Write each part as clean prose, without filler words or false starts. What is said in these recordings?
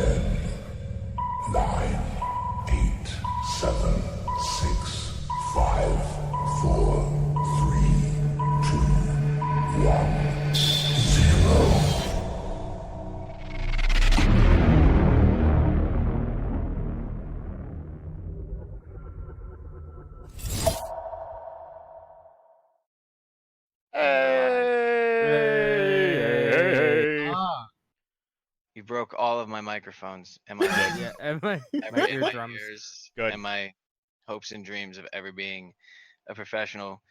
10, 9, 8, 7, 6, 5, 4, 3, 2, 1, 0. You broke all of my microphones and my Yeah, and my my eardrums. ears Good. and my hopes and dreams of ever being a professional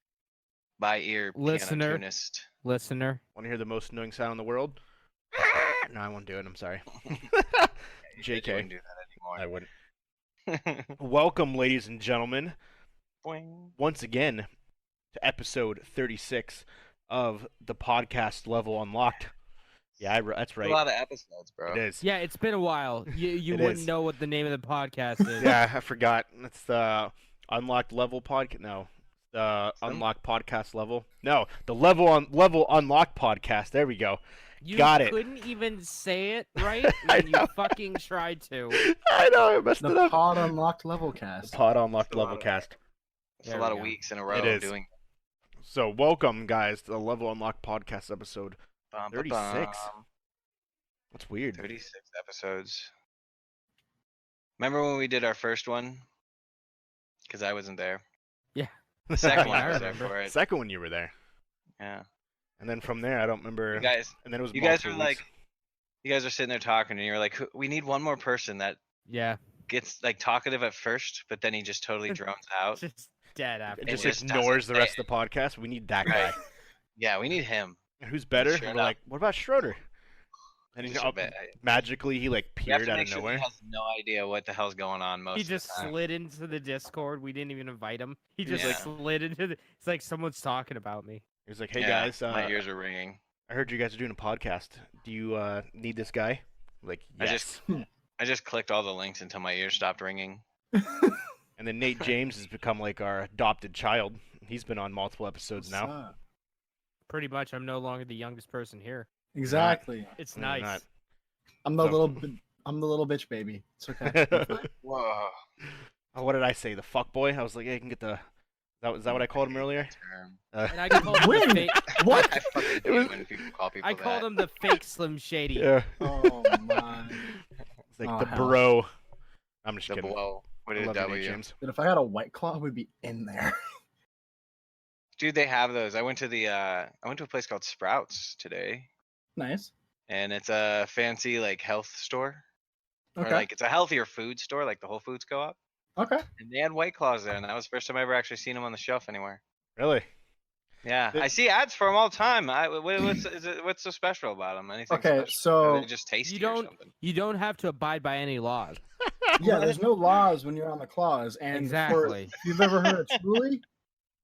by ear Listener. pianist. Listener. Want to hear the most annoying sound in the world? No, I won't do it. I'm sorry. JK. JK. Wouldn't do that I anymore. wouldn't. Welcome, ladies and gentlemen, Boing. once again to episode 36 of the podcast Level Unlocked. Yeah, that's right. A lot of episodes, bro. It is. Yeah, it's been a while. You It wouldn't is. know what the name of the podcast is. Yeah, I forgot. It's the Unlocked Level podcast. No, the Unlocked Podcast Level. No, the Level Unlocked podcast. There we go. You Got it. couldn't even say it right I when you know. fucking tried to. I know I messed it The up. Pod Unlocked Level Cast. Pod Unlocked It's a lot Level of- cast. It's There a lot we of go. weeks in a row It is. doing So welcome, guys, to the Level Unlocked podcast episode. bum, 36. bum. That's weird. 36 episodes. Remember when we did our first one? Because I wasn't there. Yeah. The second Yeah, one I I was there remember. for it. Second one you were there, Yeah. and then from there I don't remember. You guys, and then it was you guys multiple were weeks. like, you guys are sitting there talking, and you're like, we need one more person that Yeah. gets like talkative at first, but then he just totally drones out. Just dead after. It it just just ignores the doesn't rest of the podcast. We need that guy. Right. Yeah, we need him. And who's better? Sure And we're enough. like, what about Schroeder? And He's he, a bit- magically he like We have appeared to out make of sure nowhere. he has no idea what the hell's going on most He of the just time. slid into the Discord. We didn't even invite him. He just Yeah. slid into the. It's like someone's talking about me. He was like, hey Yeah, guys, my ears are ringing. I heard you guys are doing a podcast. Do you need this guy? Like, I yes. I just clicked all the links until my ears stopped ringing. And then Nate James has become like our adopted child. He's been on multiple episodes now. What's up? Pretty much, I'm no longer the youngest person here. Exactly. It's No, you're nice. not. I'm the So- little bitch baby. It's okay. Whoa. Oh, what did I say? The fuck boy? I was like, hey, I can get the. Is that what I called him earlier? Term. And I called him the When? fake. What? I fucking hate It was- when people call people I called that. him the fake Slim Shady. Yeah. Oh my. It's like Oh, the hell. bro. I'm just The kidding. blow. What I did love you, Nate W? James. Dude, if I had a White Claw, it would be in there. Dude, they have those. I went to a place called Sprouts today, Nice. and it's a fancy like health store. Or Okay. like it's a healthier food store, like the Whole Foods Co-op. Okay. And they had White Claws there, and that was the first time I ever actually seen them on the shelf anywhere. Really? Yeah, The- I see ads for them all the time. What's so special about them? Anything Okay, special? Or so they just tasty You or don't- something. You don't have to abide by any laws. yeah, there's no laws when you're on the claws, and Exactly. if you've ever heard of Truly,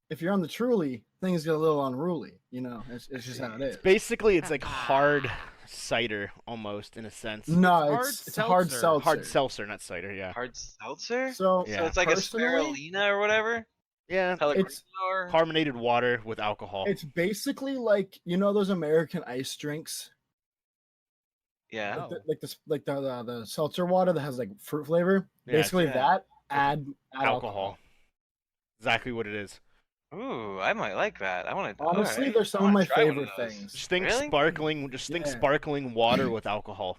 if you're on the Truly, things get a little unruly. You know, it's just how it is. Basically, it's like hard cider almost in a sense. No, hard it's a hard seltzer. seltzer. Hard seltzer, not cider. Yeah. Hard seltzer? So, Yeah. So it's like a personally, spirulina or whatever? Yeah. Pellegrino It's- or... Carbonated water with alcohol. it's basically like those American ice drinks, Yeah. No. like the seltzer water that has like fruit flavor. Yeah, Basically yeah. that add alcohol. Exactly what it is. Ooh, I might like that. I want to. Honestly, they're some of my favorite things. Just think Really? sparkling. Just think Yeah. sparkling water with alcohol.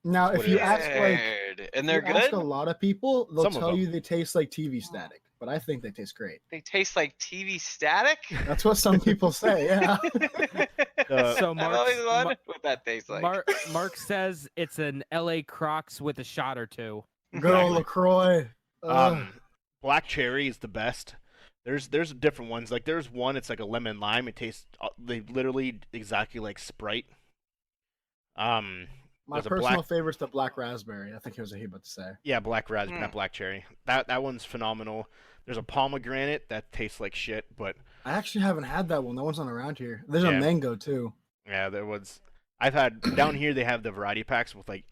Now, That's if what you it is. ask like And if they're you ask good. a lot of people, they'll Some of tell them. you they taste like TV static, but I think they taste great. They taste like TV static. That's what some people say. Yeah. So I've Mark's- always wondered Mar- what that tastes like. Mark says it's an LA Crocs with a shot or two. Good old Lacroix. Black cherry is the best. There's different ones. Like there's one. It's like a lemon lime. It tastes. They literally exactly like Sprite. My there's a personal black- favorite's the black raspberry. I think he was what he about to say. Yeah, black raspberry, Mm. not black cherry. That one's phenomenal. There's a pomegranate that tastes like shit, but I actually haven't had that one. That one's not around here. There's Yeah. a mango too. yeah, there was. I've had down here. They have the variety packs with like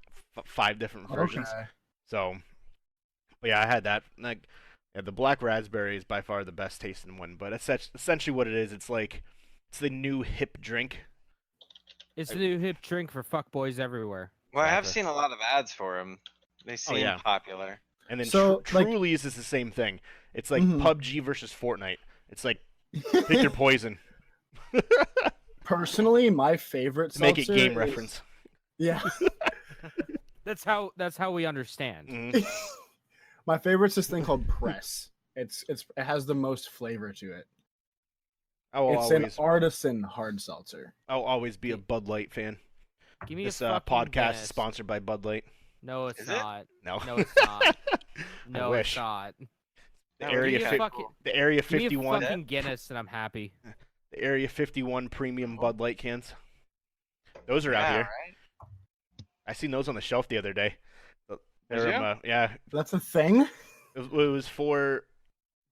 5 different versions. Okay. So, but yeah, I had that. Like, yeah, the black raspberry is by far the best tasting one. But essentially what it is, it's like it's the new hip drink. It's the new hip drink for fuckboys everywhere. Well, I have Exactly. seen a lot of ads for them. They seem yeah. popular. And then So, like- Truly's is the same thing. It's like Mhm. PUBG versus Fortnite. It's like pick your poison. Personally, my favorite To make it seltzer game is- reference. Yeah. That's how we understand. Mhm. My favorite's this thing called Press. It has the most flavor to it. It's an artisan hard seltzer. I'll always be a Bud Light fan. Give me This a fucking podcast Guinness. is sponsored by Bud Light. No, it's Is it? not. No. No, it's not. No, wish. it's not. The No, Area give me a fi- fucking, the Area give me a 51 fucking Guinness and I'm happy. the Area 51 premium Bud Light cans. Those are out Yeah, here. right? I seen those on the shelf the other day. Did They're, you? yeah, That's a thing? it was for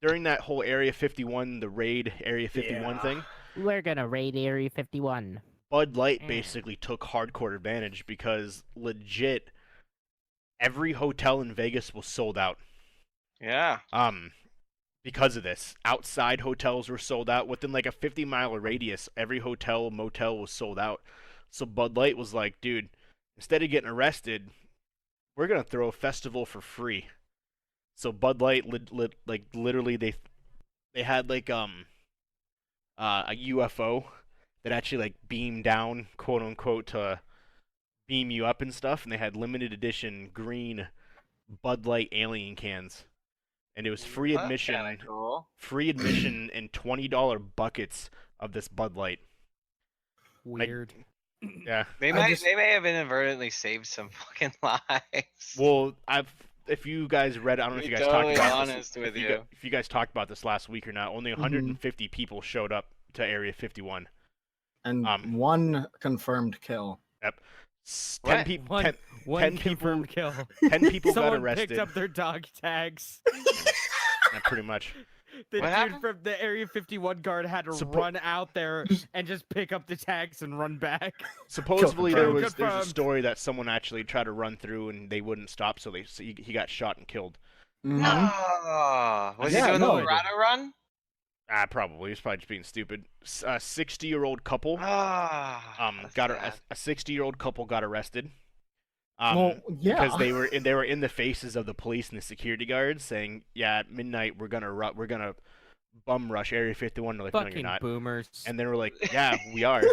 during that whole Area 51, the raid Area 51 Yeah. thing. We're gonna raid Area 51. Bud Light Mm. basically took hardcore advantage because legit every hotel in Vegas was sold out. Yeah. Because of this. Outside hotels were sold out. Within like a 50-mile radius, every hotel, motel was sold out. So Bud Light was like, dude, instead of getting arrested, we're going to throw a festival for free. So Bud Light, like literally they had like a UFO that actually like beamed down, quote unquote, to beam you up and stuff. And they had limited edition green Bud Light alien cans. And it was free That's admission, kinda cool. and $20 buckets of this Bud Light. Weird. Yeah. They may have inadvertently saved some fucking lives. Well, if you guys read, I don't know if Be you guys totally talked about honest this. with If you. if you guys talked about this last week or not, only 150 people showed up to Area 51. And one confirmed kill. Yep. What? 10 people. One 10 people. confirmed kill. 10 people got Someone arrested. picked up their dog tags. Yeah, pretty much. The What dude happened? from the Area 51 guard had to Suppo- run out there and just pick up the tags and run back. Supposedly confirmed. there's a Confirmed. story that someone actually tried to run through and they wouldn't stop, so he got shot and killed. Mhm. No. Was he Yeah, doing no. the Dorado run? Probably he's probably just being stupid. A 60-year-old couple. That's Got sad. a 60-year-old couple got arrested. Well, yeah. Because they were in the faces of the police and the security guards saying, "Yeah, at midnight we're gonna bum rush Area 51." They're like, "No, you're Fucking not." boomers. And they were like, "Yeah, we are."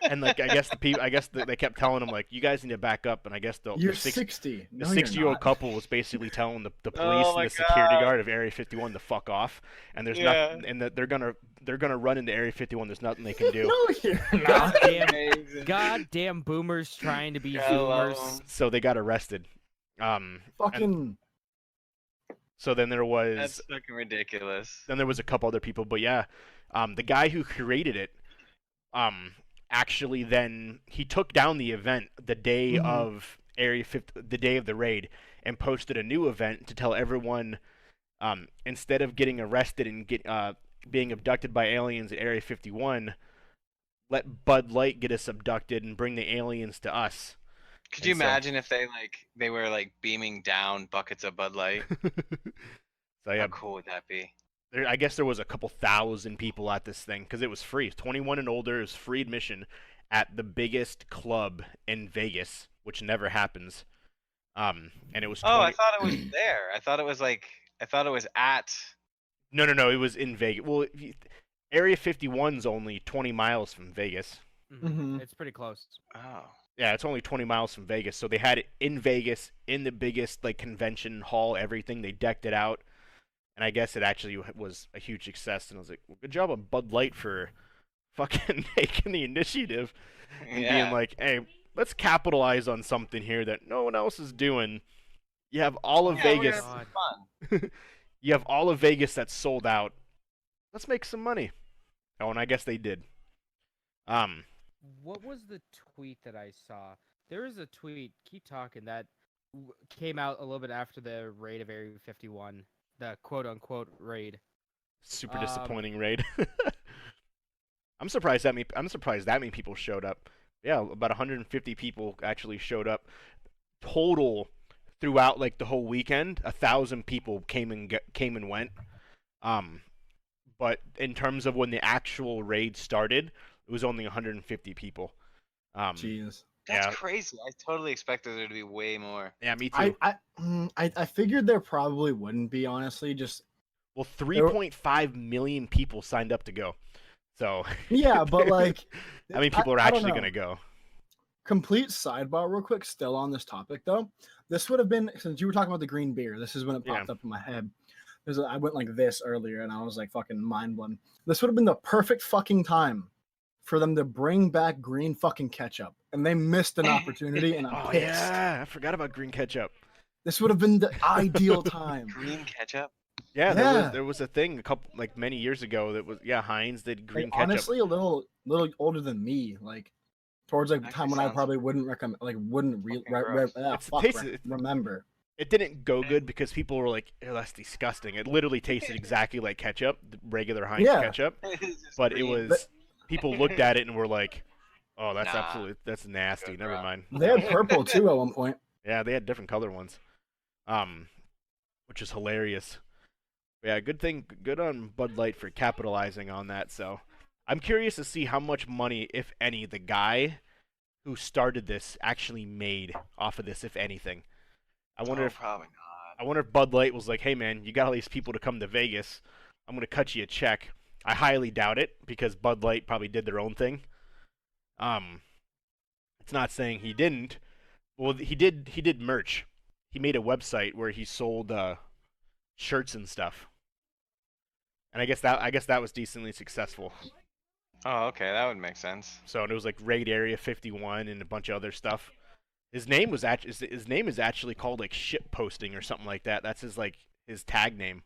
And like, I guess they kept telling them like, "You guys need to back up." And I guess You're the 60. the No, you're 60-year-old not. couple was basically telling the police Oh and my the security God. guard of Area 51 to fuck off. And there's Yeah. nothing, and that they're gonna run into Area 51. There's nothing they can do. No, you're not. Goddamn, goddamn boomers trying to be I love zoomers. 'em. So they got arrested. And Fucking. so then there was That's fucking ridiculous. then there was a couple other people, but yeah, the guy who created it, actually then he took down the event the day Mhm. of Area 50, the day of the raid, and posted a new event to tell everyone, instead of getting arrested and being abducted by aliens at Area 51, let Bud Light get us abducted and bring the aliens to us. Could you And so- imagine if they were like beaming down buckets of Bud Light? So yeah, How cool would that be? I guess there was a couple thousand people at this thing because it was free. 21 and older, it was free admission at the biggest club in Vegas, which never happens. And it was 20... Oh, I thought it was there. I thought it was at. No, it was in Vegas. Well, Area 51's only 20 miles from Vegas. Mhm. It's pretty close. Oh. Yeah, it's only 20 miles from Vegas. So they had it in Vegas, in the biggest like convention hall, everything. They decked it out. And I guess it actually was a huge success. And I was like, well, good job on Bud Light for fucking taking the initiative and Yeah. being like, hey, let's capitalize on something here that no one else is doing. You have all of Yeah, we're Vegas. gonna have some fun. You have all of Vegas that's sold out. Let's make some money. Oh, and I guess they did. What was the tweet that I saw? There was a tweet, keep talking, that came out a little bit after the raid of Area 51, the quote-unquote raid. Super disappointing raid. I'm surprised that many people showed up. Yeah, about 150 people actually showed up. Total throughout like the whole weekend, 1,000 people came and went. But in terms of when the actual raid started, it was only 150 people. Jeez. That's Yeah. crazy. I totally expected there to be way more. Yeah, me too. I figured there probably wouldn't be, honestly. Just Well, there were- 3.5 million people signed up to go. So yeah, but like, I mean, people are I don't actually know. going to go. Complete sidebar, real quick. Still on this topic though. This would have been, since you were talking about the green beer. This is when it popped up in my head. I went like this earlier, and I was like fucking mind blown. This would have been the perfect fucking time for them to bring back green fucking ketchup, and they missed an opportunity, and I'm Oh pissed. yeah, I forgot about green ketchup. This would have been the ideal time. Green ketchup? Yeah, there was a thing many years ago that was Heinz did green Like, ketchup. honestly, a little older than me, like towards like the Actually time when I sounds probably wouldn't recommend, like wouldn't fucking gross. remember. It didn't go good because people were like, "Oh, that's disgusting." It literally tasted exactly like ketchup, the regular Heinz ketchup. It's just But it green. was people looked at it and were like, "Oh, that's Nah. that's nasty. Good Never crap. mind." They had purple too at one point. Yeah, they had different color ones, which is hilarious. Yeah, good on Bud Light for capitalizing on that. So, I'm curious to see how much money, if any, the guy who started this actually made off of this, if anything. I wonder if probably not. I wonder if Bud Light was like, "Hey man, you got all these people to come to Vegas. I'm gonna cut you a check." I highly doubt it because Bud Light probably did their own thing. It's not saying he didn't. Well, he did. He did merch. He made a website where he sold shirts and stuff. And I guess that was decently successful. Oh, okay, that would make sense. So it was like Raid Area 51 and a bunch of other stuff. His name is actually called like ship posting or something like that. That's his tag name.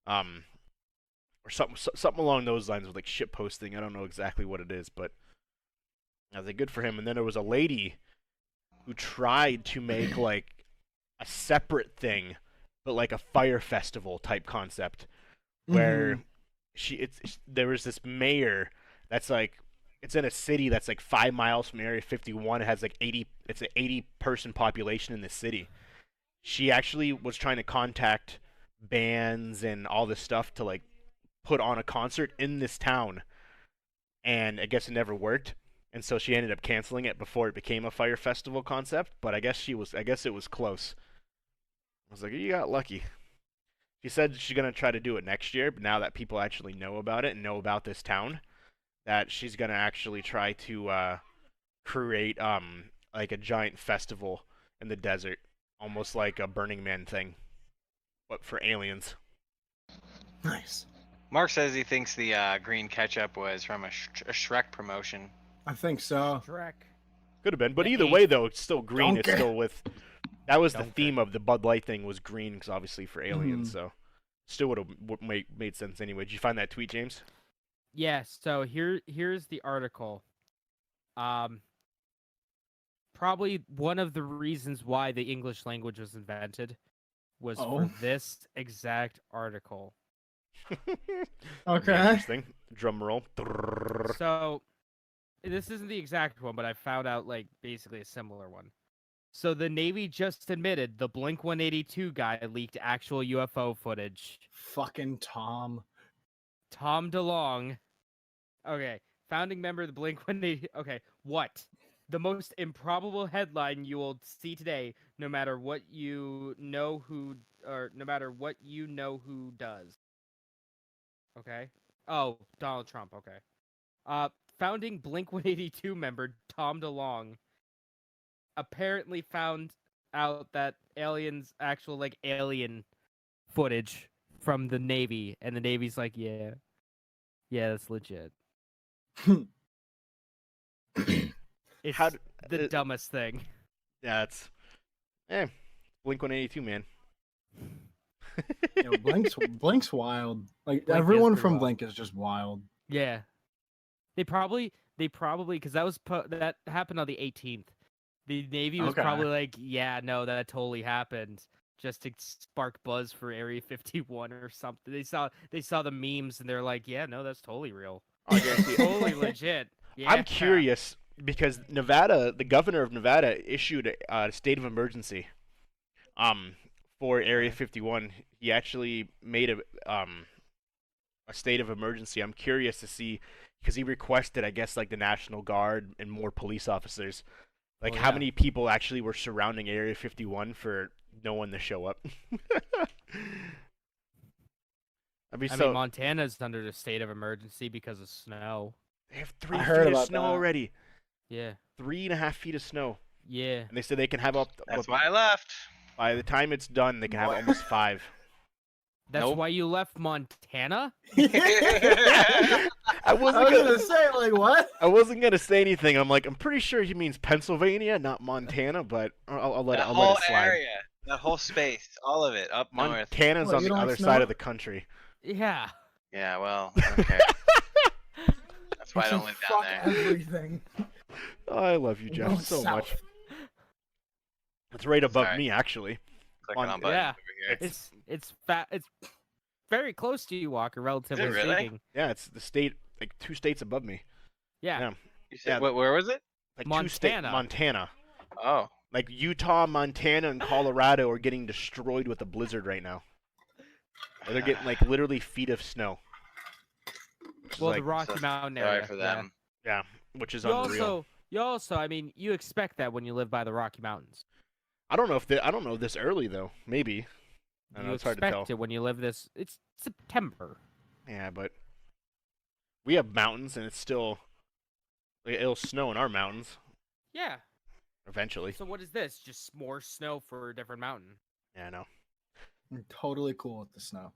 Or something along those lines with like ship posting. I don't know exactly what it is, but I was like, good for him. And then there was a lady who tried to make like a separate thing, but like a fire festival type concept, where there was this mayor that's like, it's in a city that's like 5 miles from Area 51. It has like 80. It's an 80-person population in the city. She actually was trying to contact bands and all this stuff to like put on a concert in this town, and I guess it never worked. And so she ended up canceling it before it became a fire festival concept. But I guess it was close. I was like, you got lucky. She said she's gonna try to do it next year, but now that people actually know about it and know about this town, that she's gonna actually try to create like a giant festival in the desert, almost like a Burning Man thing, but for aliens. Nice. Mark says he thinks the green ketchup was from a Shrek promotion. I think so. Shrek. Could have been, but The either eighth. way though, it's still green. It's Donkey. still with. That was the Donkey. theme of the Bud Light thing was green, because obviously for aliens. So still would have made sense anyway. Did you find that tweet, James? Yes. So here's the article. Probably one of the reasons why the English language was invented was for this exact article. Okay. Interesting. Drum roll. So this isn't the exact one, but I found out like basically a similar one. So the Navy just admitted the Blink 182 guy leaked actual UFO footage. Fucking Tom. Tom DeLonge. Okay, founding member of the Blink 182. Okay, what? The most improbable headline you will see today, no matter what you know who does. Okay. Oh, Donald Trump. Okay. Founding Blink 182 member Tom DeLonge apparently found out that actual like alien footage from the Navy, and the Navy's like, yeah, that's legit. It's the dumbest thing. Yeah, it's Blink 182, man. Blink's wild. Like Blink everyone is from wild. Blink is just wild. Yeah, they probably because that happened on the 18th. The Navy was probably like, yeah, no, that totally happened, just to spark buzz for Area 51 or something. They saw the memes and they're like, yeah, no, that's totally real. Oh, yeah, Totally legit. Yeah. I'm curious because Nevada, the governor of Nevada, issued a state of emergency. For Area 51, he actually made a state of emergency. I'm curious to see. because he requested, I guess, like the National Guard and more police officers. Like, Oh, how yeah. many people actually were surrounding Area 51 for no one to show up? I mean, I mean, Montana's under a state of emergency because of snow. they have 3 I feet heard of about snow that. already. Yeah. 3.5 feet of snow. Yeah. And they said they can have That's why I left. by the time it's done, they can have almost 5. That's Nope. why you left Montana? I I wasn't was gonna, gonna say, like, what? I wasn't gonna say anything. I'm like, I'm pretty sure he means Pennsylvania, not Montana, but I'll let That it whole slide. area, that whole space, all of it, up north. Montana's What, on you the don't like other snow? side of the country. Yeah. Yeah, well, I don't care. That's why I don't live down Fuck there. everything. Oh, I love you, We're Jeff, going so south. much. It's right above Sorry. me, actually. Clicking On- on buttons Yeah. over here. It's fat. It's very close to you, Walker. Relatively really? speaking. Yeah, it's the state, like 2 states above me. Yeah. Yeah. You said, yeah. where was it? Like Montana. Montana. Oh, Like Utah, Montana, and Colorado are getting destroyed with a blizzard right now. Or they're getting like literally feet of snow. Which is Well, like, the Rocky so Mountain sorry area. for them. yeah, which is You unreal. also, I mean, you expect that when you live by the Rocky Mountains. I don't know this early though. Maybe. I don't know. You It's hard to expect tell. it when you live this. It's September. Yeah, but we have mountains, and it's still it'll snow in our mountains Yeah. eventually. So what is this? Just more snow for a different mountain. Yeah, I know. I'm totally cool with the snow.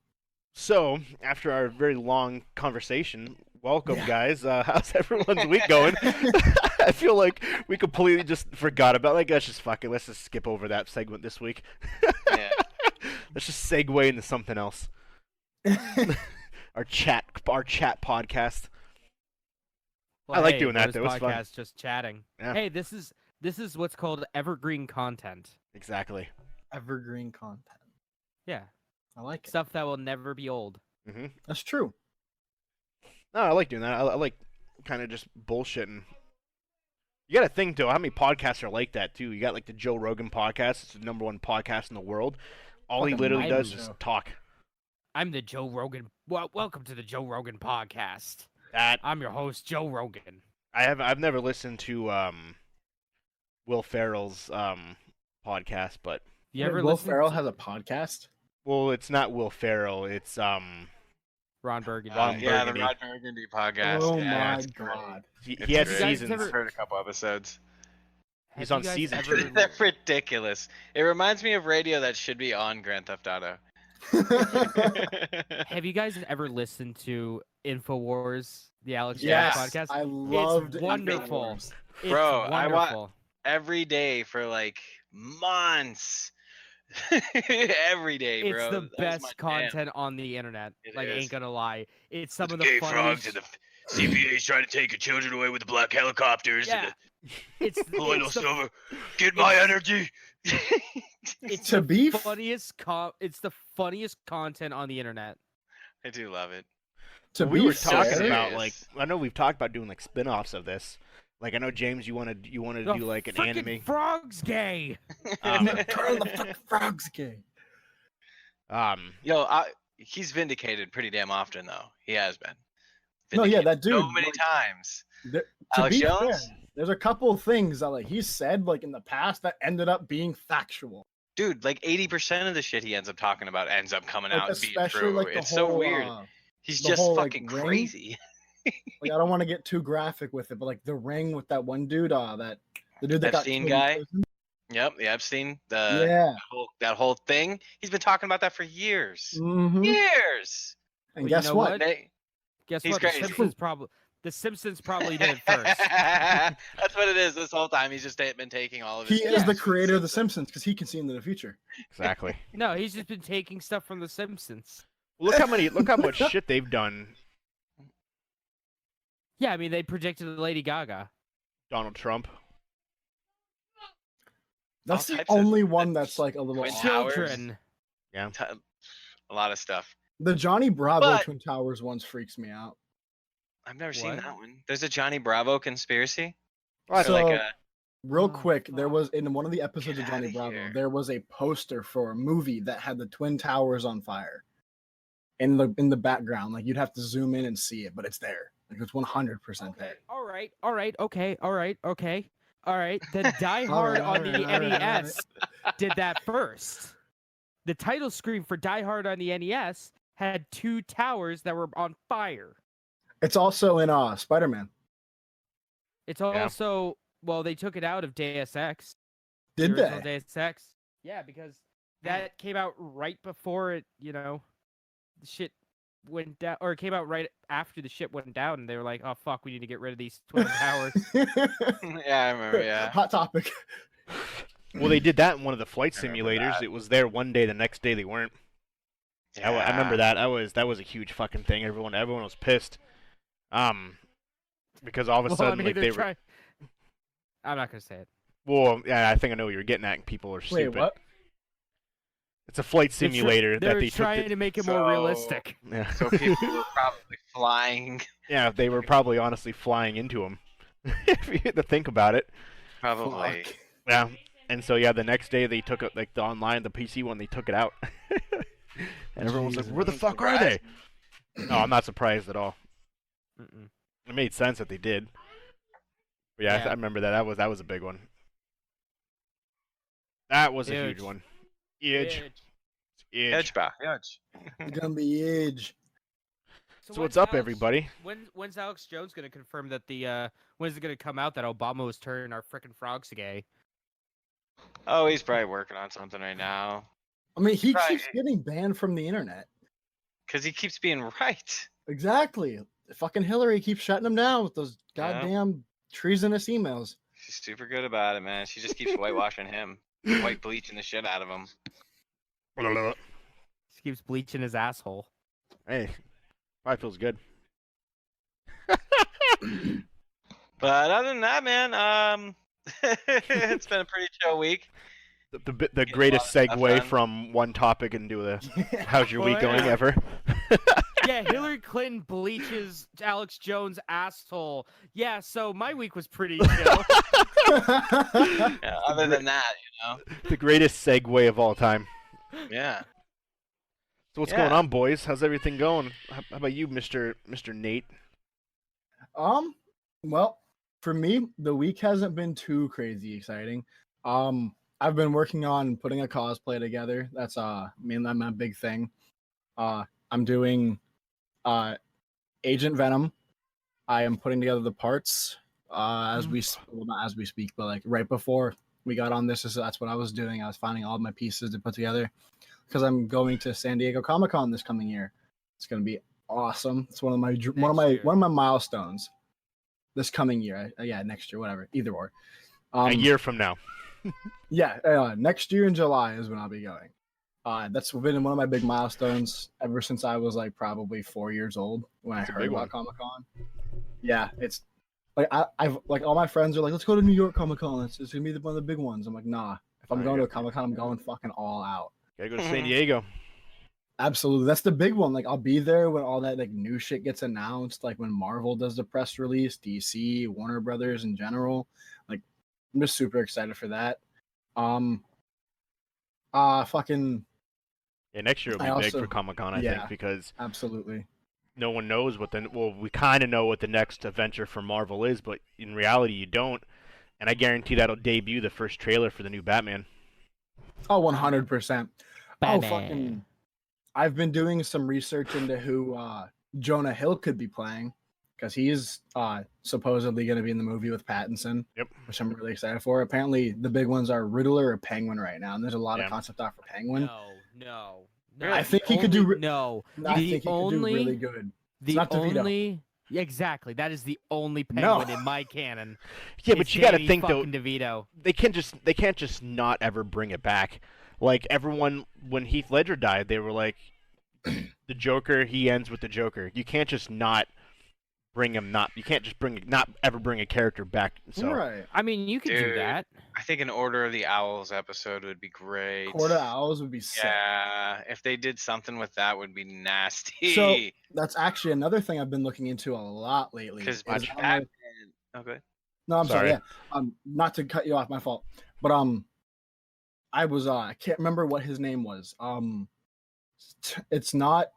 So after our very long conversation, welcome Yeah. guys. How's everyone's week going? I feel like we completely just forgot about. Like, let's just fuck it. Let's just skip over that segment this week. Yeah. Let's just segue into something else. Our chat podcast. I like doing that, what is though. It's fun. podcast, just chatting. Yeah. Hey, this is what's called evergreen content. Exactly. Evergreen content. Yeah. I like it. Stuff that will never be old. Mm-hmm. That's true. No, I like doing that. I like kind of just bullshitting. You got to think though, how many podcasts are like that too? You got like the Joe Rogan podcast. It's the #1 podcast in the world. All he Fucking literally mind does is show. talk. I'm the Joe Rogan. Welcome to the Joe Rogan podcast. That I'm your host, Joe Rogan. I've never listened to Will Ferrell's podcast, but You ever Will listen Ferrell to has a podcast? well, it's not Will Ferrell. It's Ron Burgundy? Ron Yeah, the Burgundy. Rod Burgundy podcast. Oh yeah, my it's great. god. he It's has great. guys seasons. ever- I've heard a couple episodes. He's Have on you guys season ever- two. They're ridiculous. It reminds me of radio that should be on Grand Theft Auto. Have you guys ever listened to Infowars, the Alex Yes. Jones podcast? I loved wonderful. Infowars. It's Bro, I wonderful. Every day for like months. Every day, bro. It's the That was my best jam. content on the internet. It like, is. ain't gonna lie. It's some of the Gay funniest. frogs and the CPA's trying to take your children away with the black helicopters Yeah. It's, Colonel it's the Silver. Get my energy. it's To the be f- funniest it's the funniest content on the internet. I do love it. To we be were talking fair, about serious. like I know we've talked about doing like spin-offs of this. Like I know James, you want to The do like an frickin' anime. frog's gay. turn the fucking frogs gay. Yo, he's vindicated pretty damn often though. He has been. No, yeah, Vindicated that dude. so many like, times. To Alex be Jones? fair, there's a couple of things that like he said like in the past that ended up being factual. Dude, like 80% of the shit he ends up talking about ends up coming Like, out and being especially true. like the It's whole, so weird. He's the just whole, like, fucking ring. crazy. Like I don't want to get too graphic with it, but like the ring with that one dude, the dude that Epstein got killed in guy? prison. Yep, the Epstein, Yeah. that whole thing. He's been talking about that for years. Mhm. Years. And Well, you guess know what? what? They- Guess He's what? crazy. The Simpsons probably did it first. That's what it is. This whole time, he's just been taking all of He his. is the shit. creator of The Simpsons because he can see into the future. exactly. No, he's just been taking stuff from the Simpsons. Look how much shit they've done. Yeah, I mean they predicted Lady Gaga. Donald Trump. That's All the types of- only one that's like a little Twin off. Towers. Children. Yeah. A lot of stuff. The Johnny Bravo But- Twin Towers ones freaks me out. I've never seen What? that one. There's a Johnny Bravo conspiracy. Well, Or So- like Real Oh, quick, there fuck. was in one of the episodes Get of Johnny outta Bravo, here. there was a poster for a movie that had the Twin Towers on fire in the background. Like you'd have to zoom in and see it, but it's there. Like it's 100% paid. All right. Then Die Hard on the NES did that first. The title screen for Die Hard on the NES had 2 towers that were on fire. It's also in It's Spider-Man. also well, they took it out of Deus Ex. Did the original they? Deus Ex. Yeah, because that came out right before it, the shit went down, or it came out right after the shit went down, and they were like, "Oh fuck, we need to get rid of these twin towers." Yeah, I remember. Yeah. Hot topic. Well, they did that in one of the flight I remember simulators. that. It was there one day, the next day they weren't. I remember that. That was a huge fucking thing. Everyone was pissed. Because all of a Well, sudden, I mean, like they were. I'm not gonna say it. Well, yeah, I think I know what you're getting at. People are stupid. Wait, what? It's a flight simulator They're that they trying took. to make it more So- realistic. Yeah. So people were probably flying. Yeah, they were probably honestly flying into them. If you had to think about it. Probably. Fuck. Yeah. And so yeah, the next day they took it, like the online, the PC one, they took it out. And everyone was like, "Where the Jesus. fuck are they?" No, I'm not surprised at all. Mm-mm. It made sense that they did. But yeah, Yeah. I remember that. That was a big one. That was a huge Huge. one. Huge. Huge. Edge back. Edge. It's gonna be edge. So what's up, everybody? When's Alex Jones gonna confirm that when's it gonna come out that Obama was turning our frickin' frogs gay? Oh, he's probably working on something right now. I mean, he Right. keeps getting banned from the internet. Cause he keeps being right. Exactly. Fucking Hillary keeps shutting him down with those Yeah. goddamn treasonous emails. She's super good about it, man. She just keeps whitewashing him, white bleaching the shit out of him. He keeps bleaching his asshole. Hey, probably feels good. But other than that, man, it's been a pretty chill week. The greatest lot of stuff segue done. from one topic into the how's your week Oh, going yeah. ever? Yeah, Hillary Clinton bleaches Alex Jones' asshole. Yeah, so my week was pretty chill. Yeah, other than that, The greatest segue of all time. yeah. So what's Yeah. going on, boys? How's everything going? How about you, Mr. Nate? Well, for me, the week hasn't been too crazy exciting. I've been working on putting a cosplay together. That's mainly my big thing. I'm doing Agent Venom. I am putting together the parts as we well, not as we speak, but like right before we got on this, that's what I was doing. I was finding all of my pieces to put together because I'm going to San Diego Comic-Con this coming year. It's going to be awesome. It's one of my milestones this coming year. Yeah, next year, whatever. Either or. A year from now. Yeah, next year in July is when I'll be going. That's been one of my big milestones ever since I was like probably 4 years old when That's a I heard big about one. Comic-Con. Yeah, it's like I've like all my friends are like, let's go to New York Comic-Con. It's gonna be one of the big ones. I'm like, nah. If I'm Oh, going yeah. to a Comic-Con, I'm going fucking all out. Gotta go to San Diego. Absolutely, that's the big one. Like I'll be there when all that like new shit gets announced. Like when Marvel does the press release, DC, Warner Brothers in general. Like I'm just super excited for that. Fucking Yeah, next year will be I big also- for Comic-Con, I yeah. think, because absolutely. no one knows we kind of know what the next adventure for Marvel is, but in reality you don't. And I guarantee that'll debut the first trailer for the new Batman. Oh, 100%. Oh, Batman. fucking. I've been doing some research into who Jonah Hill could be playing because he's supposedly going to be in the movie with Pattinson. Yep. Which I'm really excited for. Apparently, the big ones are Riddler or Penguin right now, and there's a lot Yeah. of concept art for Penguin. No. I think he could do no. I the think he only, could do really good. The not DeVito. only Yeah, exactly. That is the only No. Penguin in my canon. Yeah, is but you got to Danny think though, fucking DeVito. they can't just not ever bring it back. Like everyone, when Heath Ledger died, they were like, the Joker, he ends with the Joker. You can't just not bring him. You can't just not ever bring a character back. So Right. I mean, you could do Dude. that. I think an Order of the Owls episode would be great. Court of Owls would be sick. Yeah, if they did something with that, would be nasty. So that's actually another thing I've been looking into a lot lately. Because is I don't know- Batman. Okay. No, I'm sorry. Sorry. Yeah. Not to cut you off, my fault. But I was I can't remember what his name was. It's not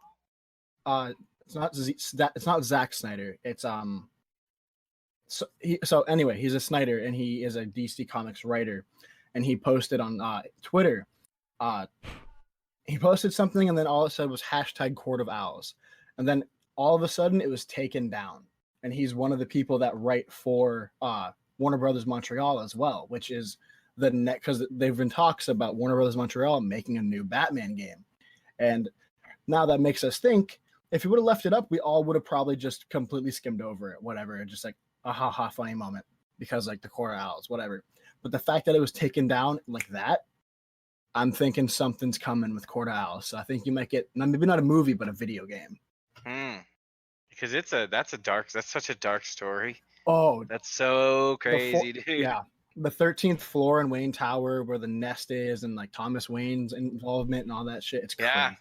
it's not Zack Snyder. It's So anyway, he's a Snyder and he is a DC Comics writer, and he posted on Twitter. He posted something, and then all it said was hashtag Court of Owls, and then all of a sudden it was taken down. And he's one of the people that write for Warner Brothers Montreal as well, which is the net, because they've been talks about Warner Brothers Montreal making a new Batman game, and now that makes us think, if he would have left it up, we all would have probably just completely skimmed over it, whatever, just like a ha funny moment because like the Court of Owls, whatever. But the fact that it was taken down like that, I'm thinking something's coming with Court of Owls. So I think you might get maybe not a movie, but a video game. Because that's such a dark story. Oh, That's so crazy, dude. Yeah. The 13th floor in Wayne Tower where the nest is, and like Thomas Wayne's involvement and all that shit. It's crazy. Yeah.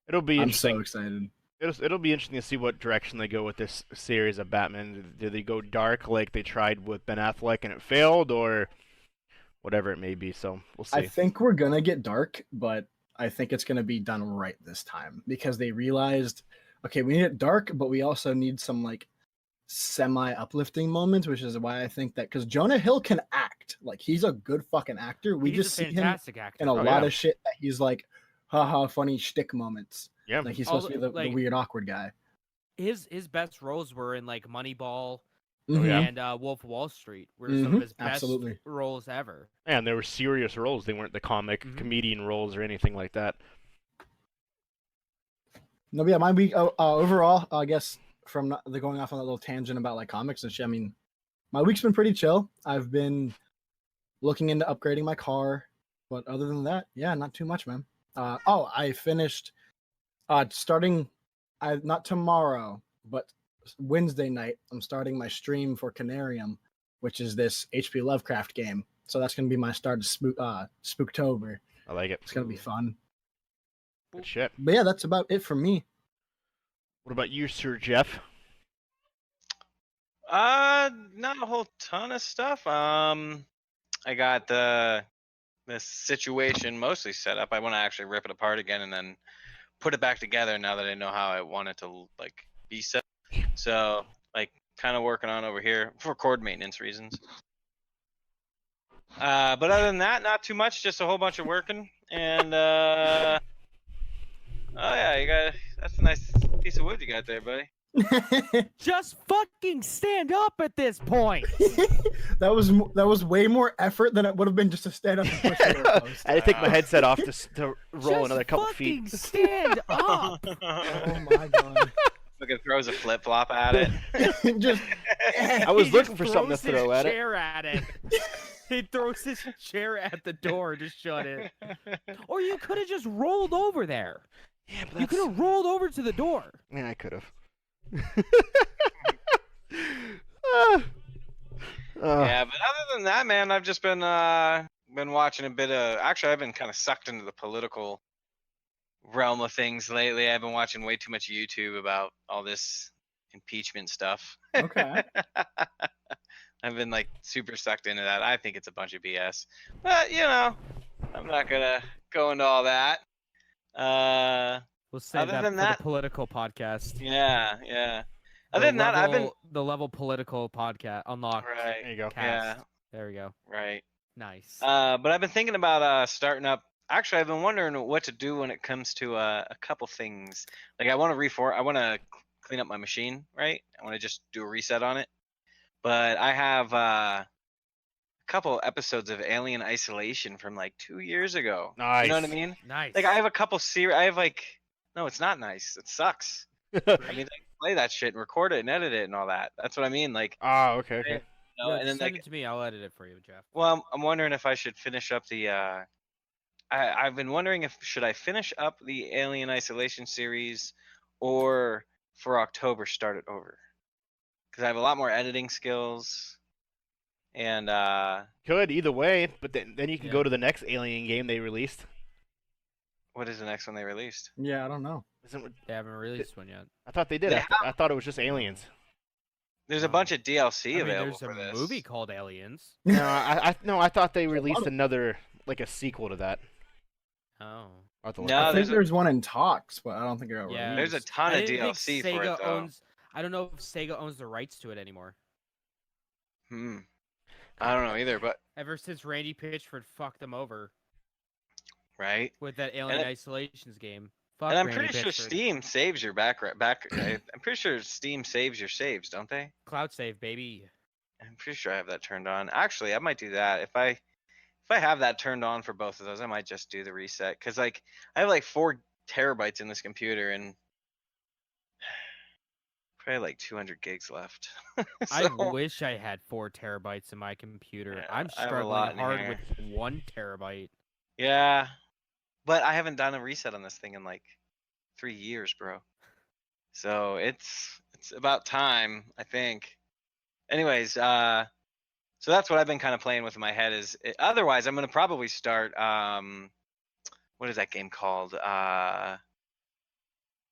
It'll be I'm interesting. so excited. It'll be interesting to see what direction they go with this series of Batman. Do they go dark like they tried with Ben Affleck and it failed, or whatever it may be? So we'll see. I think we're gonna get dark, but I think it's gonna be done right this time because they realized, okay, we need it dark, but we also need some like semi-uplifting moments, which is why I think that because Jonah Hill can act, like he's a good fucking actor. We He's just a see him fantastic actor. in a lot of shit that he's like, haha, funny shtick moments. Yeah. Like he's supposed to be the weird, awkward guy. His best roles were in like Moneyball Mhm. and Wolf of Wall Street, were some of his best Absolutely. roles ever. And they were serious roles. They weren't the comic comedian roles or anything like that. No, but yeah, my week overall, I guess from the going off on that little tangent about like comics and shit. I mean, my week's been pretty chill. I've been looking into upgrading my car, but other than that, yeah, not too much, man. I finished starting. Not tomorrow, but Wednesday night. I'm starting my stream for Canarium, which is this HP Lovecraft game. So that's gonna be my start of Spooktober. I like it. It's gonna be fun. Good shit. But yeah, that's about it for me. What about you, Sir Jeff? Not a whole ton of stuff. I got this situation mostly set up. I want to actually rip it apart again and then put it back together now that I know how I want it to like be set. So like kind of working on over here for cord maintenance reasons. But other than that, not too much. Just a whole bunch of working. And oh yeah, that's a nice piece of wood you got there, buddy. Just fucking stand up at this point. That was way more effort than it would have been just to stand up and push the post. I had to take my headset off to roll Just another couple fucking feet. stand up. Oh my god! Fucking throws a flip flop at it. Just I was He looking just for something to throws his throw at it. chair at it. He throws his chair at the door to shut it. Or you could have just rolled over there. Yeah, but You could have rolled over to the door. Yeah, I could have. Yeah, but other than that, man, I've just been watching a bit of. Actually, I've been kind of sucked into the political realm of things lately. I've been watching way too much YouTube about all this impeachment stuff. okay. I've been like super sucked into that. I think it's a bunch of BS, but you know, I'm not gonna go into all that. We'll save Other that than for that- the political podcast. Yeah. Other than that, I've been the level political podcast unlocked. right. There you go. Cast. Yeah, There we go. right. Nice. But I've been thinking about starting up. Actually, I've been wondering what to do when it comes to a couple things. Like I want to clean up my machine, right? I want to just do a reset on it. But I have a couple episodes of Alien Isolation from like 2 years ago. Nice. You know what I mean? Nice. Like I have a couple no, it's not nice. It sucks. I mean, like, play that shit and record it and edit it and all that. That's what I mean. Like, Oh, okay. you know, Yeah, and then send like, it to me. I'll edit it for you, Jeff. well, I'm wondering if I should finish up the. I've been wondering if should I finish up the Alien Isolation series, or for October start it over, because I have a lot more editing skills, and Could either way, but then you can Yeah. go to the next Alien game they released. what is the next one they released? Yeah, I don't know. They haven't released one yet. I thought they did. They I thought it was just Aliens. There's a bunch of DLC I mean, available there's for a this. movie called Aliens. No, I thought they released another, like a sequel to that. Oh. I'll have to look No, at I it. think there's a- there's one in talks, but I don't think it got Yeah. There's a released. ton I of didn't think DLC for it Sega though. owns. I don't know if Sega owns the rights to it anymore. I don't know either, but Ever since Randy Pitchford fucked them over right. with that Alien Isolations game. Fuck And I'm Randy pretty sure Pitchford. Steam saves your back. I'm pretty sure Steam saves your saves, don't they? Cloud save, baby. I'm pretty sure I have that turned on. Actually, I might do that. If I have that turned on for both of those, I might just do the reset. Cause like I have like 4 terabytes in this computer and probably like 200 gigs left. I So, wish I had 4 terabytes in my computer. yeah, I'm I have a lot struggling in hard here. with 1 terabyte. Yeah, but I haven't done a reset on this thing in like 3 years, bro. So it's about time, I think. Anyways, so that's what I've been kind of playing with in my head. Otherwise, I'm gonna probably start. What is that game called?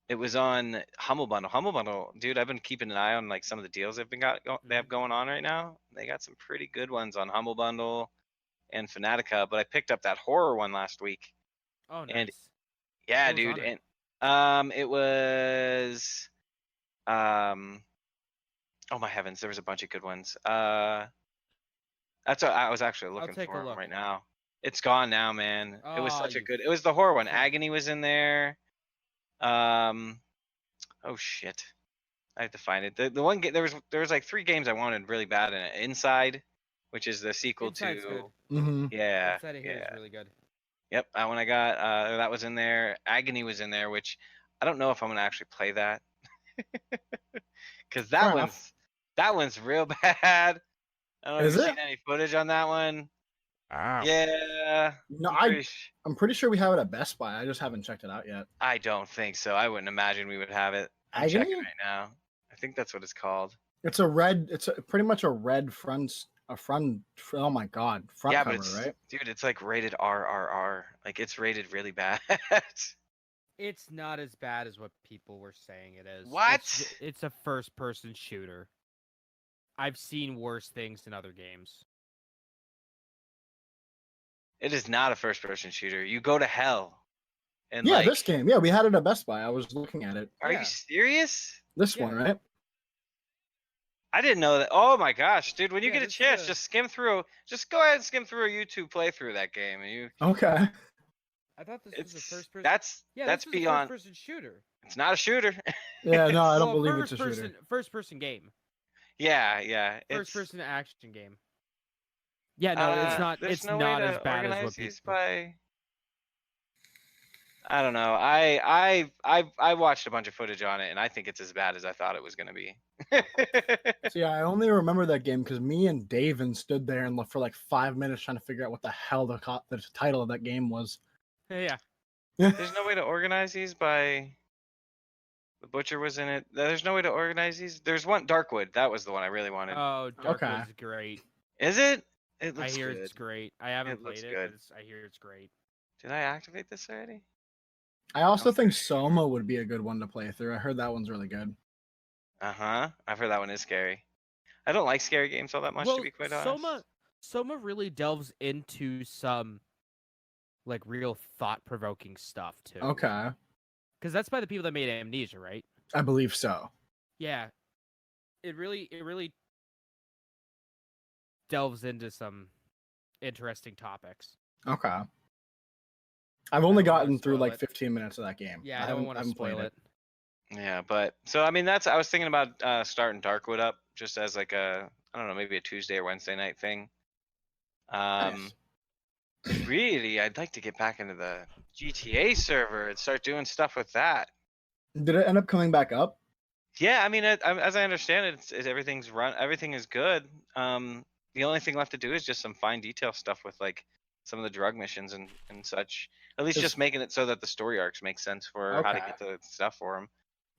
It was on Humble Bundle. Humble Bundle, dude. I've been keeping an eye on like some of the deals they have going on right now. They got some pretty good ones on Humble Bundle and Fanatica. But I picked up that horror one last week. Oh, nice. And yeah, What was dude. on it? And it was oh my heavens, there was a bunch of good ones. That's what I was actually looking take a for 'em look. right now. It's gone now, man. It was Oh, such a you good. It was the horror one. fuck. Agony was in there. Oh shit. I have to find it. The one there was like 3 games I wanted really bad in it. Inside, which is the sequel Inside's good. to Mm-hmm. yeah, Inside of here is yeah. really good. Yep, that one I got. That was in there. Agony was in there, which I don't know if I'm gonna actually play that. Cause Fair enough. that one's real bad. I don't know if Is you've it? seen any footage on that one. Wow. Yeah. No, I'm I'm pretty sure we have it at Best Buy. I just haven't checked it out yet. I don't think so. I wouldn't imagine we would have it. I'm Agony? checking right now. I think that's what it's called. It's a red. Pretty much a red front. Oh my god, front Yeah, cover, but right? dude, it's like rated RRR. Like it's rated really bad. It's not as bad as what people were saying it is. What? It's a first-person shooter. I've seen worse things in other games. It is not a first-person shooter. You go to hell. And Yeah, like, this game. Yeah, we had it at Best Buy. I was looking at it. are Yeah. you serious? This Yeah. one, right? I didn't know that. Oh my gosh, dude! When you Yeah, get a this is chance, a- just go ahead and skim through a YouTube playthrough of that game, and you. Okay. I thought this was a It's first-person. that's Yeah, that's this is beyond. a first-person shooter. It's not a shooter. Yeah, no, I don't Well, believe it's a first-person, shooter. first-person game. Yeah, yeah. It's First-person action game. Yeah, no, it's not. There's It's no not way as to bad as organize what these people. by. I don't know. I watched a bunch of footage on it, and I think it's as bad as I thought it was gonna be. See, I only remember that game because me and Davin stood there and looked for like 5 minutes trying to figure out what the hell the title of that game was. Yeah. There's no way to organize these by. The Butcher was in it. There's no way to organize these. There's one Darkwood. That was the one I really wanted. Oh, Darkwood's great. Is it? It I looks hear good. it's great. I haven't It looks played it, good. but I hear it's great. Did I activate this already? I also think Soma would be a good one to play through. I heard that one's really good. I've heard that one is scary. I don't like scary games all that much, to be quite honest. Soma really delves into some like real thought-provoking stuff too. Okay. Because that's by the people that made Amnesia, right? I believe so. Yeah. It really delves into some interesting topics. Okay. I've only don't wanna gotten through spoil like it. 15 minutes of that game. Yeah, I don't want to haven't played spoil it. Yeah, but so I mean I was thinking about starting Darkwood up just as like a I don't know, maybe a Tuesday or Wednesday night thing. Nice. Really, I'd like to get back into the GTA server and start doing stuff with that. Did it end up coming back up? Yeah, I mean, as I understand it, everything is good. The only thing left to do is just some fine detail stuff with like some of the drug missions and such. At least just making it so that the story arcs make sense for how to Okay. get the stuff for them.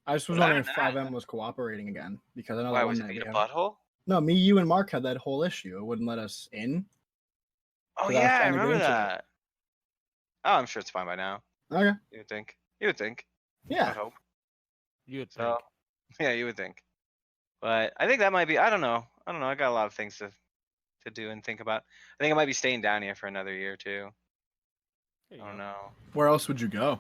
I just was But other wondering if than 5M was cooperating again because I know Why that was one it night being we a had- butthole? No, me, you, and Mark had that whole issue. It wouldn't let us in. Oh 'Cause I was yeah, I trying to get remember into it. that. Oh, I'm sure it's fine by now. Okay. You would think. You would think. I Yeah. would hope. You would So, think. yeah, you would think. But I think that might be. I don't know. I got a lot of things to do and think about. I think I might be staying down here for another year too. There you I don't go. know. Where else would you go?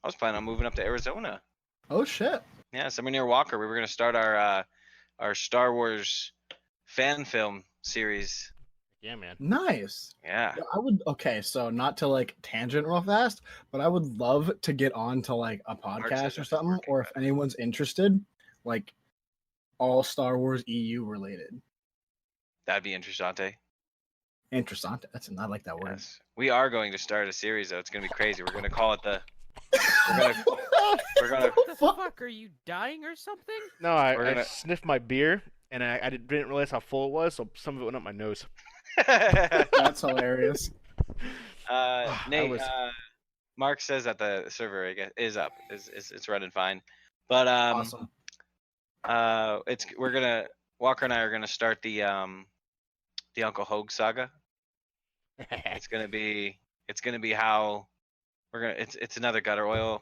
I was planning on moving up to Arizona. Oh shit! Yeah, somewhere near Walker. We were gonna start our Star Wars fan film series. Yeah, man. Nice. Yeah. Yeah, I would. Okay, so not to like tangent real fast, but I would love to get on to like a says podcast or it's something, working or if anyone's interested, like all Star Wars EU related. That'd be interesting. Interessante. I like that word. Yes. We are going to start a series though. It's gonna be crazy. We're gonna call it the. We're gonna. What the fuck? Are you dying or something? No, We're I gonna- sniffed my beer, and I didn't realize how full it was, so some of it went up my nose. That's hilarious. Nate, was- Mark says that the server I guess, is up. It's running fine. But Awesome. we're gonna Walker and I are gonna start the Uncle Hogue saga. It's gonna be how it's another gutter oil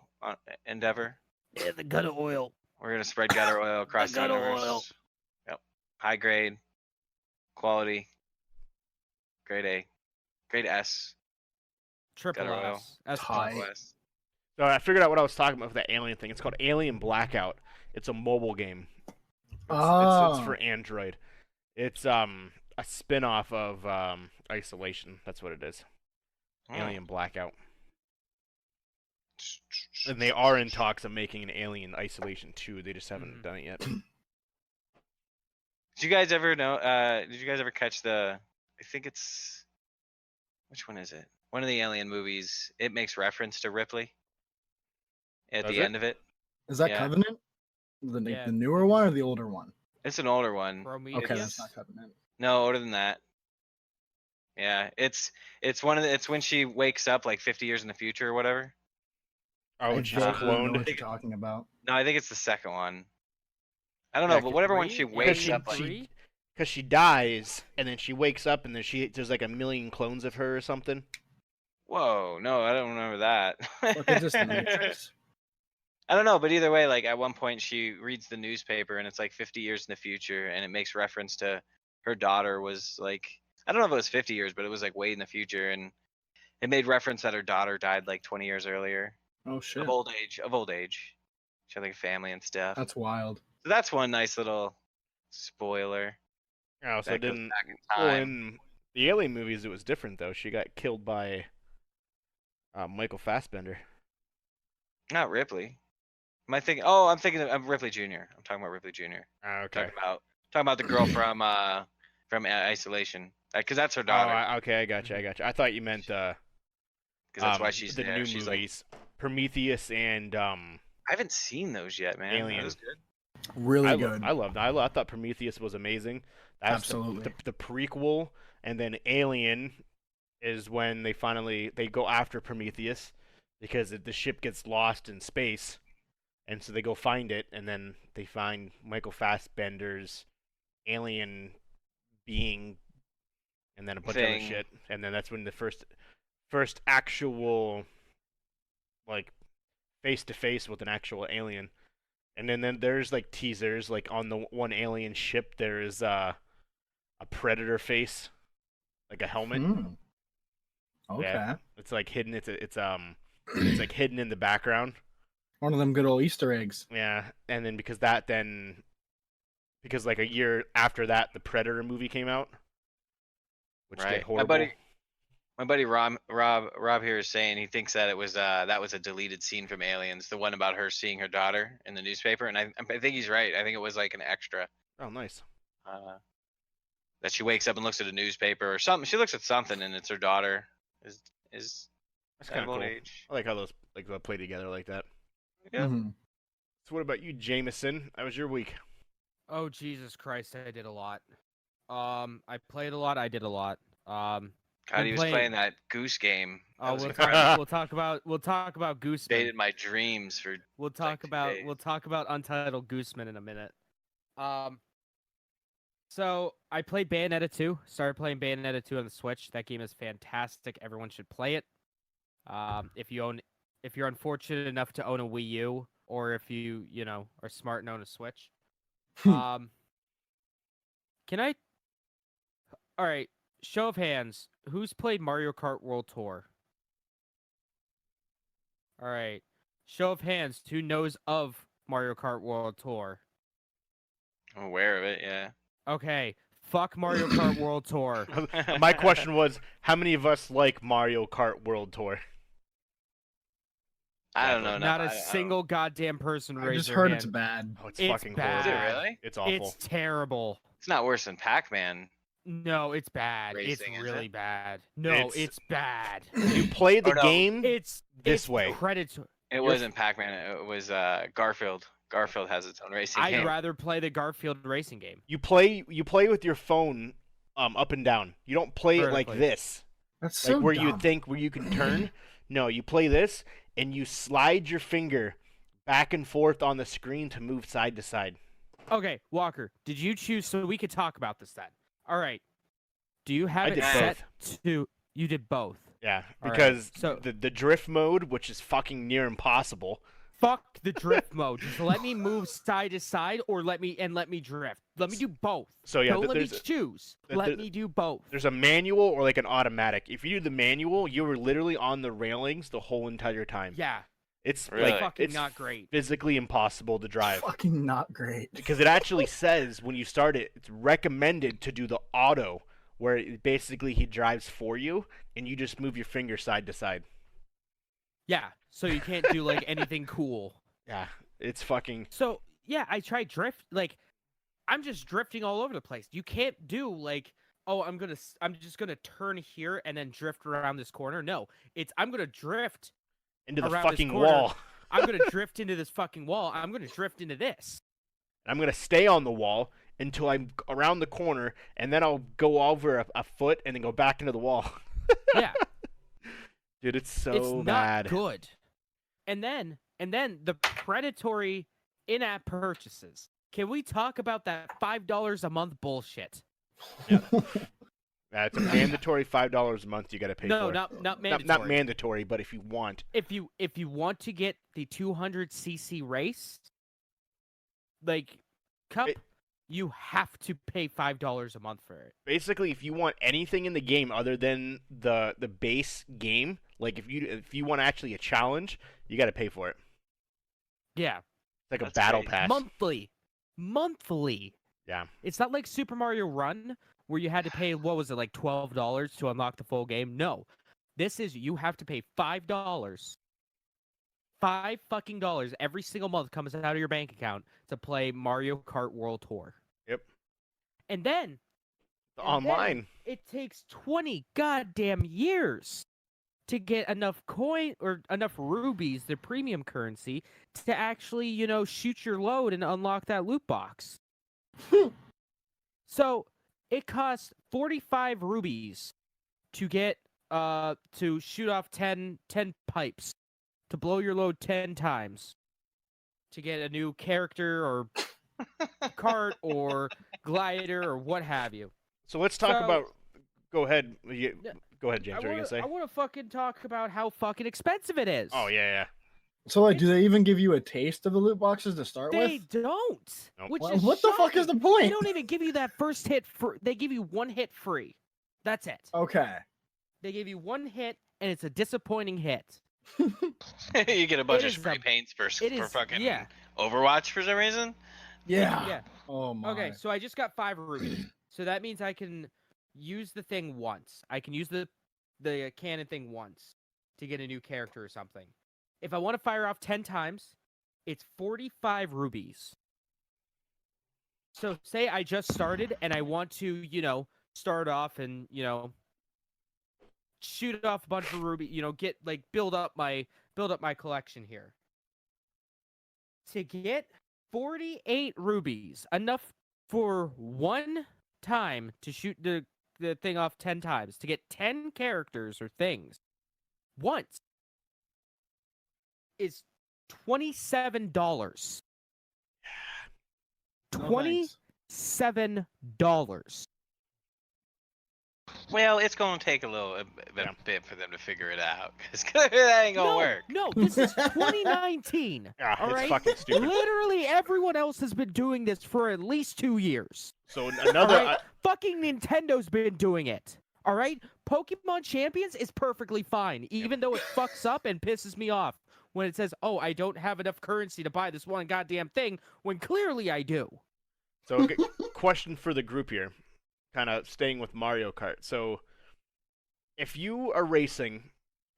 endeavor. Yeah, the gutter oil. We're gonna spread gutter oil across the gutter universe. oil. Yep. High grade, quality, grade A, grade S, Triple Gutter oil. S. S Tight. plus. S. So I figured out what I was talking about with that alien thing. It's called Alien Blackout. It's a mobile game. It's for Android. It's a spin-off of Isolation. That's what it is. Alien Blackout. And they are in talks of making an Alien Isolation 2. They just haven't done it yet. Did you guys ever know? Did you guys ever catch the? I think it's. Which one is it? One of the Alien movies. It makes reference to Ripley. At Does the it? end of it, Is that Yeah. Covenant? Yeah. The newer one or the older one? it's an older one. Prometheus. Okay, that's not Covenant. No, older than that. Yeah, it's it's when she wakes up like 50 years in the future or whatever. Oh, I and she's vaguely know cloned. what you're talking about. No, I think it's the second one. I don't know, Yeah, but whatever one she Three? wakes she- up like. she- Because she dies, and then she wakes up, and then there's like a million clones of her or something. Whoa, no, I don't remember that. Look at this, the Matrix. I don't know, but either way, like at one point she reads the newspaper and it's like 50 years in the future, and it makes reference to her daughter was like, I don't know if it was 50 years, but it was like way in the future, and it made reference that her daughter died like 20 years earlier Oh shit. of old age. She had like a family and stuff. That's wild. So that's one nice little spoiler. Oh, so That it goes didn't. back in Well, time. in the Alien movies, it was different though. She got killed by Michael Fassbender. Not Ripley. Am I thinking? Oh, I'm thinking of Ripley Jr. I'm talking about Ripley Jr. Ah, okay. Talking about the girl from Isolation, because that's her daughter. Okay, I gotcha. I thought you meant Because that's why she's the there. new She's movies, Prometheus and I haven't seen those yet, man. Alien. That was good. Really good. I thought Prometheus was amazing. That's Absolutely. the prequel, and then Alien is when they go after Prometheus because the ship gets lost in space, and so they go find it, and then they find Michael Fassbender's alien being, and then a bunch of other Thing. shit, and then that's when the first actual like face to face with an actual alien. And then there's like teasers, like on the one alien ship there is a predator face, like a helmet. Hmm. Okay. Yeah. It's like hidden. It's like hidden in the background. One of them good old Easter eggs. Yeah. And then because like a year after that, the Predator movie came out, which did Right. horrible. My buddy Rob here is saying he thinks that it was that was a deleted scene from Aliens, the one about her seeing her daughter in the newspaper, and I think he's right. I think it was like an extra. Oh, nice. That she wakes up and looks at a newspaper or something. She looks at something and it's her daughter is That's kind of old cool. age. I like how those like they play together like that. Yeah. Mhm. So what about you, Jameson? How was your week? Oh Jesus Christ! I did a lot. I played a lot. I did a lot. God, he was playing- playing that Goose game. That Oh, was we'll incredible. talk about Gooseman. Dated my dreams for. We'll like talk 2 about days. Untitled Gooseman in a minute. So I played Bayonetta 2. Started playing Bayonetta 2 on the Switch. That game is fantastic. Everyone should play it. If you're unfortunate enough to own a Wii U, or if you are smart and own a Switch. Can I? All right. Show of hands. Who's played Mario Kart World Tour? All right. Show of hands. Who knows of Mario Kart World Tour? I'm aware of it. Yeah. Okay. Fuck Mario Kart World Tour. My question was, how many of us like Mario Kart World Tour? I don't know. Not I a don't- single goddamn person I raised just their heard hand. it's bad. Oh, it's It's fucking bad. Is it horrible. really? It's awful. It's terrible. It's not worse than Pac-Man. No, it's bad. Racing, it's is really it? bad. No, It's- it's bad. You play the Or no. game It's this it's way. predatory. It wasn't Pac-Man. It was Garfield. Garfield has its own racing I'd game. rather play the Garfield racing game. You play with your phone up and down. You don't play it like Vertically. this. That's Like so where dumb. you think where you can turn. No, you play this and you slide your finger back and forth on the screen to move side to side. Okay, Walker, did you choose so we could talk about this then? All right. Do you have I it did set to you did both? Yeah, All right, because so- the drift mode, which is fucking near impossible. Fuck the drift mode. Just let me move side to side or let me drift. Let me do both. So yeah, Don't let me there's choose. th- Let th- me do both. there's a manual or like an automatic. If you do the manual, you were literally on the railings the whole entire time. Yeah. It's Really? like Fucking it's not great. physically impossible to drive. Fucking not great. Because it actually says when you start it, it's recommended to do the auto, where basically he drives for you and you just move your finger side to side. Yeah. So you can't do like anything cool. Yeah, it's fucking. So yeah, I tried drift. Like, I'm just drifting all over the place. You can't do like, oh, I'm just gonna turn here and then drift around this corner. No, it's I'm gonna drift Into the around this fucking corner. wall. I'm gonna drift into this fucking wall. I'm gonna drift into this. I'm gonna stay on the wall until I'm around the corner, and then I'll go over a foot and then go back into the wall. Yeah, Dude, it's so it's not bad. good. And then the predatory in-app purchases. Can we talk about that $5 a month bullshit? It's a mandatory $5 a month you gotta pay No, for. not mandatory. Not mandatory, but if you want. If you want to get the 200cc race, like cup, It- you have to pay $5 a month for it. Basically, if you want anything in the game other than the base game, like if you want actually a challenge, you gotta pay for it. Yeah, It's like That's a battle crazy. pass. monthly. Yeah. It's not like Super Mario Run where you had to pay what was it like $12 to unlock the full game. No, this is you have to pay $5. $5 every single month comes out of your bank account to play Mario Kart World Tour. Yep. And then Online. it takes 20 goddamn years to get enough coin or enough rubies, the premium currency, to actually, shoot your load and unlock that loot box. So it costs 45 rubies to get to shoot off 10 pipes, to blow your load 10 times, to get a new character or cart or glider or what have you. So let's talk So- about. Go ahead. Yeah. Go ahead, James. What are you gonna say? I want to fucking talk about how fucking expensive it is. Oh yeah. So, like, do they even give you a taste of the loot boxes to start They with? don't. Nope. Which Well, is what the fuck is shocking. the point? They don't even give you that first hit. They give you one hit free. That's it. Okay. They give you one hit, and it's a disappointing hit. You get a bunch of is spray a- paints for it is- fucking yeah. Overwatch for some reason. Yeah. Yeah. Oh my. Okay, so I just got 5 rubies. So that means I can use the thing once. I can use the cannon thing once to get a new character or something. If I want to fire off 10 times, it's 45 rubies. So say I just started and I want to, start off and, shoot off a bunch of ruby, get like build up my collection here. To get 48 rubies, enough for one time to shoot the thing off 10 times, to get 10 characters or things once, is $27. No thanks. $27. Well, it's gonna take a bit for them to figure it out, because that ain't gonna work. No, this is 2019. Yeah, All it's right? fucking stupid. Literally everyone else has been doing this for at least 2 years. So All another. right? Fucking Nintendo's been doing it. All right? Pokemon Champions is perfectly fine, even though it fucks up and pisses me off when it says, "Oh, I don't have enough currency to buy this one goddamn thing," when clearly I do. So, okay, question for the group here, kind of staying with Mario Kart. So, if you are racing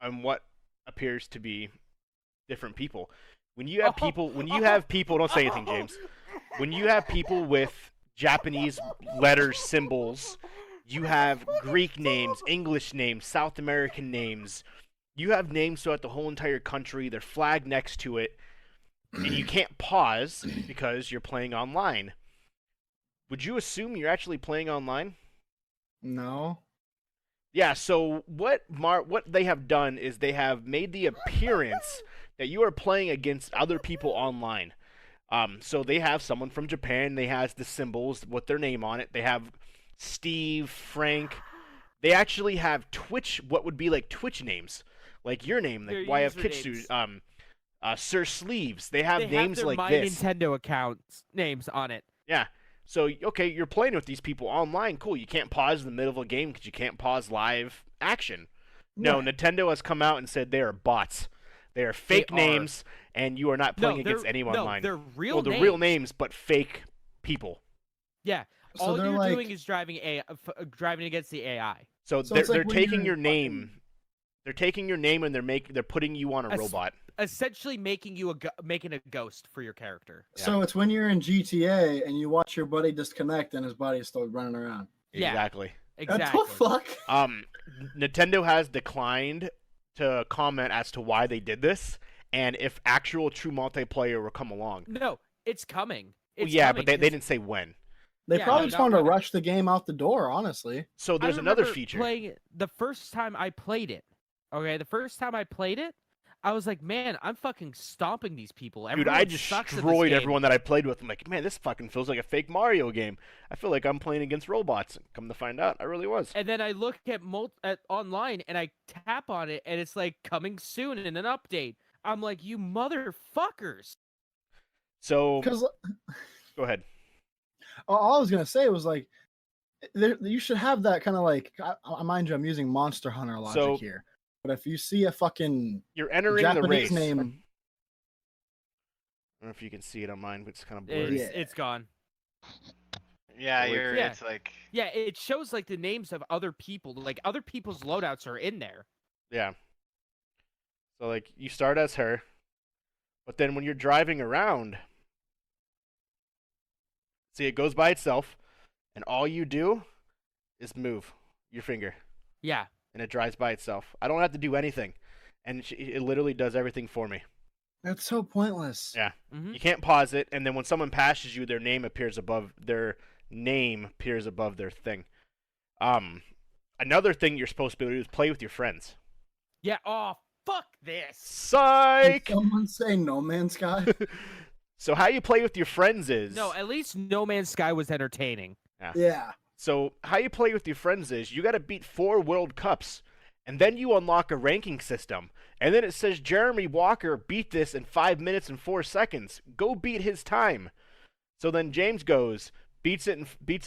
on what appears to be different people, when you have people, don't say anything, James. When you have people with Japanese letters, symbols, you have Greek names, English names, South American names. You have names throughout the whole entire country. Their flag next to it, and you can't pause because you're playing online. Would you assume you're actually playing online? No. Yeah, so what they have done is they have made the appearance that you are playing against other people online. So they have someone from Japan, they has the symbols with their name on it. They have Steve, Frank. They actually have Twitch, what would be like Twitch names. Like your name, like why have Kitsu, Sir Sleeves. They have names their like My this. Nintendo accounts names on it. Yeah. So, okay, you're playing with these people online. Cool. You can't pause in the middle of a game because you can't pause live action. No, Right. Nintendo has come out and said they are bots. They are fake names, and you are not playing against anyone online. They're real well, names. they're real names, but fake people. Yeah. So All they're you're like- doing is driving against the AI. So, So they're, it's like they're when taking you're your name. They're taking your name and they're putting you on a Es- robot. Essentially making you making a ghost for your character. So it's when you're in GTA and you watch your buddy disconnect and his buddy's still running around. Yeah. Exactly. Exactly. What the fuck? Nintendo has declined to comment as to why they did this and if actual true multiplayer will come along. No, it's coming. Well, It's yeah, coming, but they 'cause didn't say when. They Yeah, probably no, just not wanted to when. rush the game out the door, honestly. So there's I another remember feature. Playing it the first time I played it. Okay, the first time I played it, I was like, man, I'm fucking stomping these people. Dude, Everyone I sucks at this destroyed game. everyone that I played with. I'm like, man, this fucking feels like a fake Mario game. I feel like I'm playing against robots. Come to find out, I really was. And then I look at online and I tap on it and it's like coming soon in an update. I'm like, you motherfuckers. So, Because go ahead. all I was gonna say was like, you should have that kind of like. Mind you, I'm using Monster Hunter logic So- here. But if you see a fucking You're entering the Japanese race. name, I don't know if you can see it on mine, but it's kind of It's, blurry. Yeah. it's gone. Yeah, Well, you're. yeah. It's like. Yeah, it shows like the names of other people. Like other people's loadouts are in there. Yeah. So, like, you start as her, but then when you're driving around, see, it goes by itself, and all you do is move your finger, Yeah. and it drives by itself. I don't have to do anything, and it literally does everything for me. that's so pointless. Yeah. Hmm. You can't pause it, and then when someone passes you, their name appears above their thing. Another thing you're supposed to be able to do is play with your friends. Yeah. Oh, fuck this. Did Psych! someone say No Man's Sky? So how you play with your friends is No, at least No Man's Sky was entertaining. Yeah. So how you play with your friends is you got to beat 4 World Cups, and then you unlock a ranking system, and then it says Jeremy Walker beat this in 5 minutes and 4 seconds. Go beat his time. So then James goes, beats it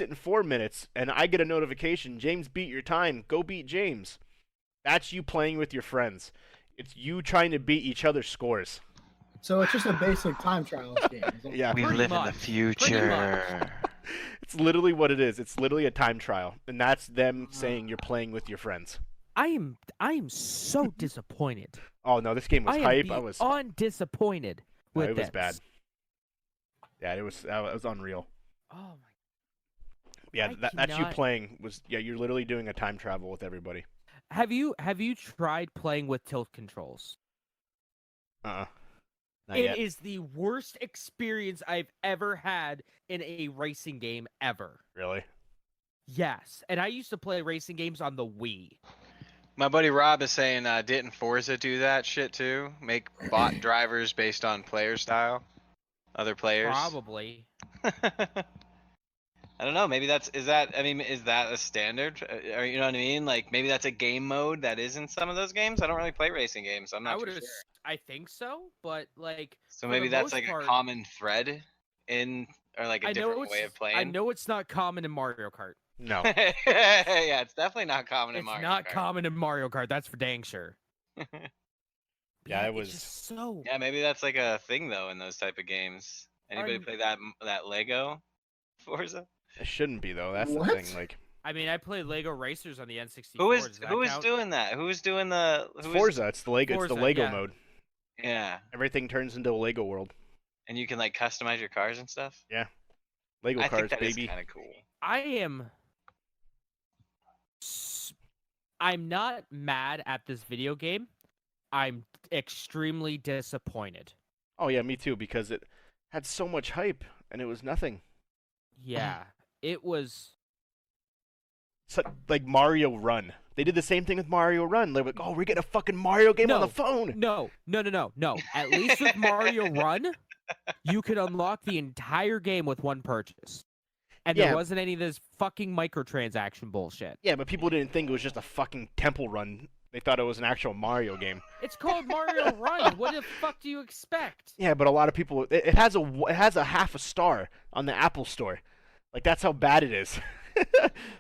in 4 minutes, and I get a notification. James beat your time. Go beat James. That's you playing with your friends. It's you trying to beat each other's scores. So it's just a basic time trial game. Yeah. We Pretty live in much. the Pretty future. It's literally what it is. It's literally a time trial, and that's them saying you're playing with your friends. I am so disappointed. Oh no, this game was I am hype. I was. disappointed No, with it was this. bad. Yeah, it was unreal. Oh my. Yeah, I that's you cannot- playing was you're literally doing a time travel with everybody. Have you tried playing with tilt controls? Not It yet. is the worst experience I've ever had in a racing game ever. Really? Yes, and I used to play racing games on the Wii. My buddy Rob is saying, didn't Forza do that shit too? Make bot drivers based on player style, other players. Probably. I don't know. Maybe is that a standard? Or, you know what I mean? Like maybe that's a game mode that is in some of those games. I don't really play racing games. So I'm I not would. too sure. I think so, but like. So for maybe the that's most like part- a common thread in, or like a I know different it's. way of playing. I know it's not common in Mario Kart. No. Yeah, it's definitely not common in It's Mario not Kart. common in Mario Kart. That's for dang sure. Yeah, it it's was- just so. Yeah, maybe that's like a thing though in those type of games. Anybody Un- play that Lego Forza? It shouldn't be though. That's What? the thing. Like I mean, I played Lego Racers on the N64. Who is Does that who is count? doing that? Who's doing the it's who is- Forza. It's the Lego. It's the Forza, Lego yeah. mode. Yeah, Everything turns into a Lego world. and you can like customize your cars and stuff. Lego I cars, think that is baby. kind of cool. I am. I'm not mad at this video game. I'm extremely disappointed. Oh yeah, me too. Because it had so much hype and it was nothing. Yeah, it was. So, like Mario Run. They did the same thing with Mario Run. They're like, oh, we're getting a fucking Mario game on No. the phone. No. At least with Mario Run, you could unlock the entire game with one purchase. And Yeah. there wasn't any of this fucking microtransaction bullshit. Yeah, but people didn't think it was just a fucking temple run. They thought it was an actual Mario game. It's called Mario Run. What the fuck do you expect? Yeah, but a lot of people it has a half a star on the Apple Store. Like that's how bad it is.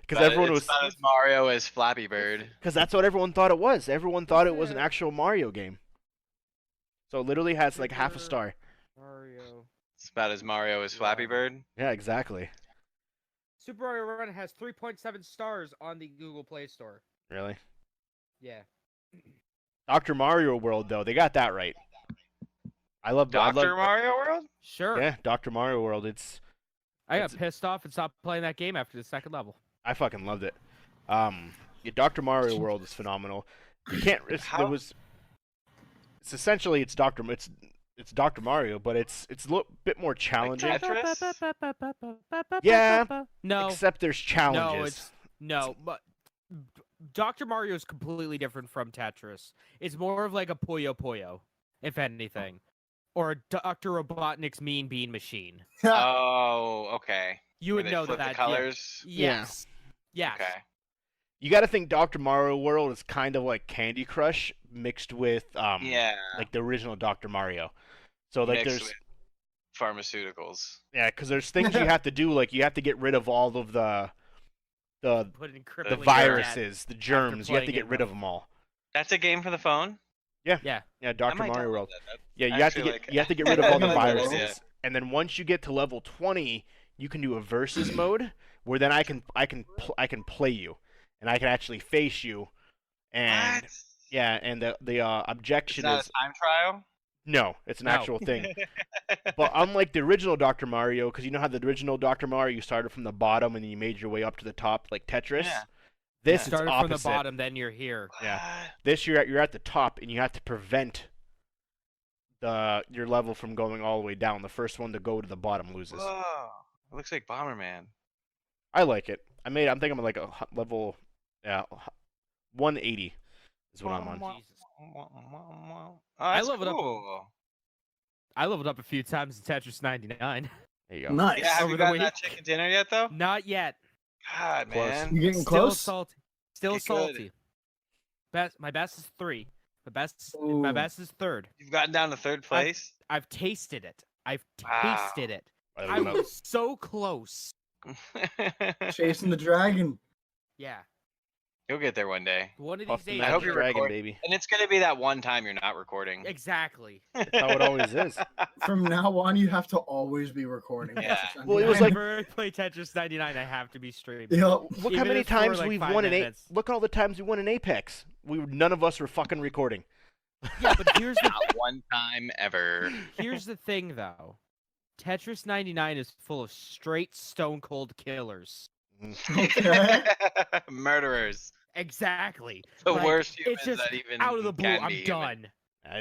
Because everyone was it's not as Mario as Flappy Bird. because that's what everyone thought it was. Everyone thought it was an actual Mario game. So it literally has like half a star. Mario. It's about as Mario as Flappy Wow. Bird. Yeah, exactly. Super Mario Run has 3.7 stars on the Google Play Store. Really. Yeah. Dr. Mario World though, they got that right. I love Dr. Mario World? Sure. Yeah, Dr. Mario World. I got it's- pissed off and stopped playing that game after the second level. I fucking loved it. Yeah, Dr. Mario World is phenomenal. You can't. How- It's essentially it's Dr. Mario, but it's a little bit more challenging. Tetris? Yeah, No. Except there's challenges. No, it's no, but Dr. Mario is completely different from Tetris. It's more of like a Puyo Puyo, if anything, or a Dr. Robotnik's Mean Bean Machine. Oh, okay. You Where would they know flip that. the colors. Yeah. Yes. Yes. Okay. You got to think Dr. Mario World is kind of like Candy Crush mixed with Yeah. like the original Dr. Mario. So like Mixed there's with pharmaceuticals. yeah, because there's things you have to do, like you have to get rid of all of the Put in the crippling viruses, the germs. You have to playing get it rid rough. of them all. That's a game for the phone. Yeah. Yeah, I Dr. might Mario download World. that. Yeah, you have to actually get like- you have to get rid of all the I like that viruses, idea. and then once you get to level 20, you can do a versus mode where then I can play you, and I can actually face you, and What? yeah, and the It's objection not is a time trial. no, it's an No. actual thing. But unlike the original Dr. Mario, because you know how the original Dr. Mario you started from the bottom and then you made your way up to the top like Tetris. Yeah. This Yeah. is Started opposite. from the bottom, then you're here. Yeah. What? This you're at the top and you have to prevent your level from going all the way down. The first one to go to the bottom loses. Whoa. It looks like Bomberman. I like it. I'm thinking I'm like a level 180 is what I'm on. Jesus. Oh, I that's love it up- cool. I leveled up a few times in Tetris 99. There you go. Nice. Yeah, have Over you the gotten week. that chicken dinner yet, though? Not yet. God, Close. man. You getting Still close? salty. Still Get good. salty. My best is 3. My Ooh. best is 3rd. You've gotten down to third place. I've tasted it. I've Wow. tasted it. By the I way, was so close. Chasing the dragon. Yeah. You'll get there one day. One of Puff these the days. I hope Magic you're Dragon, recording. baby. And it's gonna be that one time you're not recording. Exactly. That's how it always is. From now on, you have to always be recording. Yeah. Well, it was like- Whenever I play Tetris 99, I have to be streaming. Yeah, Look how Even many if for, times like, we've 5 won an minutes. Look at all the times we won an Apex. None of us were fucking recording. Yeah, but here's the Not one time ever. here's the thing though. Tetris 99 is full of straight stone cold killers. Okay. Murderers. Exactly. The Like, worst humans it's just that even out of the blue. can I'm be human. done.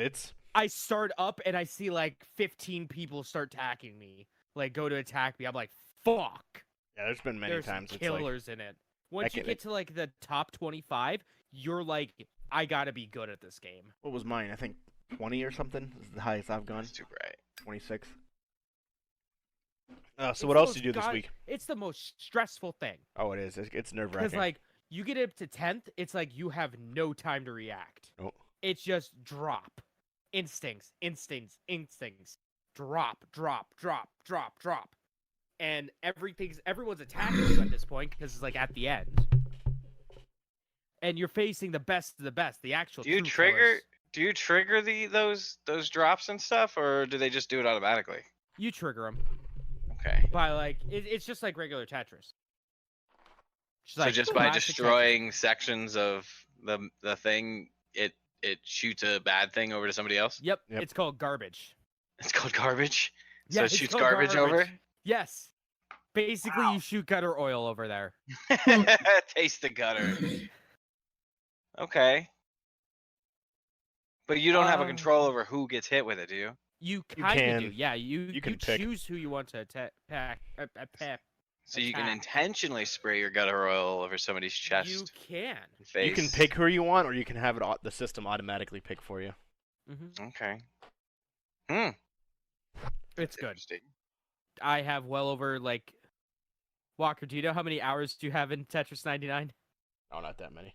It's I start up and I see like 15 people start attacking me. Like go to attack me. I'm like, fuck. yeah. There's been many There's times it's like killers in it. Once you can- get to like the top 25, you're like, I gotta be good at this game. what was mine? I think 20 or something is the highest I've gone. That's too bright. 26. So It's what the else most did you do this god- week? It's the most stressful thing. Oh, it is. It's nerve Because wracking. like you get up to 10th, it's like you have no time to react. Oh. It's just drop. Instincts. Drop. And everyone's attacking you at this point because it's like at the end. And you're facing the best of the best, the actual Do you true trigger? killers. Do you trigger those drops and stuff, or do they just do it automatically? You trigger them Okay. by like it's just like regular Tetris. So just by destroying sections of the thing, it shoots a bad thing over to somebody else. Yep, Yep. it's called garbage. It's called garbage. So Yeah, it it's shoots called garbage over. Yes. Basically, you shoot gutter oil over there. Taste the gutter. Okay. But you don't have a control over who gets hit with it, do you? You You kind of can. do. Yeah, you can pick. choose who you want to attack. So you can Attack. intentionally spray your gutter oil over somebody's chest. You can. And face. You can pick who you want, or you can have the system automatically pick for you. Mm-hmm. Okay. Hmm. It's good. Interesting. I have well over like. Walker, do you know how many hours do you have in Tetris 99? Oh, not that many.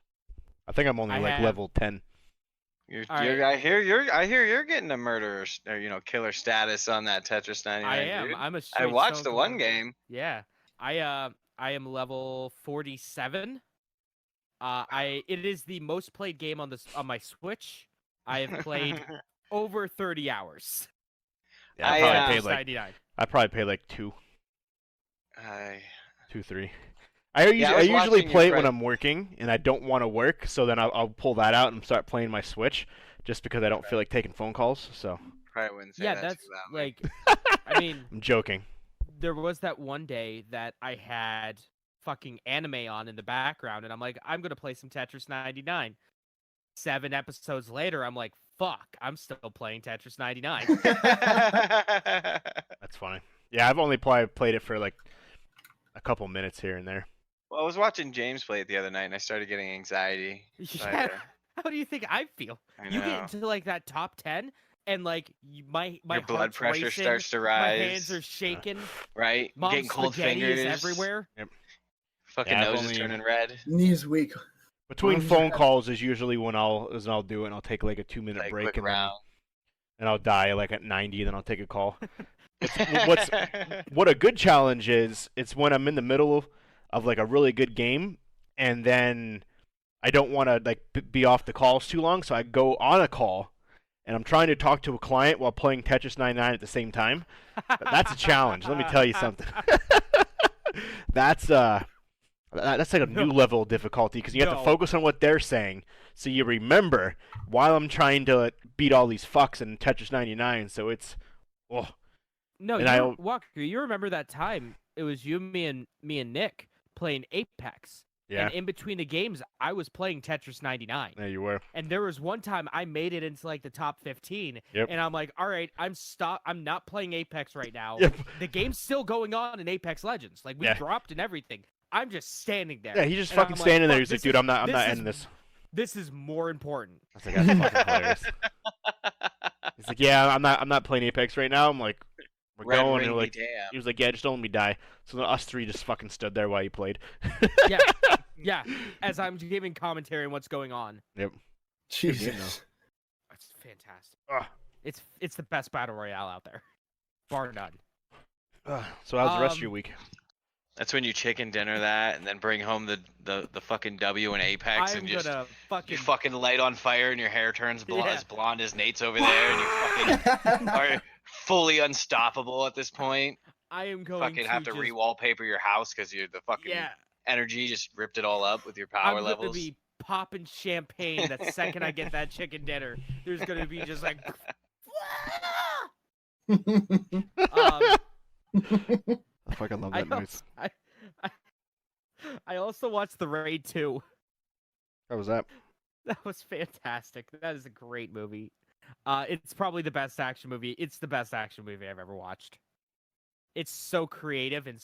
I think I'm only I like have- level 10. I hear you're getting a murderer or killer status on that Tetris 99. I am. Dude. I'm a I straight watched stone the one cold. game. Yeah. I am level 47. It is the most played game on my Switch. I have played over 30 hours. Yeah, I probably paid like 2, 3. I usually play it when I'm working and I don't want to work, so then I'll pull that out and start playing my Switch, just because I don't feel like taking phone calls. So Probably wouldn't say Yeah, that that's too loudly. like. I mean, I'm joking. there was that one day that I had fucking anime on in the background, and I'm like, I'm gonna play some Tetris 99. 7 episodes later, I'm like, fuck, I'm still playing Tetris 99. That's funny. Yeah, I've only played it for like a couple minutes here and there. Well, I was watching James play it the other night, and I started getting anxiety. Yeah, how do you think I feel? You get into like that top 10, and like my Your blood heart's pressure racing, starts to my rise. hands are shaking, Right? mom's Getting cold spaghetti fingers is everywhere. Fucking Yeah, I've nose is only- turning red. Knees weak. Between phone calls is usually when I'll do it, and I'll take like a 2-minute Like break, quick and round. then I'll die like at 90, and then I'll take a call. What a good challenge is, it's when I'm in the middle of like a really good game, and then I don't want to like be off the calls too long, so I go on a call, and I'm trying to talk to a client while playing Tetris 99 at the same time. That's a challenge. Let me tell you something. That's like a new level of difficulty, because you have to focus on what they're saying, so you remember while I'm trying to beat all these fucks in Tetris 99. So it's, No, And Walker, you remember that time? It was you, me, and Nick playing Apex. yeah, And in between the games, I was playing Tetris 99. there you were. And there was one time I made it into like the top 15. Yep. And I'm like, all right, I'm not playing Apex right now. Yep. The game's still going on in Apex Legends. Like we Yeah. dropped and everything. I'm just standing there. Yeah, he's just And I'm fucking like, standing there. "Fuck, He's like, this dude, is- I'm not this is- ending this. This is more important. I was like, that's fucking hilarious. He's like, yeah, I'm not playing Apex right now. I'm like, we're Red going, ring and me like, damn. he was like, yeah, just don't let me die. So then us three just fucking stood there while he played. Yeah. Yeah. As I'm giving commentary on what's going on. Yep. Jesus. It's fantastic. Ugh. It's the best battle royale out there. Bar none. So how's the rest of your week? That's when you chicken dinner that, and then bring home the fucking W in Apex, I'm and just gonna you fucking fucking light on fire, and your hair turns Yeah. as blonde as Nate's over there, and you fucking are fully unstoppable at this point. I am going Fucking have to just, re-wallpaper your house because the fucking Yeah. energy just ripped it all up with your I'm power gonna levels. be popping champagne the second I get that chicken dinner. There's gonna be just like I fucking love I, that noise. I also watched The Raid 2. How was that? That was fantastic. That is a great movie. It's probably the best action movie. It's the best action movie I've ever watched. It's so creative in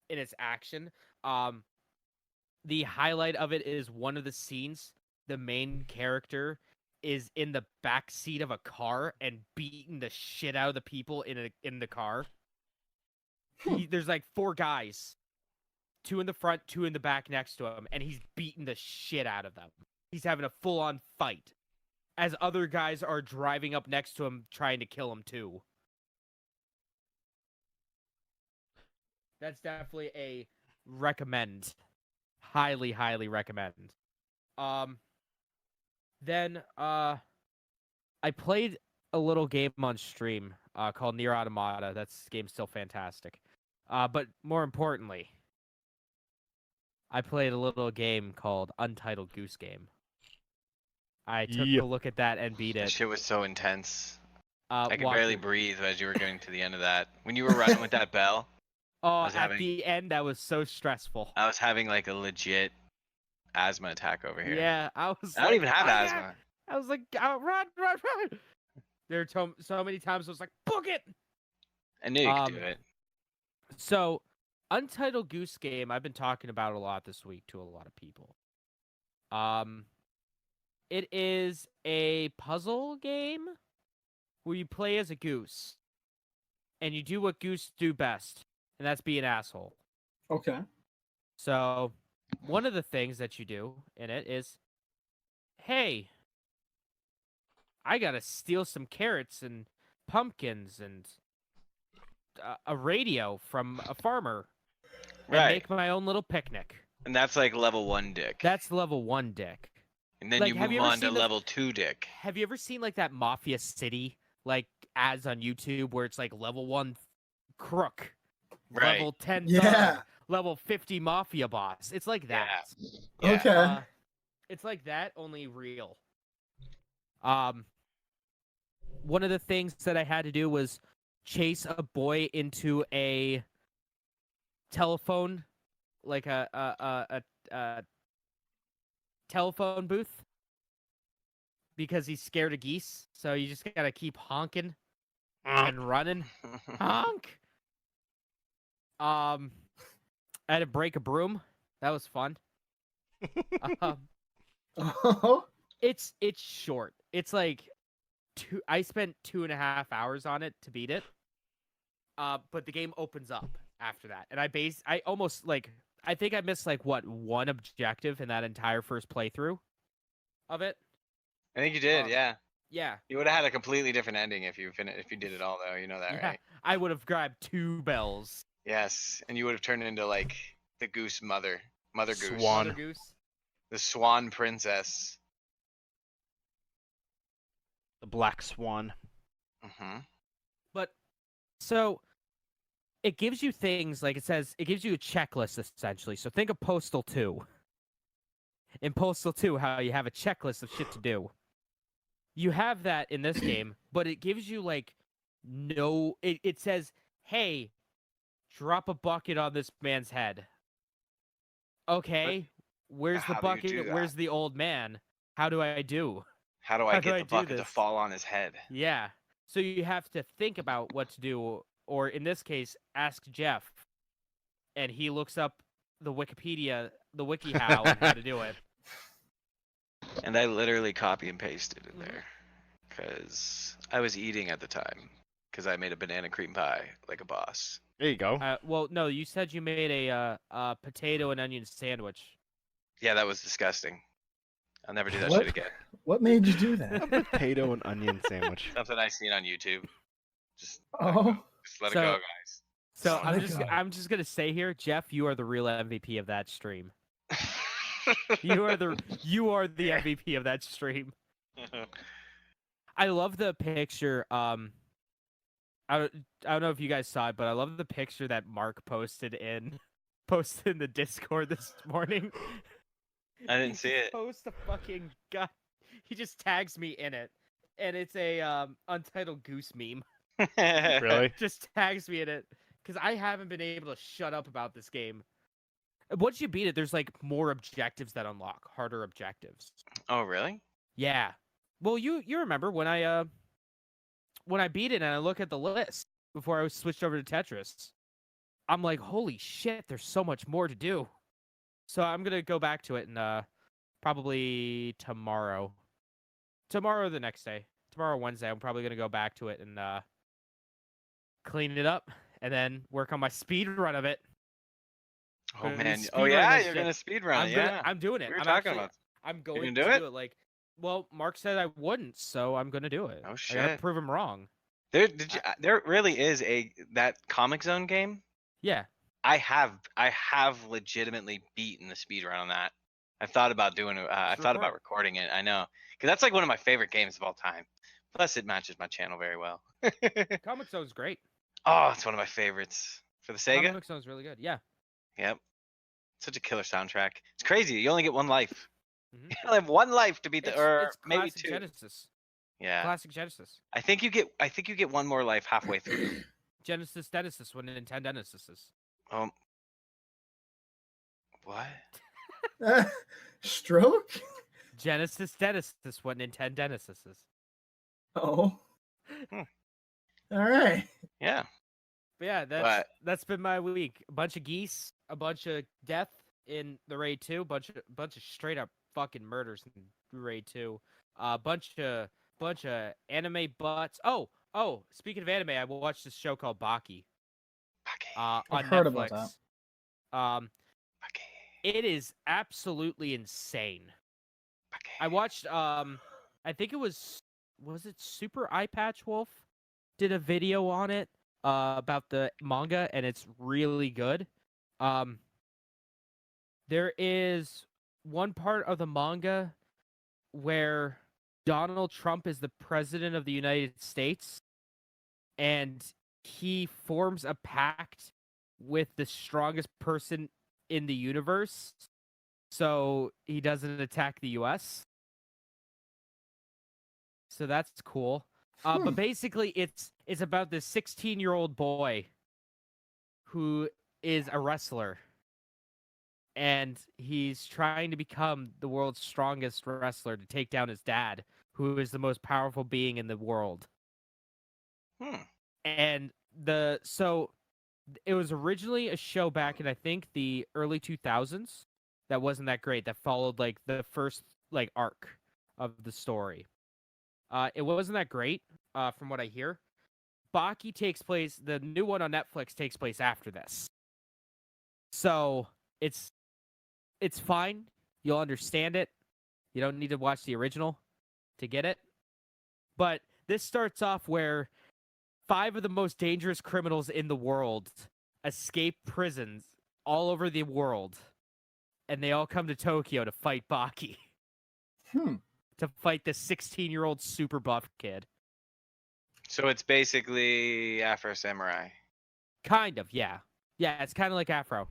its action. The highlight of it is one of the scenes. The main character is in the back seat of a car and beating the shit out of the people in the car. There's like 4 guys, 2 in the front, 2 in the back next to him, and he's beating the shit out of them. He's having a full-on fight as other guys are driving up next to him trying to kill him too. That's definitely a recommend. Highly, highly recommend. Then I played a little game on stream called Nier Automata. That game's still fantastic. But more importantly, I played a little game called Untitled Goose Game. I took Yeah. a look at that and beat That it. shit was so intense. I could watch barely it. breathe as you were getting to the end of that. When you were running with that bell, Oh, was at having- the end, that was so stressful. I was having like a legit asthma attack over here. Yeah, I was. I don't like, even have "Oh, yeah." asthma. I was like, "Oh, run, run, run!" There are so many times I was like, "Book it!" I knew you could do it. So, Untitled Goose Game, I've been talking about a lot this week to a lot of people. It is a puzzle game where you play as a goose, and you do what goose do best, and that's be an asshole. Okay. So, one of the things that you do in it is, hey, I gotta steal some carrots and pumpkins and a radio from a farmer and Right. make my own little picnic. And that's like level 1 dick. That's level 1 dick. And then like, you have move you ever on to seen the- level 2 dick. Have you ever seen like that Mafia City like ads on YouTube where it's like level 1 crook, Right. level 10 Yeah. thug, level 50 mafia boss? It's like that. Yeah. Okay. It's like that, only real. One of the things that I had to do was chase a boy into a telephone, like a telephone booth, because he's scared of geese. So you just gotta keep honking and running. Honk. I had to break a broom. That was fun. Oh. It's short. It's like I spent 2.5 hours on it to beat it. But the game opens up after that, and I almost like I think I missed like one objective in that entire first playthrough of it. I think you did, yeah. Yeah, You would have had a completely different ending if you did it all, though. You know that, yeah. right? I would have grabbed 2 bells. Yes, and you would have turned into like the goose mother goose, Swan. Mother goose. the swan princess. The Black Swan. Hmm. But so it gives you things like it gives you a checklist essentially. So think of Postal 2. In Postal 2, how you have a checklist of shit to do. You have that in this game, but it gives you like it says, hey, drop a bucket on this man's head. Okay, where's the how do you do bucket? that? Where's the old man? How do I do? How do I How do get I the do bucket to this? fall on his head? Yeah. So you have to think about what to do, or in this case, ask Jeff, and he looks up the Wikipedia, the WikiHow, on how to do it. And I literally copy and pasted in Mhm. there because I was eating at the time because I made a banana cream pie like a boss. There you go. Well, no, you said you made a potato and onion sandwich. Yeah, that was disgusting. I'll never do that What? shit again. What made you do A that? potato and onion sandwich. Something I seen on YouTube. Just Oh. just let So- it go, guys. So Oh my God. I'm just gonna say here, Jeff, you are the real MVP of that stream. You are the MVP of that stream. I love the picture. I don't know if you guys saw it, but I love the picture that Mark posted in the Discord this morning. I didn't He see just it. Post a fucking guy. He just tags me in it, and it's a Untitled Goose meme. Really? Just tags me in it because I haven't been able to shut up about this game. Once you beat it, there's like more objectives that unlock, harder objectives. Oh, really? Yeah. Well, you remember when I beat it and I look at the list before I was switched over to Tetris, I'm like, holy shit, there's so much more to do. So I'm gonna go back to it and probably tomorrow. Tomorrow or the next day. Tomorrow, Wednesday, I'm probably gonna go back to it and clean it up and then work on my speed run of it. Oh Gonna man. speedrun Oh yeah, that you're shit. gonna speedrun it. Yeah. I'm doing it. We were I'm talking actually- about. I'm going gonna to do do it? it. Like, well, Mark said I wouldn't, so I'm gonna do it. Oh, I gotta shit. prove him wrong. There really is that Comic Zone game. Yeah. I have legitimately beaten the speed run on that. I've thought about doing it. I've thought about recording it. I know, because that's like one of my favorite games of all time. Plus, it matches my channel very well. Comic Zone's great. Oh, it's one of my favorites for the Sega. Comic Zone's really good. Yeah. Yep, such a killer soundtrack. It's crazy. You only get one life. Mhm. You only have one life to beat the, or It's maybe classic two. Genesis. Yeah, Classic Genesis. I think you get one more life halfway through. Genesis Genesis when Nintendo Genesis is. Um, what? Stroke? Genesis Genesis when Nintendo Genesis is. Oh. Hmm. All right. Yeah. But yeah, that's been my week. A bunch of geese, a bunch of death in the Raid 2, bunch of straight up fucking murders in Raid 2. A bunch of anime butts. Oh, speaking of anime, I watched this show called Baki. On I've heard Netflix. about Um, it is absolutely insane. I watched I think it was it Super Eye Patch Wolf did a video on it about the manga, and it's really good. There is one part of the manga where Donald Trump is the president of the United States, and he forms a pact with the strongest person in the universe so he doesn't attack the US. So that's cool. But basically it's about this 16-year-old boy who is a wrestler, and he's trying to become the world's strongest wrestler to take down his dad, who is the most powerful being in the world. And it was originally a show back in, I think, the early 2000s that wasn't that great, that followed like the first like arc of the story. It wasn't that great, from what I hear. Baki takes place, the new one on Netflix takes place after this. So it's fine. You'll understand it. You don't need to watch the original to get it. But this starts off where 5 of the most dangerous criminals in the world escape prisons all over the world, and they all come to Tokyo to fight Baki. To fight this 16-year-old super buff kid. So it's basically Afro Samurai. Kind of, yeah. Yeah, it's kind of like Afro.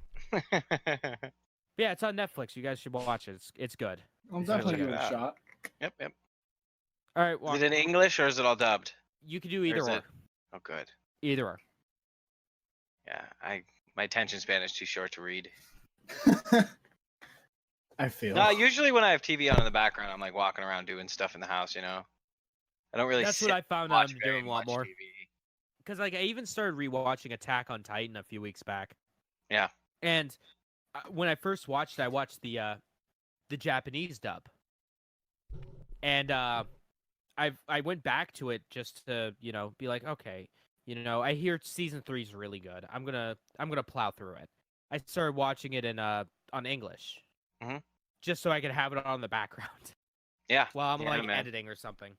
Yeah, it's on Netflix. You guys should watch it. It's good. I'll definitely check give it it a out. shot. Yep. All right, well, Is it in English or is it all dubbed? you can do either is or. it- Oh, good. Either or. Yeah, my attention span is too short to read. I feel. No, usually when I have TV on in the background, I'm like walking around doing stuff in the house. I don't really. That's sit what I found and out watch I'm very doing a lot much more. TV. Because like I even started rewatching Attack on Titan a few weeks back. Yeah. And when I first watched it, I watched the Japanese dub. And I went back to it just to, be like, okay, I hear season 3 is really good. I'm gonna plow through it. I started watching it on English, just so I could have it on the background. Yeah. While I'm man. editing or something.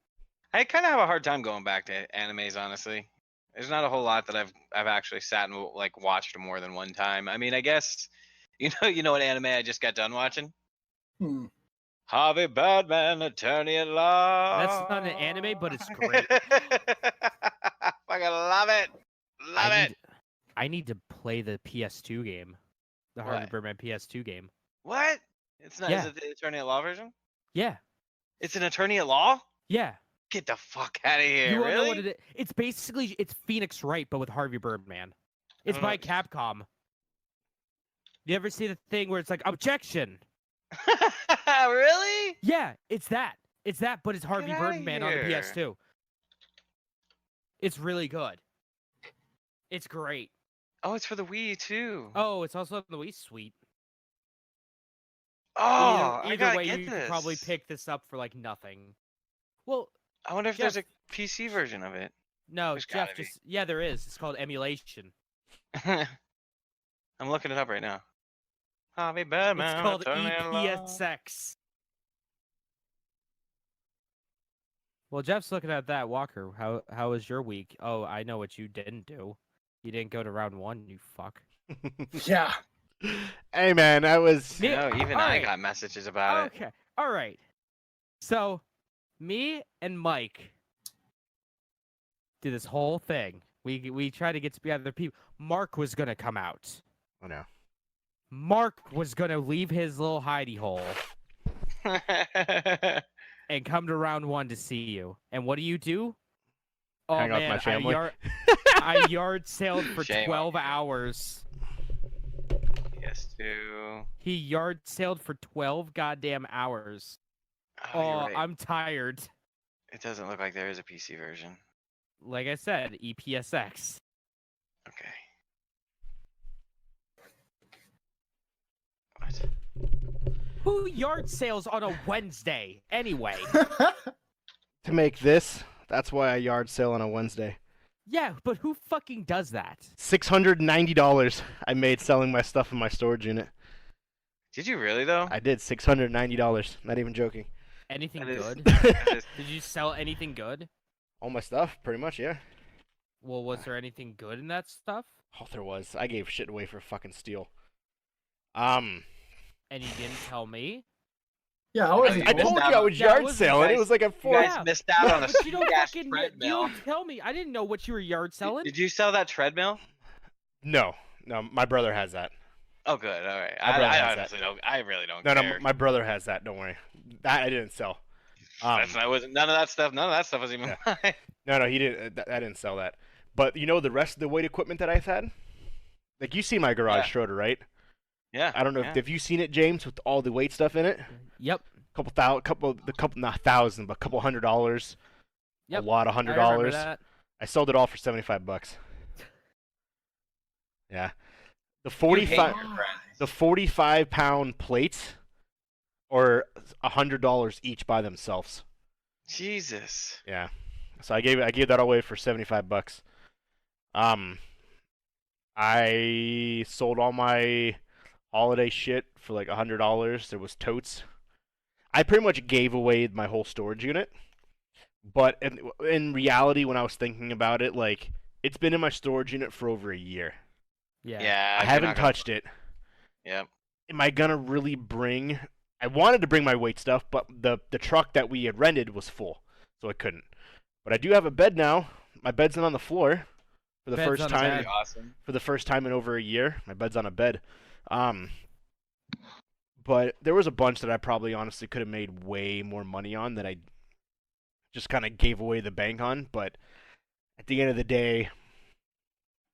I kind of have a hard time going back to animes, honestly. There's not a whole lot that I've actually sat and like watched more than one time. I mean, I guess you know what anime I just got done watching? Harvey Birdman, Attorney at Law. That's not an anime, but it's great. Fucking love it. Love it. I need to play the PS2 game. The Harvey What? Birdman PS2 game. What? It's not. Yeah. Is it the Attorney at Law version? Yeah. It's an Attorney at Law? Yeah. Get the fuck out of here! You wanna Really? know what it is? It's basically Phoenix Wright, but with Harvey Birdman. It's by Capcom. You ever see the thing where it's like objection? Really? Yeah, it's that. It's that, but it's Harvey Get outta Birdman on the here. PS2. It's really good. It's great. Oh, it's for the Wii too. Oh, it's also on the Wii. Sweet. Oh, I either gotta way, get you this. could probably pick this up for like nothing. Well, I wonder if there's a Jeff. PC version of it. no, There's Jeff. gotta be. Yeah, there is. It's called emulation. I'm looking it up right now. Harvey Birdman. It's called Attorney at Law. EPSX. Well, Jeff's looking at that. Walker, how was your week? Oh, I know what you didn't do. You didn't go to round 1, you fuck. Yeah. Hey man, I was. Me- No, even I Alright. got messages about it. Okay. All right. So, me and Mike did this whole thing. We tried to get together people. Mark was gonna come out. Oh no. Mark was gonna leave his little hidey hole and come to round 1 to see you. And what do? Oh Hang out with man, my family. I yard sailed for Shame on 12 you. hours. Yes, too. He yard sailed for 12 goddamn hours. Oh, you're right. I'm tired. It doesn't look like there is a PC version. Like I said, EPSX. Okay. What? Who yard sales on a Wednesday anyway? To make this, that's why I yard sale on a Wednesday. Yeah, but who fucking does that? $690 I made selling my stuff in my storage unit. Did you really though? I did $690. Not even joking. Anything That is- good? that is- Did you sell anything good? All my stuff, pretty much, yeah. Well, was there anything good in that stuff? Oh, there was. I gave shit away for fucking steal. And you didn't tell me? Yeah, I wasn't You I missed told out you I on- was Yeah, yard wasn't selling. you It was like a You four. guys Yeah. missed out on a You don't sweet-ass fucking you treadmill. don't tell me. I didn't know what you were yard selling. Did you sell that treadmill? No, my brother has that. Oh, good. All right. My brother I has that. honestly don't. I really don't No, care. my brother has that. Don't worry. That I didn't sell. That's not, none of that stuff. None of that stuff was even Yeah. mine. No, he didn't. I didn't sell that. But you know the rest of the weight equipment that I've had. Like you see my garage Yeah. Schroeder, right? Yeah. I don't know if you seen it, James, with all the weight stuff in it. Yep. Couple not thousand, but couple $100. Yep. A lot of I remember $100. that. I sold it all for $75. Yeah. The You hate 45 your friends. the 45-pound plates are $100 each by themselves. Jesus. Yeah. So I gave that away for $75. I sold all my holiday shit for like $100. There was totes. I pretty much gave away my whole storage unit. But in reality, when I was thinking about it, like it's been in my storage unit for over a year. Yeah. Yeah. I you're haven't not gonna- touched it. Yep. Am I gonna really bring? I wanted to bring my weight stuff, but the truck that we had rented was full, so I couldn't. But I do have a bed now. My bed's not on the floor for the Bed's first on a time. bed. Awesome. For the first time in over a year, my bed's on a bed. But there was a bunch that I probably honestly could have made way more money on that I just kind of gave away the bank on. But at the end of the day,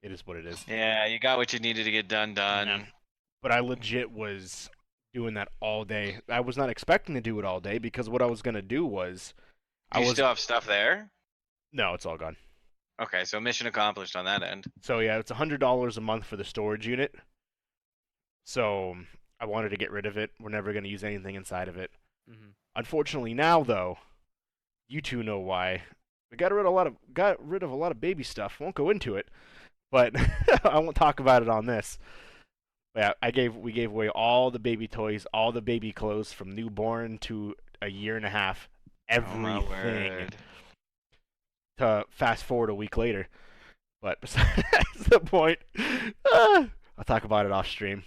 it is what it is. Yeah, you got what you needed to get done. Yeah. But I legit was doing that all day. I was not expecting to do it all day because what I was gonna do was, Do you still have stuff there? no, it's all gone. Okay, so mission accomplished on that end. So yeah, it's $100 a month for the storage unit. So I wanted to get rid of it. We're never gonna use anything inside of it. Mhm. Unfortunately, now though, you two know why. We got rid of a lot of baby stuff. Won't go into it, but I won't talk about it on this. But yeah, we gave away all the baby toys, all the baby clothes from newborn to a year and a half, Oh my everything. word. To fast forward a week later, but besides the point, I'll talk about it off stream.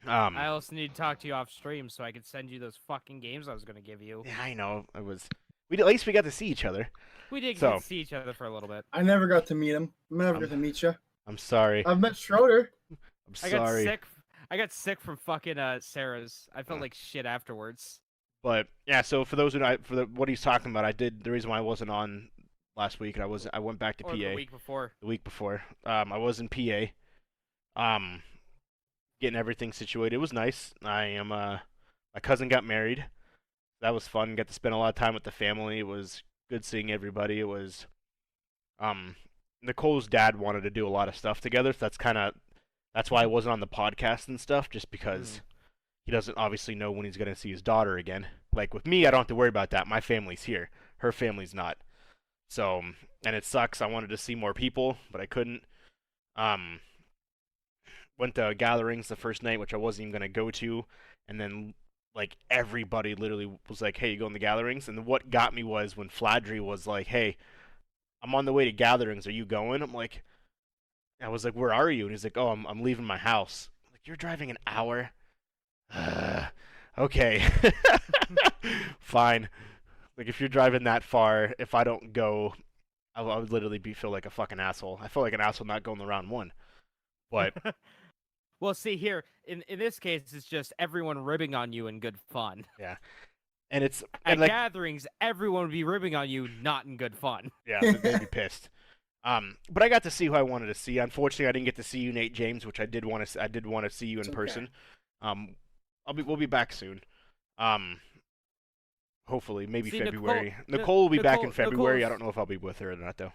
I also need to talk to you off stream so I could send you those fucking games I was gonna give you. Yeah, I know. At least we got to see each other. We did So- get to see each other for a little bit. I never got to meet him. I never got to meet you. I'm sorry. I've met Schroeder. I'm I got sorry. sick. I got sick from fucking Sarah's. I felt like shit afterwards. But yeah, so for those who know, what he's talking about, I did the reason why I wasn't on last week. I went back to Or PA the week before. the week before. I was in PA. Getting everything situated. It was nice. My cousin got married. That was fun. Got to spend a lot of time with the family. It was good seeing everybody. It was Nicole's dad wanted to do a lot of stuff together. So that's why I wasn't on the podcast and stuff, just because he doesn't obviously know when he's going to see his daughter again. Like with me, I don't have to worry about that. My family's here. Her family's not. So, and it sucks. I wanted to see more people, but I couldn't. Went to gatherings the first night, which I wasn't even going to go to. And then, like, everybody literally was like, hey, you going to gatherings? And what got me was when Fladry was like, hey, I'm on the way to gatherings. Are you going? I was like, where are you? And he's like, oh, I'm leaving my house. I'm like, you're driving an hour? Okay. Fine. Like, if you're driving that far, if I don't go, I would literally feel like a fucking asshole. I feel like an asshole not going to round 1. But Well, see here in this case, it's just everyone ribbing on you in good fun. yeah, and it's At like gatherings, everyone would be ribbing on you, not in good fun. yeah, they'd be pissed. But I got to see who I wanted to see. Unfortunately, I didn't get to see you, Nate James, which I did want to. I did want to see you in person. We'll be back soon. Hopefully, maybe See, February. Nicole will be back in February. I Nicole's- don't know if I'll be with her or not though.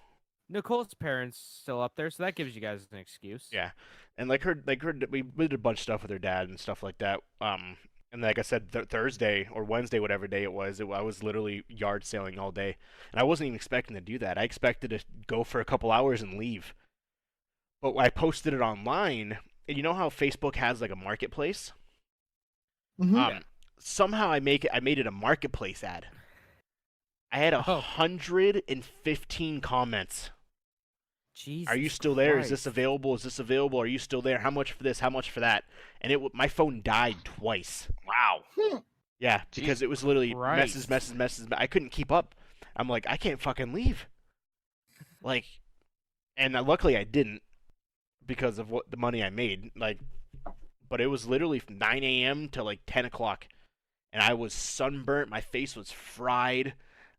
Nicole's parents still up there, so that gives you guys an excuse. Yeah, and we did a bunch of stuff with her dad and stuff like that. And like I said, Thursday or Wednesday, whatever day it was, I was literally yard sailing all day, and I wasn't even expecting to do that. I expected to go for a couple hours and leave. But I posted it online, and you know how Facebook has like a marketplace? Mhm. Somehow I made it a marketplace ad. I had 115 comments. Jesus Are you still there? Is this Christ. available? Is this available? Are you still there? How much for this? How much for that? And my phone died twice. Wow. Yeah, because it was literally Christ. messes. I couldn't keep up. I'm like, I can't fucking leave. Like, and luckily I didn't because of what the money I made. Like, but it was literally from 9 a.m. to like 10 o'clock, and I was sunburnt. My face was fried.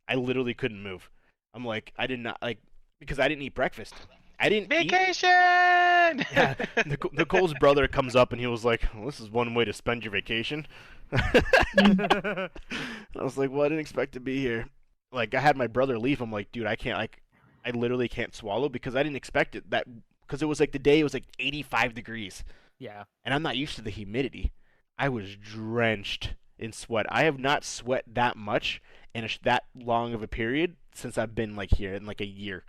I literally couldn't move. I'm like, I did not like because I didn't eat breakfast. I didn't eat. Vacation. Yeah, Nicole's brother comes up and he was like, well, "This is one way to spend your vacation." I was like, "Well, I didn't expect to be here." Like, I had my brother leave. I'm like, "Dude, I can't. Like, I literally can't swallow because I didn't expect it. That because it was like the day it was like 85 degrees, Yeah. and I'm not used to the humidity. I was drenched in sweat. I have not sweat that much in that long of a period since I've been like here in like a year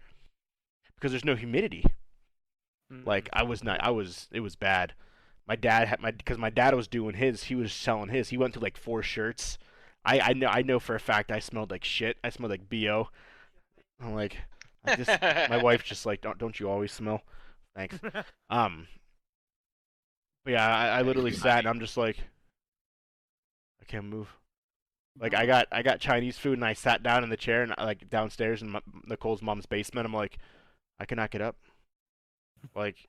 because there's no humidity. Like I was not. It was bad. My dad had because my dad was doing his. He was selling his. He went through like 4 shirts. I know for a fact I smelled like shit. I smelled like bo. I'm like, my wife just like don't you always smell? Thanks. But yeah, I literally sat and I'm just like, I can't move. Like I got Chinese food and I sat down in the chair and like downstairs in Nicole's mom's basement. I'm like, I cannot get up. Like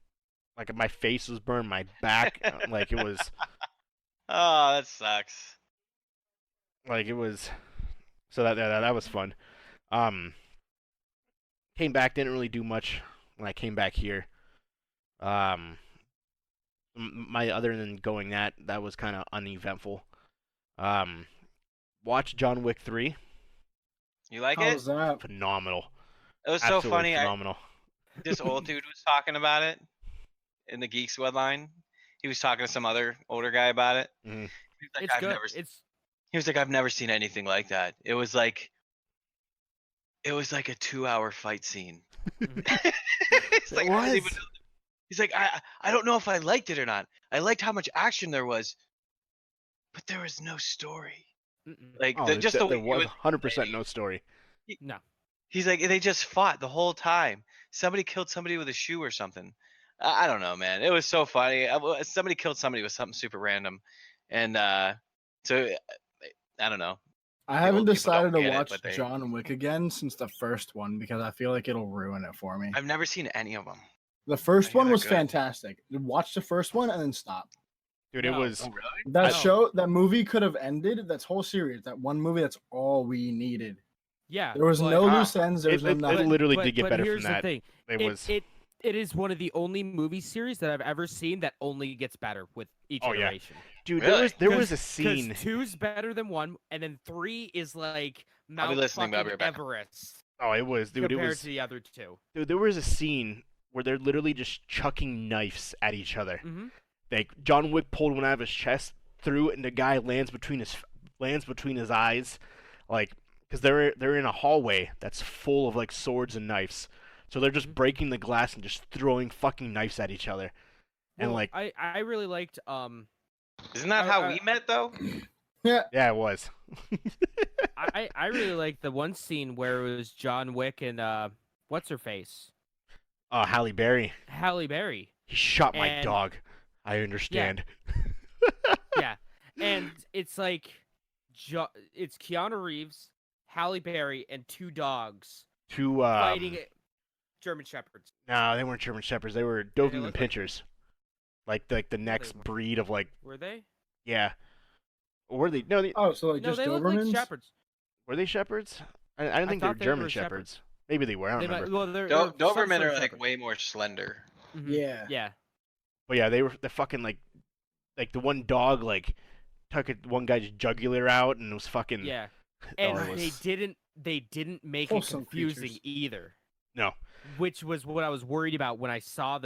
my face was burned, my back, like it was, Oh, that sucks. like it was. So that was fun. Came back, didn't really do much when I came back here. My other than going that was kind of uneventful. Watch John Wick 3. You like How it? was that? Phenomenal. It was so Absolutely funny. phenomenal. This old dude was talking about it in the Geek Squad line. He was talking to some other older guy about it. Mhm. He was like, It's good. He was like, I've never seen anything like that. It was like a 2-hour fight scene. It's like, I didn't even know- he's like, I don't know if I liked it or not. I liked how much action there was, but there was no story. Like Oh, just the way there he was was 100% no story. No. He's like, they just fought the whole time. Somebody killed somebody with a shoe or something. I don't know, man. It was so funny. Somebody killed somebody with something super random, and so I don't know. I The haven't old people decided don't to get it, watch but they- John Wick again since the first one because I feel like it'll ruin it for me. I've never seen any of them. The first I hear one they're was good. fantastic. Watch the first one and then stop. Dude, it No. was. Oh, really? That movie could have ended. That whole series, that one movie, that's all we needed. Yeah. There was but- no loose ends. There was no It nothing. literally but, did get but better here's from that. the thing. It is one of the only movie series that I've ever seen that only gets better with each Oh, yeah. iteration. Dude, Really? there was a 'Cause scene. 2's better than 1, and then 3 is like I'll be Mount listening, but I'll be fucking right back. Everest Oh, it was, dude. It compared was, to the other 2. dude. There was a scene where they're literally just chucking knives at each other. Mm-hmm. Like John Wick pulled one out of his chest, threw it, and the guy lands between his eyes, like because they're in a hallway that's full of like swords and knives. So they're just breaking the glass and just throwing fucking knives at each other. And Well, like, I really liked Isn't that how we met though? Yeah, yeah, it was. I really liked the one scene where it was John Wick and what's her face? Oh, Halle Berry. Halle Berry. He shot my And- dog. I understand. Yeah. And it's like it's Keanu Reeves, Halle Berry, and 2 dogs Two fighting German shepherds. No, they weren't German shepherds. They were They Doberman look like pinchers. Like the next weren't. breed of like Were they? yeah. Or were they? No, Oh, so like No, just they look like Dobermans? shepherds. were they shepherds? I didn't think they were thought they German were shepherds. Maybe they were. I don't They remember. might, well, they're some Doberman sort are of like shepherd. way more slender. Mhm. Yeah. Yeah. But yeah, they were the fucking like the one dog like took one guy's jugular out and was fucking Yeah. oh, And it was- they didn't make Wholesome it confusing creatures. either. No. Which was what I was worried about when I saw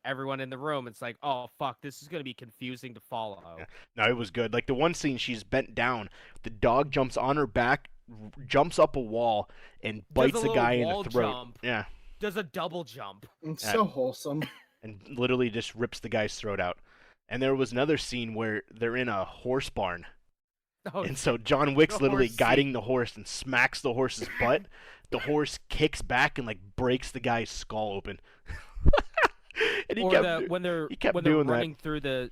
everyone in the room. It's like, oh fuck, this is gonna be confusing to follow. Yeah. No, it was good. Like the one scene, she's bent down, the dog jumps on her back, jumps up a wall, and bites the little guy in wall the throat. jump. Yeah, Does a double jump. It's Yeah. so wholesome. and literally just rips the guy's throat out. And there was another scene where they're in a horse barn, Oh, and so John Wick's the literally horse guiding the horse and smacks the horse's butt. The horse kicks back and like breaks the guy's skull open. And he or kept, when they're he kept when they're doing that. running through the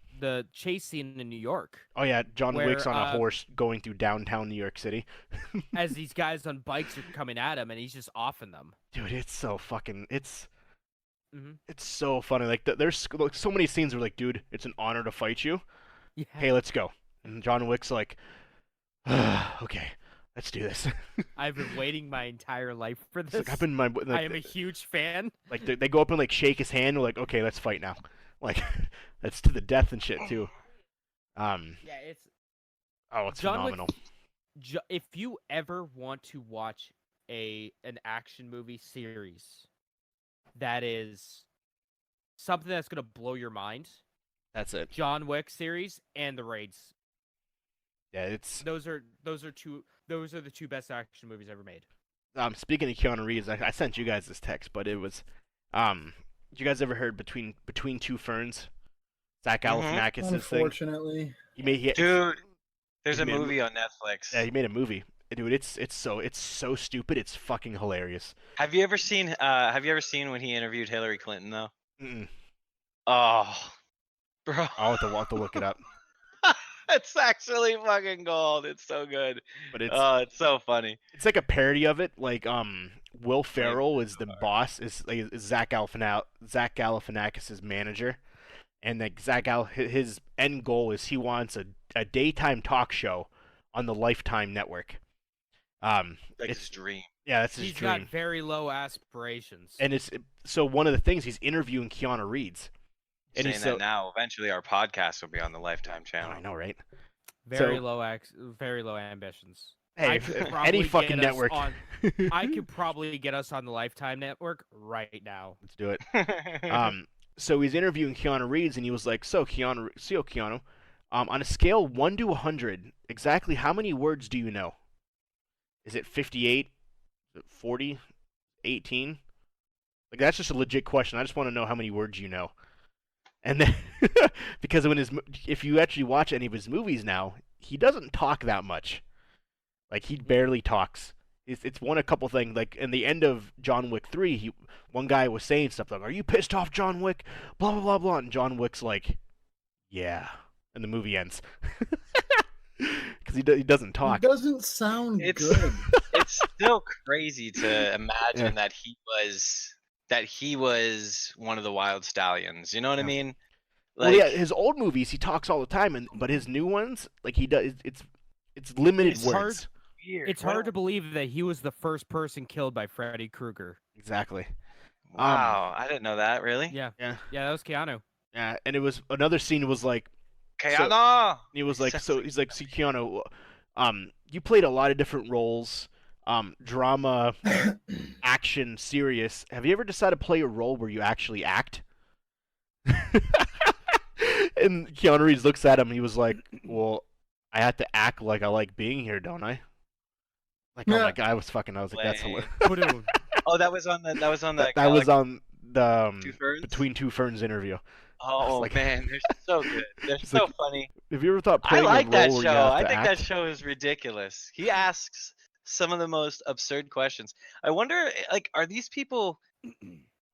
chase scene in New York, Oh yeah, John where, Wick's on a horse going through downtown New York City. as these guys on bikes are coming at him, and he's just offing them. Dude, it's so fucking it's Mhm. it's so funny. Like there's like, so many scenes where like, dude, it's an honor to fight you. Yeah. Hey, let's go. And John Wick's like, okay, let's do this. I've been waiting my entire life for It's this. like I've been my I like, am a huge fan. like they go up and like shake his hand. We're like, okay, let's fight now. Like that's to the death and shit too. Yeah, it's It's John Wick- phenomenal. if you ever want to watch an action movie series that is something that's gonna blow your mind, That's it. John Wick series and the Raids. Yeah, it's Those are the two best action movies ever made. speaking of Keanu Reeves, I sent you guys this text, but it was you guys ever heard Between Two Ferns? Zach Mhm. Galifianakis' thing. Unfortunately. Dude, there's He a made a movie on Netflix. Yeah, he made a movie. Dude, it's so stupid. It's fucking hilarious. Have you ever seen when he interviewed Hillary Clinton though? Mm-mm. Oh, bro, I'll have to look it up. it's actually fucking gold. It's so good. But It's so funny. it's like a parody of it. Like Will Ferrell is the boss, is Zach Galifianakis' manager, and like his end goal is he wants a daytime talk show on the Lifetime network. Like It's his dream. yeah, that's his He's dream. got very low aspirations. And so one of the things he's interviewing Keanu Reeves. And Saying he's that now, eventually our podcast will be on the Lifetime Oh, channel. I know, right? very so- low ambitions. Hey, I if could any probably fucking get us network. on- I could probably get us on the Lifetime network right now. Let's do it. So he's interviewing Keanu Reeves, and he was like, "So Keanu, on a scale 1 to 100, exactly how many words do you know? Is it 58? Is it 40? 18? Like that's just a legit question. I just want to know how many words you know." And then, because if you actually watch any of his movies now, he doesn't talk that much. Like he barely talks. It's won a couple things. Like in the end of John Wick 3, one guy was saying stuff like, "Are you pissed off, John Wick?" Blah blah blah blah. And John Wick's like, "Yeah," and the movie ends because he doesn't talk. It doesn't sound It's- good. It's still crazy to imagine Yeah. that he was one of the Wild Stallions. You know what I Yeah. mean? Well, yeah, his old movies he talks all the time, but his new ones, like he does, it's limited It's words. weird. It's hard to believe that he was the first person killed by Freddy Krueger. Exactly. Wow, I didn't know that. Really? Yeah, Yeah. yeah, that was Keanu. Yeah, and it was another scene was like Keanu. he was like, Exactly. so he's like, "See, Keanu, you played a lot of different roles, drama, action, serious. Have you ever decided to play a role where you actually act?" And Keanu Reeves looks at him. He was like, "Well, I have to act like I like being here, don't I?" Like, oh Yeah. my god, I was like, that's Lame. hilarious. Ba-doom. Oh, that was on the. That was on the. That was on the Two Ferns? Between Two Ferns interview. Oh like- man, they're so good. They're It's so like- funny. Have you ever thought I playing like a that role where show. you have I to think act? that show is ridiculous. He asks some of the most absurd questions. I wonder, like, are these people?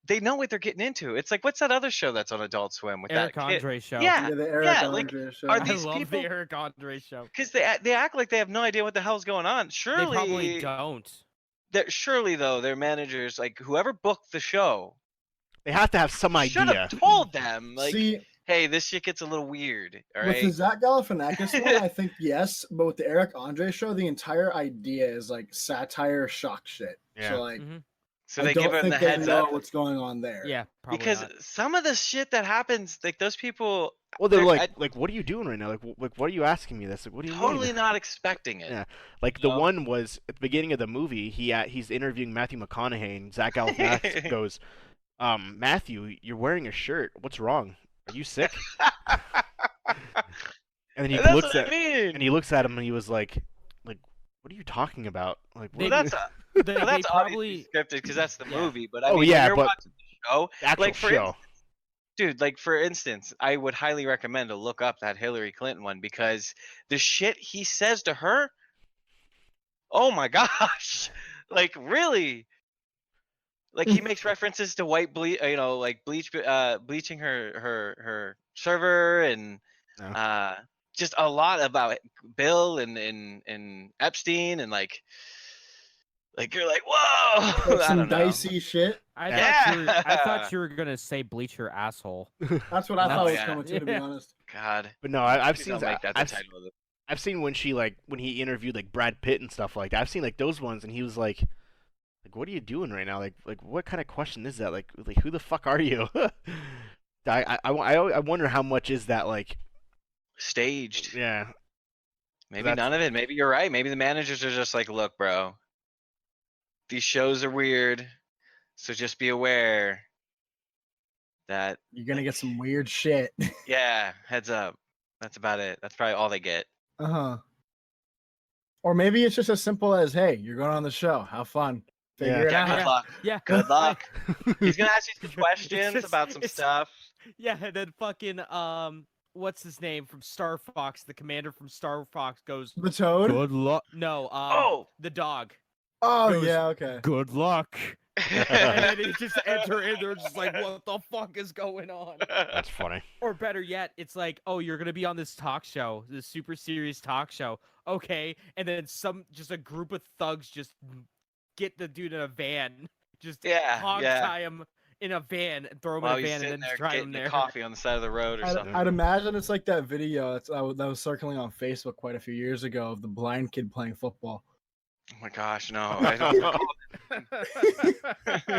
They know what they're getting into. It's like, what's that other show that's on Adult Swim with Eric that kid? Andre show. Yeah, Yeah, the Eric yeah, like, Andre show. are I these love people- the Eric Andre show. Because they act like they have no idea what the hell's going on. They Surely probably don't. surely though their managers, like whoever booked the show, They have to have some should idea. have told them, like, See, hey, this shit gets a little weird. All with the right. Zach Galifianakis one, I think yes, but with the Eric Andre show, the entire idea is like satire, shock shit. Yeah. So like, So I they give don't them the think they heads know up. what's going on there. Yeah, probably Because not. some of the shit that happens, like those people, Well, they're They're- like, what are you doing right now? Like, what are you asking me this? Like, what do you totally mean? not expecting it. Yeah. Like the No. one was at the beginning of the movie. He's interviewing Matthew McConaughey, and Zach Galifianakis goes, Matthew, you're wearing a shirt. What's wrong? Are you sick? And then he That's looks what at I mean. and he looks at him and he was like, what are you talking about? Like, They- Well, what? that's They, well, they that's obviously probably scripted because that's the Yeah. movie. But I Oh, mean, yeah, when you're but- watching the show, Actual like for show. instance, dude, like for instance, I would highly recommend to look up that Hillary Clinton one because the shit he says to her, oh my gosh, like really, like he makes references to like bleaching her server and Yeah. just a lot about Bill and Epstein and like you're like whoa, That's I some don't know. dicey shit. I Yeah. thought you were gonna say bleach your asshole. That's what I Oh, thought was yeah. coming to be Yeah. honest. God, But no, I've please seen don't make that the title of it. I've seen when he interviewed like Brad Pitt and stuff like that. I've seen like those ones, and he was like, what are you doing right now? Like what kind of question is that? Like who the fuck are you? I wonder how much is that like. Staged. Yeah. Maybe That's- none of it. Maybe you're right. Maybe the managers are just like, look, bro, these shows are weird, so just be aware that You're gonna get some weird shit. yeah, heads up. That's about it. That's probably all they get. Uh-huh. Or maybe it's just as simple as, hey, you're going on the show. Have fun. Figure Yeah. it Yeah, out. good Yeah. luck. Yeah. Good luck. He's gonna ask you some It's questions just- about some it's- stuff. Yeah, and then fucking what's his name from Star Fox? The commander from Star Fox goes, The toad? "Good luck." No, Oh. the dog. Oh, goes- yeah, okay. Good luck. And then he just enter in there, just like, what the fuck is going on? That's funny. Or better yet, it's like, oh, you're gonna be on this talk show, this super serious talk show. Okay, and then just a group of thugs just get the dude in a van, just Yeah, hog yeah. tie him in a van and throw him While in a he's van and sitting then there just drive getting him the there. coffee on the side of the road or something. I'd imagine it's like that video that was circling on Facebook quite a few years ago of the blind kid playing football. Oh my gosh, no. I don't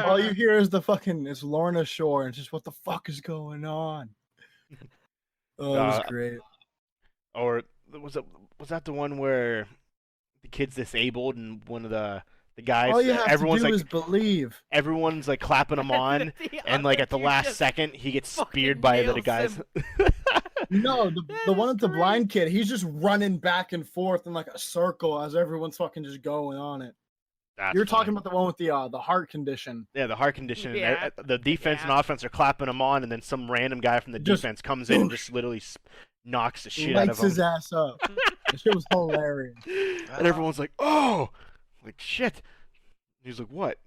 All you hear is it's Lorna Shore, and it's just what the fuck is going on? Oh, it was great. Or was that the one where the kid's disabled and one of the guys? All you have everyone's to do like is believe. everyone's like clapping him on, and like at the Dude last just second he gets fucking speared by the nails guys. him. No, That the one is with the great. blind kid, he's just running back and forth in like a circle as everyone's fucking just going on it. That's You're talking funny. about the one with the heart condition. Yeah, the heart condition. and Yeah. the defense and Yeah. offense are clapping him on, and then some random guy from the Just defense comes in and just literally knocks the shit out Lights of him. his ass up. The shit was hilarious. And everyone's like, "Oh, like shit." He's like, "What?"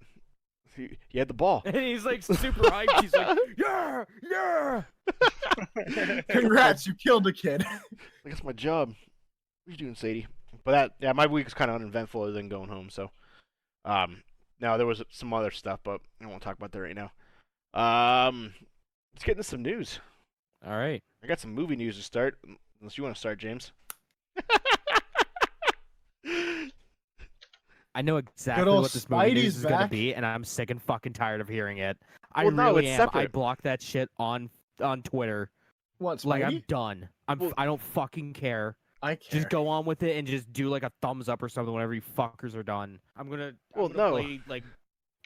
He had the ball. And he's like super hyped. He's like, yeah, yeah. Congrats, you killed a kid. Like, that's my job. What are you doing, Sadie? But my week was kind of uneventful other than going home. So, now there was some other stuff, but I don't want to talk about that right now. Let's get into some news. All right. I got some movie news to start. Unless you want to start, James. I know exactly old what this movie Spidey's news is gonna back. be, and I'm sick and fucking tired of hearing it. I Well, no, really it's am. I separate. blocked that shit on Twitter. What, Like I'm Spidey? done. I don't fucking care. I care. Just go on with it and just do like a thumbs up or something whenever you fuckers are done. I'm gonna Well, gonna no. play like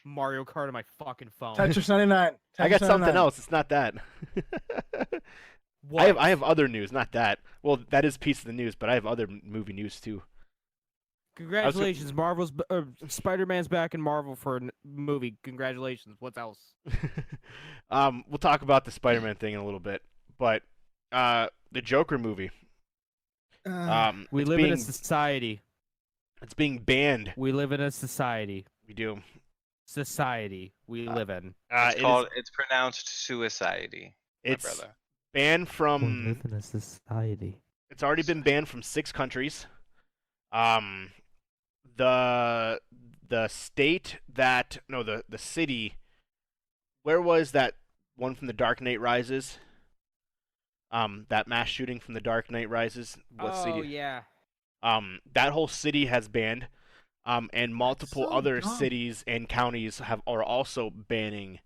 Mario Kart on my fucking phone. Tetris 99. I got Tetris something 99. else. It's not that. What? I have other news, not that. Well, that is a piece of the news, but I have other movie news too. Congratulations, Spider-Man's back in Marvel for a movie. Congratulations. What else? We'll talk about the Spider-Man thing in a little bit, but the Joker movie. We it's live being, in a society. It's being banned. We live in a society. We do. Society we live in. It's pronounced suicide. It's brother. banned We from. live in a society. It's already been banned from 6 countries. The the state that the city. Where was that one from The Dark Knight Rises? That mass shooting from The Dark Knight Rises. What Oh city? yeah. That whole city has banned. And multiple so other dumb. cities and counties are also banning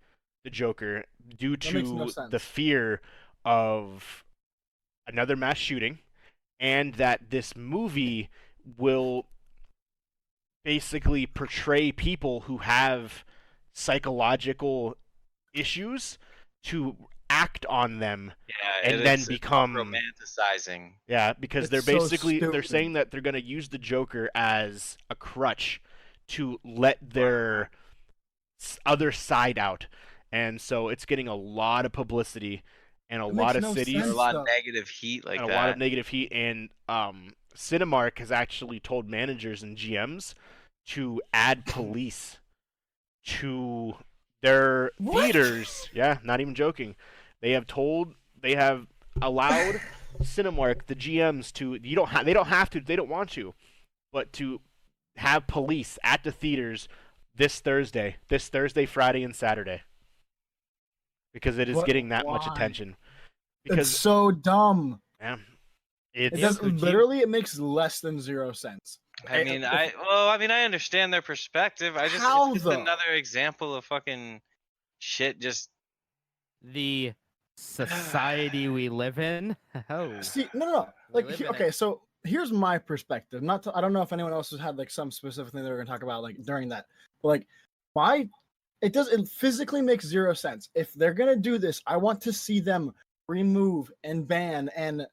the Joker due That makes no to sense. the fear of another mass shooting, and that this movie will basically portray people who have psychological issues to act on them Yeah, and then it's become romanticizing. because It's they're so basically they're stupid. saying that they're going to use the Joker as a crutch to let their other side out, and so it's getting a lot of publicity and a It lot makes of no cities Or a sense. lot of though. negative heat like and a that. lot of negative heat, and Cinemark has actually told managers and GMs to add police to their What? theaters. Yeah, not even joking. They have allowed Cinemark, the GMs, to they don't have to, they don't want to, but to have police at the theaters this Thursday, Friday, and Saturday, because it is But getting that much why? attention. It's Because so dumb. yeah, It it's does Kojima- literally. It makes less than 0 cents. I mean, I understand their perspective. How, It's just though? another example of fucking shit. Just The society we live in. Oh. See, no. We Like, live in okay, it. so here's my perspective. I don't know if anyone else has had like some specific thing they were gonna talk about like during that. But like, it physically makes 0 sense. If they're gonna do this, I want to see them remove and ban and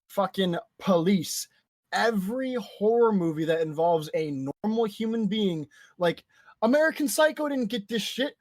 fucking police every horror movie that involves a normal human being. Like, American Psycho didn't get this shit.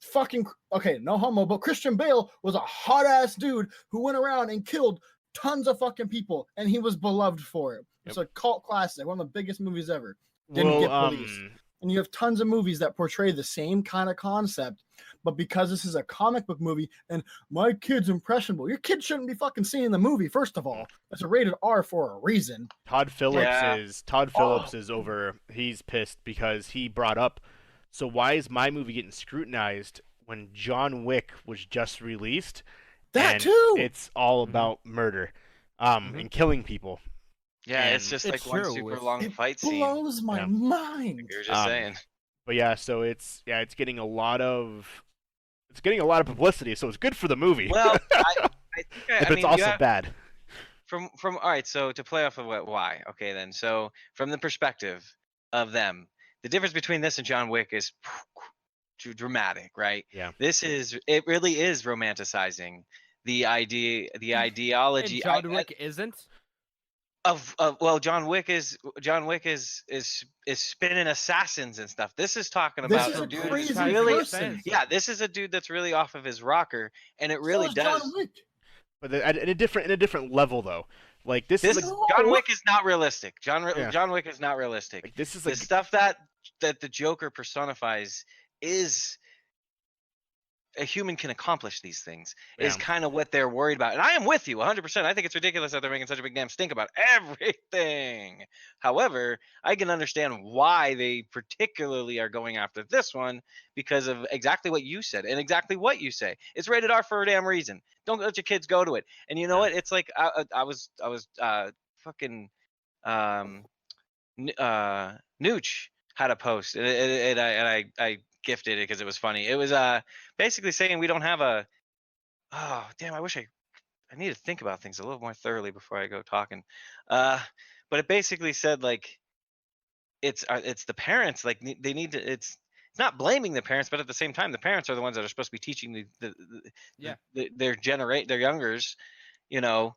Fucking okay, no homo, but Christian Bale was a hot ass dude who went around and killed tons of fucking people, and he was beloved for it. It's a cult classic, one of the biggest movies ever. Didn't get police. And you have tons of movies that portray the same kind of concept, but because this is a comic book movie and my kid's impressionable, your kid shouldn't be fucking seeing the movie. First of all, it's a rated R for a reason. Todd Phillips Yeah. is over. He's pissed because he brought up, so why is my movie getting scrutinized when John Wick was just released? That and too. It's all about murder, and killing people. yeah, And it's just it's like one true, super it's- long It fight scene. blows my Yeah. mind. You're just saying. But yeah, so it's getting a lot of publicity, so it's good for the movie. Well, I think but I it's mean, also you have, bad. from all right. So to play off of why? Okay, then. So from the perspective of them, the difference between this and John Wick is dramatic, right? Yeah. It really is romanticizing the ideology. And John Wick isn't. Well, John Wick is spinning assassins and stuff. This is talking This about is the a dude crazy who's really person. yeah. This is a dude that's really off of his rocker, and it So really is does. John Wick. But in a different level though. Like this This is like, John Wick is not realistic. Yeah. John Wick is not realistic. this is The like stuff that the Joker personifies is a human can accomplish these things is Yeah. kind of what they're worried about. And I am with you 100%. I think it's ridiculous that they're making such a big damn stink about everything. However, I can understand why they particularly are going after this one because of exactly what you said and exactly what you say. It's rated R for a damn reason. Don't let your kids go to it. And you know what? It's like I was fucking Nooch had a post and I gifted it because it was funny. It was basically saying we don't have a damn, I need to think about things a little more thoroughly before I go talking. But it basically said like it's the parents, like they need to it's not blaming the parents, but at the same time the parents are the ones that are supposed to be teaching their youngers, you know,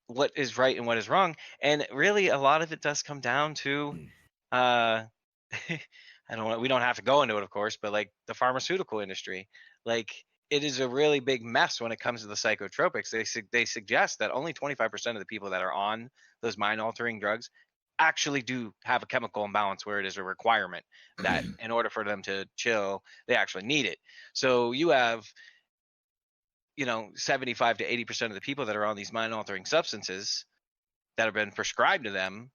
what is right and what is wrong. And really a lot of it does come down to we don't have to go into it, of course, but like the pharmaceutical industry, like it is a really big mess when it comes to the psychotropics. They suggest that only 25% of the people that are on those mind altering drugs actually do have a chemical imbalance where it is a requirement that in order for them to chill, they actually need it. So you have 75 to 80% of the people that are on these mind altering substances that have been prescribed to them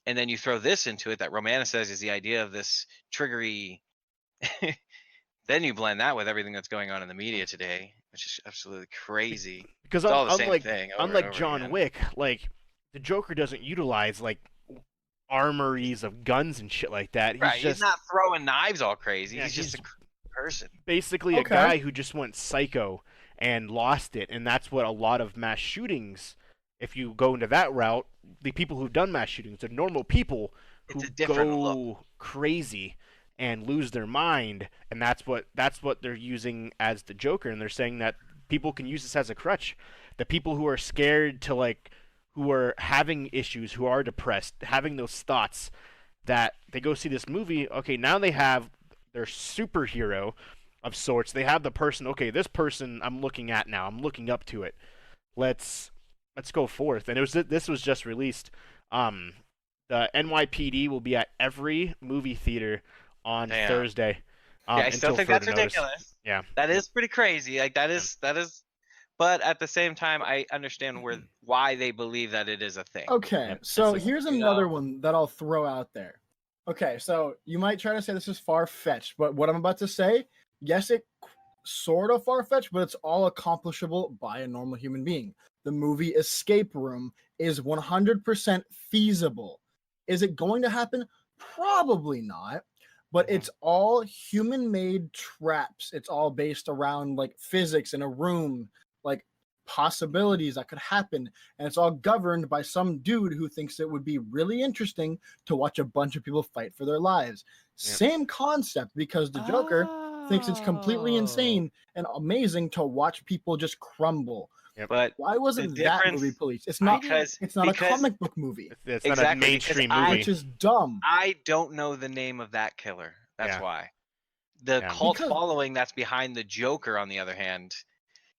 and then you throw this into it that romanticizes the idea of this triggery. Then you blend that with everything that's going on in the media today, which is absolutely crazy. Because It's all the same unlike thing over and unlike over John again. Wick, like the Joker doesn't utilize like armories of guns and shit like that. He's Right, he's just not throwing knives all crazy. Yeah, he's just he's a person. basically a Okay. guy who just went psycho and lost it, and that's what a lot of mass shootings. If you go into that route, the people who've done mass shootings are normal people who It's a different go look. crazy and lose their mind, and that's what they're using as the Joker, and they're saying that people can use this as a crutch. The people who are scared to like, who are having issues, who are depressed, having those thoughts, that they go see this movie. Okay, now they have their superhero of sorts. They have the person. Okay, this person I'm looking at now. I'm looking up to it. Let's go forth. And this was just released. The NYPD will be at every movie theater on Damn. Thursday. Yeah, I still until think that's further notice. ridiculous. Yeah. That is pretty crazy. Like that is. But at the same time, I understand why they believe that it is a thing. Okay, Yep, so it's here's you another know. one that I'll throw out there. Okay, so you might try to say this is far-fetched, but what I'm about to say, yes, it sort of far-fetched, but it's all accomplishable by a normal human being. The movie Escape Room is 100% feasible. Is it going to happen? Probably not, but Mhm. it's all human-made traps. It's all based around like physics in a room, like possibilities that could happen, and it's all governed by some dude who thinks it would be really interesting to watch a bunch of people fight for their lives. Yep. Same concept, because the Joker thinks it's completely Oh. insane and amazing to watch people just crumble. But Why wasn't the that difference- movie policed? It's not because a because comic book movie, It's not Exactly, a because mainstream I- movie. which is dumb. I don't know the name of that killer. That's Yeah. why. The Yeah. cult Because- following that's behind the Joker, on the other hand,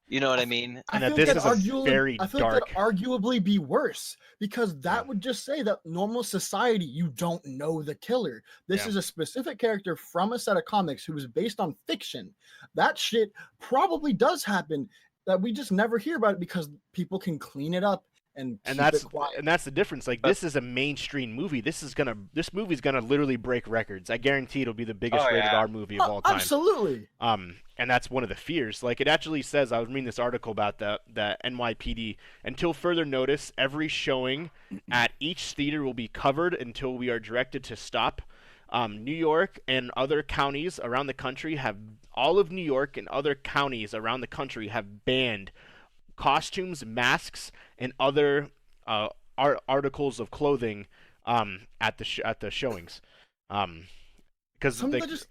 you know what I mean? I And that feel this like is that'd a very I feel like dark. that'd arguably be worse, because that Yeah. would just say that normal society, you don't know the killer. This Yeah. is a specific character from a set of comics who is based on fiction. That shit probably does happen, that we just never hear about it because people can clean it up and keep it quiet. And that's the difference. Like, But- this is a mainstream movie. This movie's gonna literally break records. I guarantee it'll be the biggest Oh, rated yeah. R movie of all time. Absolutely. And that's one of the fears. Like, it actually says, I was reading this article about the NYPD. Until further notice, every showing at each theater will be covered until we are directed to stop. New York and other counties around the country all of New York and other counties around the country have banned costumes, masks, and other articles of clothing at the showings. Because Some they, of that just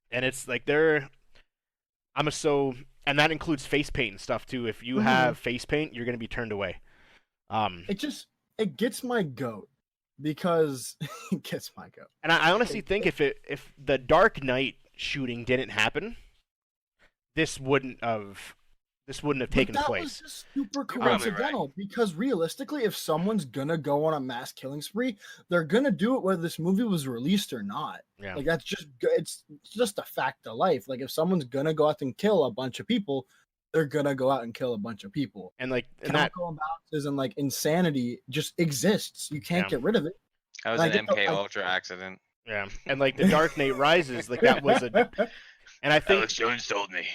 and it's like and that includes face paint and stuff too. If you Mhm. have face paint, you're gonna be turned away. it gets my goat, because it gets my goat. And I honestly think if the Dark Knight shooting didn't happen, this wouldn't have taken But that place. was just super You're probably coincidental, because realistically, if someone's gonna go on a mass killing spree, they're gonna do it whether this movie was released or not. Yeah. Like, that's just it's just a fact of life. Like, if someone's gonna go out and kill a bunch of people, they're gonna go out and kill a bunch of people. And that Chemical imbalances and like insanity just exists. You can't Yeah. get rid of it. That was I an get the- MK I- Ultra accident. yeah, and like the Dark Knight Rises, like that was and I think Jones told me.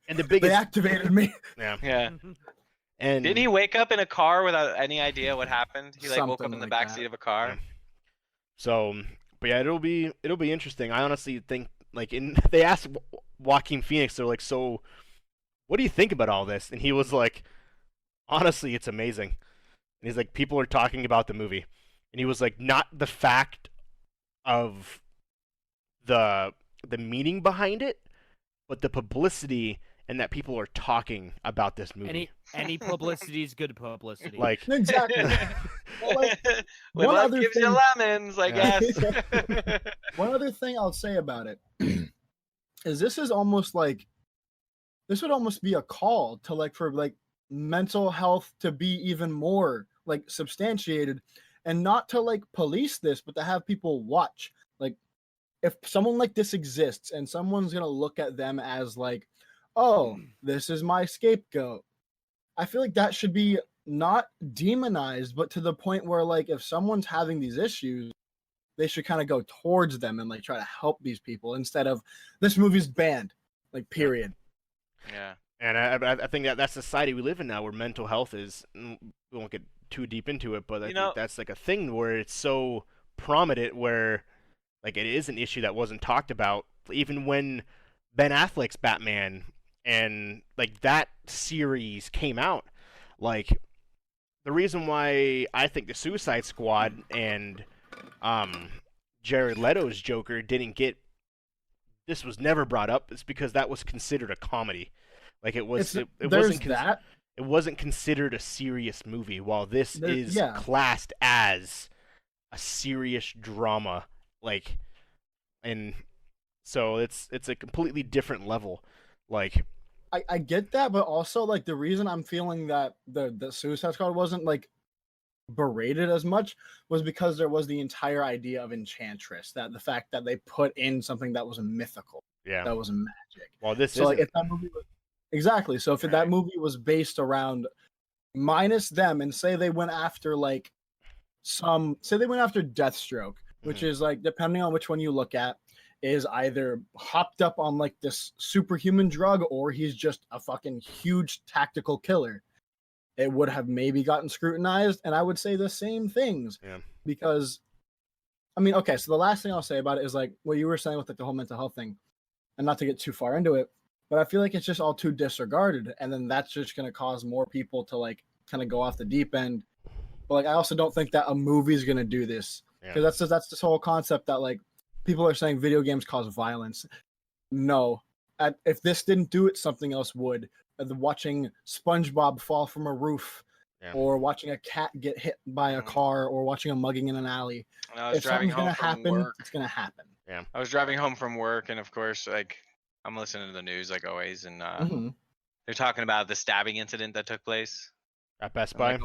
and the They biggest activated me. yeah, Yeah. and Didn't he wake up in a car without any idea what happened? He woke up Something in the like back that. seat of a car. Yeah. So, but yeah, it'll be interesting. I honestly think they asked Joaquin Phoenix, they're like, so what do you think about all this? And he was like, honestly, it's amazing. And he's like, people are talking about the movie, and he was like, not the fact of the meaning behind it, but the publicity and that people are talking about this movie. Any publicity is good publicity. Like, Exactly. Well, like, When one life other gives you thing- lemons, I Yeah. guess. One other thing I'll say about it is this would almost be a call to for mental health to be even more substantiated, and not to police this, but to have people watch. Like, if someone like this exists and someone's gonna look at them as oh, this is my scapegoat, I feel like that should be not demonized, but to the point where like if someone's having these issues, they should kind of go towards them and like try to help these people instead of this movie's banned, like period. Yeah. And I think that that's society we live in now, where mental health is. We won't get too deep into it, but I think that's like a thing where it's so prominent, where like it is an issue that wasn't talked about, even when Ben Affleck's Batman and like that series came out. Like the reason why I think the Suicide Squad and Jared Leto's Joker didn't get this was never brought up is because that was considered a comedy. Like it wasn't it wasn't considered a serious movie, while this is classed as a serious drama. Like, and so it's a completely different level. Like, I get that, but also like the reason I'm feeling that the Suicide Squad wasn't like berated as much was because there was the entire idea of Enchantress, that the fact that they put in something that was mythical, that was magic. Well, this so like if that movie was exactly so if that movie was based around minus them, and say they went after like say they went after Deathstroke, which is like, depending on which one you look at, is either hopped up on like this superhuman drug or he's just a fucking huge tactical killer, it would have maybe gotten scrutinized. And I would say the same things. Because, I mean, okay, so the last thing I'll say about it is like what you were saying with like the whole mental health thing, and not to get too far into it, but I feel like it's just all too disregarded. And then that's just going to cause more people to like kind of go off the deep end. But like, I also don't think that a movie is going to do this. Because that's this whole concept that like people are saying video games cause violence. No, if this didn't do it, something else would. Watching SpongeBob fall from a roof, or watching a cat get hit by a car, or watching a mugging in an alley. If something's gonna happen, it's gonna happen. I was driving home from work, and of course, like I'm listening to the news like always, and they're talking about the stabbing incident that took place at Best Buy.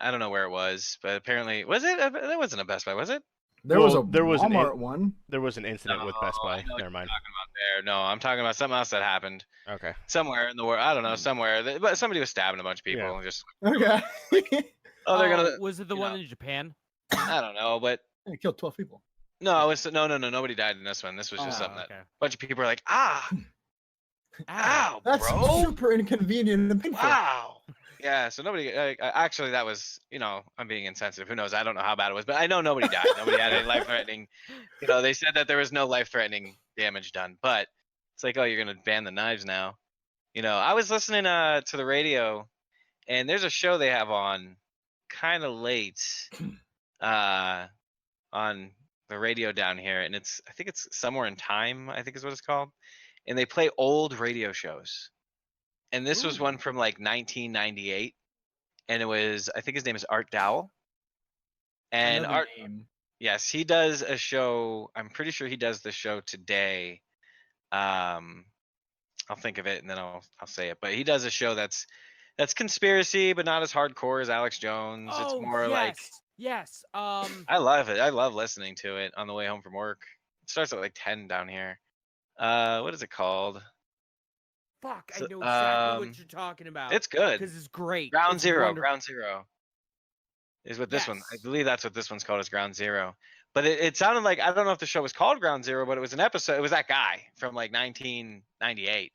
I don't know where it was, but apparently that wasn't a Best Buy, was it? There was Walmart one. There was an incident with Best Buy. Never mind. No, I'm talking about something else that happened. Okay. Somewhere in the world, I don't know, somewhere, but somebody was stabbing a bunch of people. And just okay. they're gonna. Was it the one in Japan? I don't know, but it killed 12 people. No, no. Nobody died in this one. This was just something that a bunch of people were like, ow, that's bro, super inconvenient and painful. Wow. Yeah, so nobody actually that was, I'm being insensitive. Who knows? I don't know how bad it was, but I know nobody died. Nobody had any life-threatening. They said that there was no life-threatening damage done, but it's like, oh, you're going to ban the knives now. I was listening to the radio, and there's a show they have on kind of late on the radio down here, and I think it's Somewhere in Time, I think is what it's called. And they play old radio shows. And this was one from like 1998, and it was, I think his name is Art Dowell. And yes, he does a show. I'm pretty sure he does the show today. I'll think of it and then I'll say it. But he does a show that's conspiracy, but not as hardcore as Alex Jones. It's more like I love it. I love listening to it on the way home from work. It starts at like 10 down here. What is it called? Fuck, I know exactly what you're talking about. It's good. Because it's great. Ground Zero is what this one. I believe that's what this one's called, is Ground Zero. But it sounded like, I don't know if the show was called Ground Zero, but it was an episode. It was that guy from like 1998.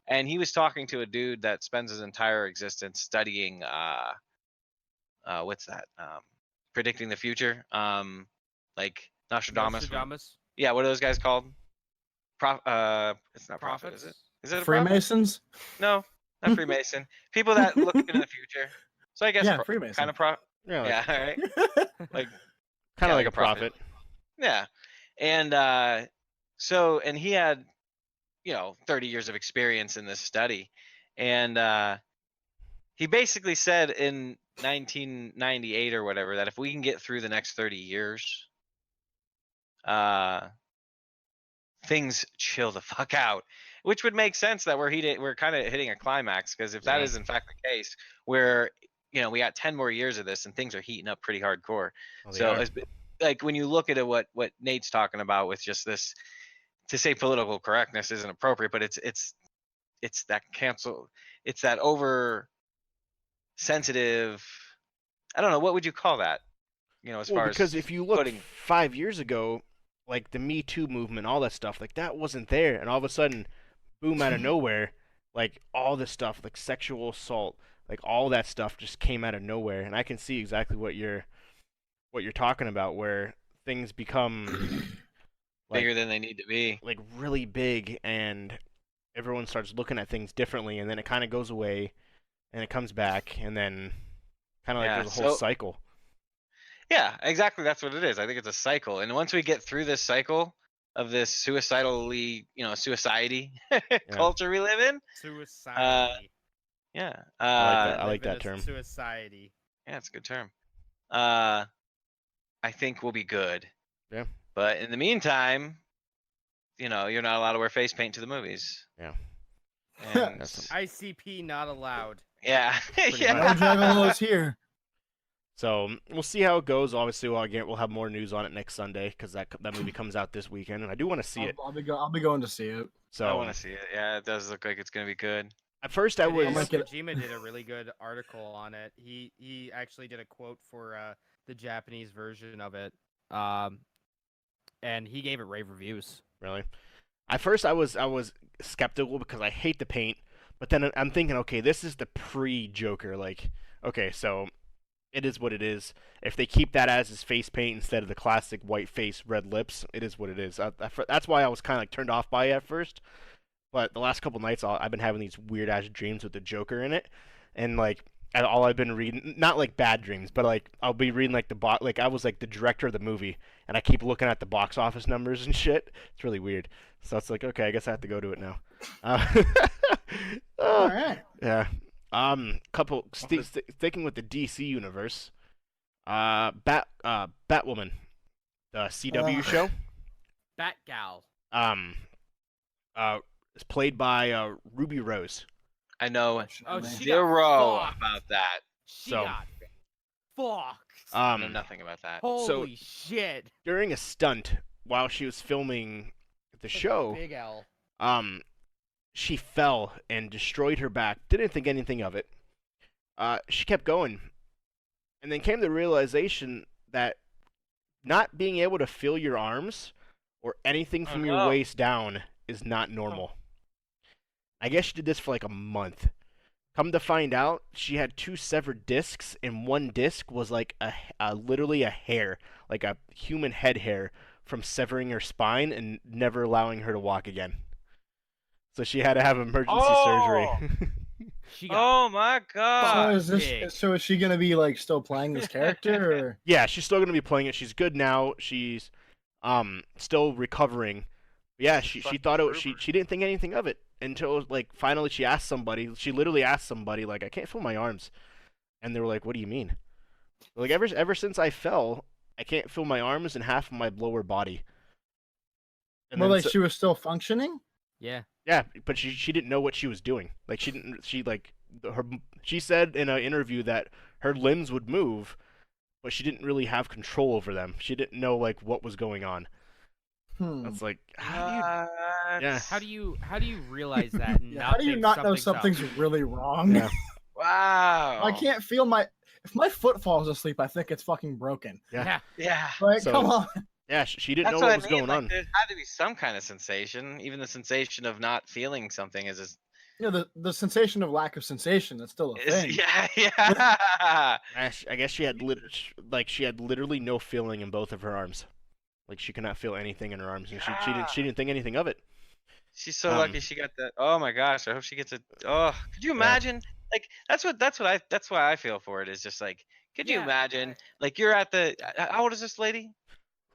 And he was talking to a dude that spends his entire existence studying, what's that? Predicting the future. Like Nostradamus. Yeah, what are those guys called? It's not Prophet, is it? Is it a Freemasons? No, not Freemason. People that look into the future. So I guess Freemason. Kind of all right. Like kind of like a prophet. Yeah. And and he had 30 years of experience in this study. And he basically said in 1998 or whatever that if we can get through the next 30 years, things chill the fuck out. Which would make sense that we're kind of hitting a climax, because if that is in fact the case, where we got 10 more years of this and things are heating up pretty hardcore. Like when you look at it, what Nate's talking about with just this, to say political correctness isn't appropriate, but it's that cancel, it's that over sensitive. I don't know, what would you call that? You know, as Well, far because as if you look putting 5 years ago, like the Me Too movement, all that stuff, like that wasn't there, and all of a sudden, boom, out of nowhere, like all this stuff, like sexual assault, like all that stuff just came out of nowhere, and I can see exactly what you're talking about, where things become like bigger than they need to be. like really big, and everyone starts looking at things differently, and then it kind of goes away, and it comes back, and then kind of like Yeah, there's a whole so cycle. yeah, exactly. That's what it is. I think it's a cycle, and once we get through this cycle of this suicidally, suicide culture we live in, Suicide. yeah, I like that. I Live like in that a term. Suicide. yeah, it's a good term. I think we'll be good. Yeah. But in the meantime, you're not allowed to wear face paint to the movies. Yeah. And That's ICP not allowed. yeah, Pretty yeah. much. No juggalos here. So we'll see how it goes. Obviously, we'll have more news on it next Sunday because that movie comes out this weekend, and I do want to see it. I'll be going to see it. So I want to see it. Yeah, it does look like it's gonna be good. at first I And was Hideo get- Kojima did a really good article on it. He actually did a quote for the Japanese version of it, and he gave it rave reviews. really. At first I was skeptical because I hate the paint, but then I'm thinking, okay, this is the pre-Joker. Like, okay, so it is what it is. If they keep that as his face paint instead of the classic white face, red lips, it is what it is. That's why I was kind of like turned off by it at first. But the last couple nights, I've been having these weird ass dreams with the Joker in it, and like all I've been reading, not like bad dreams, but like I'll be reading like like I was like the director of the movie, and I keep looking at the box office numbers and shit. It's really weird. So it's like, okay, I guess I have to go to it now. All right. Yeah. Sticking with the DC universe. Batwoman, the CW show. Batgal. Is played by Ruby Rose. I know Oh, she zero got fucked. about that. She So- got fucked. I know nothing about that. Holy shit. During a stunt while she was filming the show, Big L. she fell and destroyed her back. Didn't think anything of it. She kept going, and then came to the realization that not being able to feel your arms or anything from your no. waist down is not normal. I guess she did this for like a month. Come to find out, she had 2 severed discs, and one disc was like literally a hair, like a human head hair, from severing her spine and never allowing her to walk again. So she had to have emergency surgery. She got Oh my So god. is this? So is she gonna be like still playing this character? Or? Yeah, she's still gonna be playing it. She's good now. She's still recovering. Yeah, she thought she didn't think anything of it until like finally she asked somebody. She literally asked somebody like, I can't feel my arms, and they were like, what do you mean? Like ever since I fell, I can't feel my arms and half of my lower body. And Well, then like she was still functioning. yeah. yeah, but she didn't know what she was doing. Like she said in an interview that her limbs would move, but she didn't really have control over them. She didn't know like what was going on. That's like how Yeah. How do you realize that? And How do you think not know something's something's really wrong? Yeah. Wow. I can't feel my. If my foot falls asleep, I think it's fucking broken. Yeah. Yeah. Yeah. Like, So- come on. Yeah, she didn't That's know what what I was mean. going Like, on. there had to be some kind of sensation. Even the sensation of not feeling something is The sensation of lack of sensation. That's still a thing. yeah. I guess she had literally no feeling in both of her arms. Like she could not feel anything in her arms, and she didn't think anything of it. She's so lucky she got that. Oh my gosh! I hope she gets it. Oh, could you imagine? Like that's why I feel for it. Is just like, could you Yeah, imagine? Like you're at the. How old is this lady?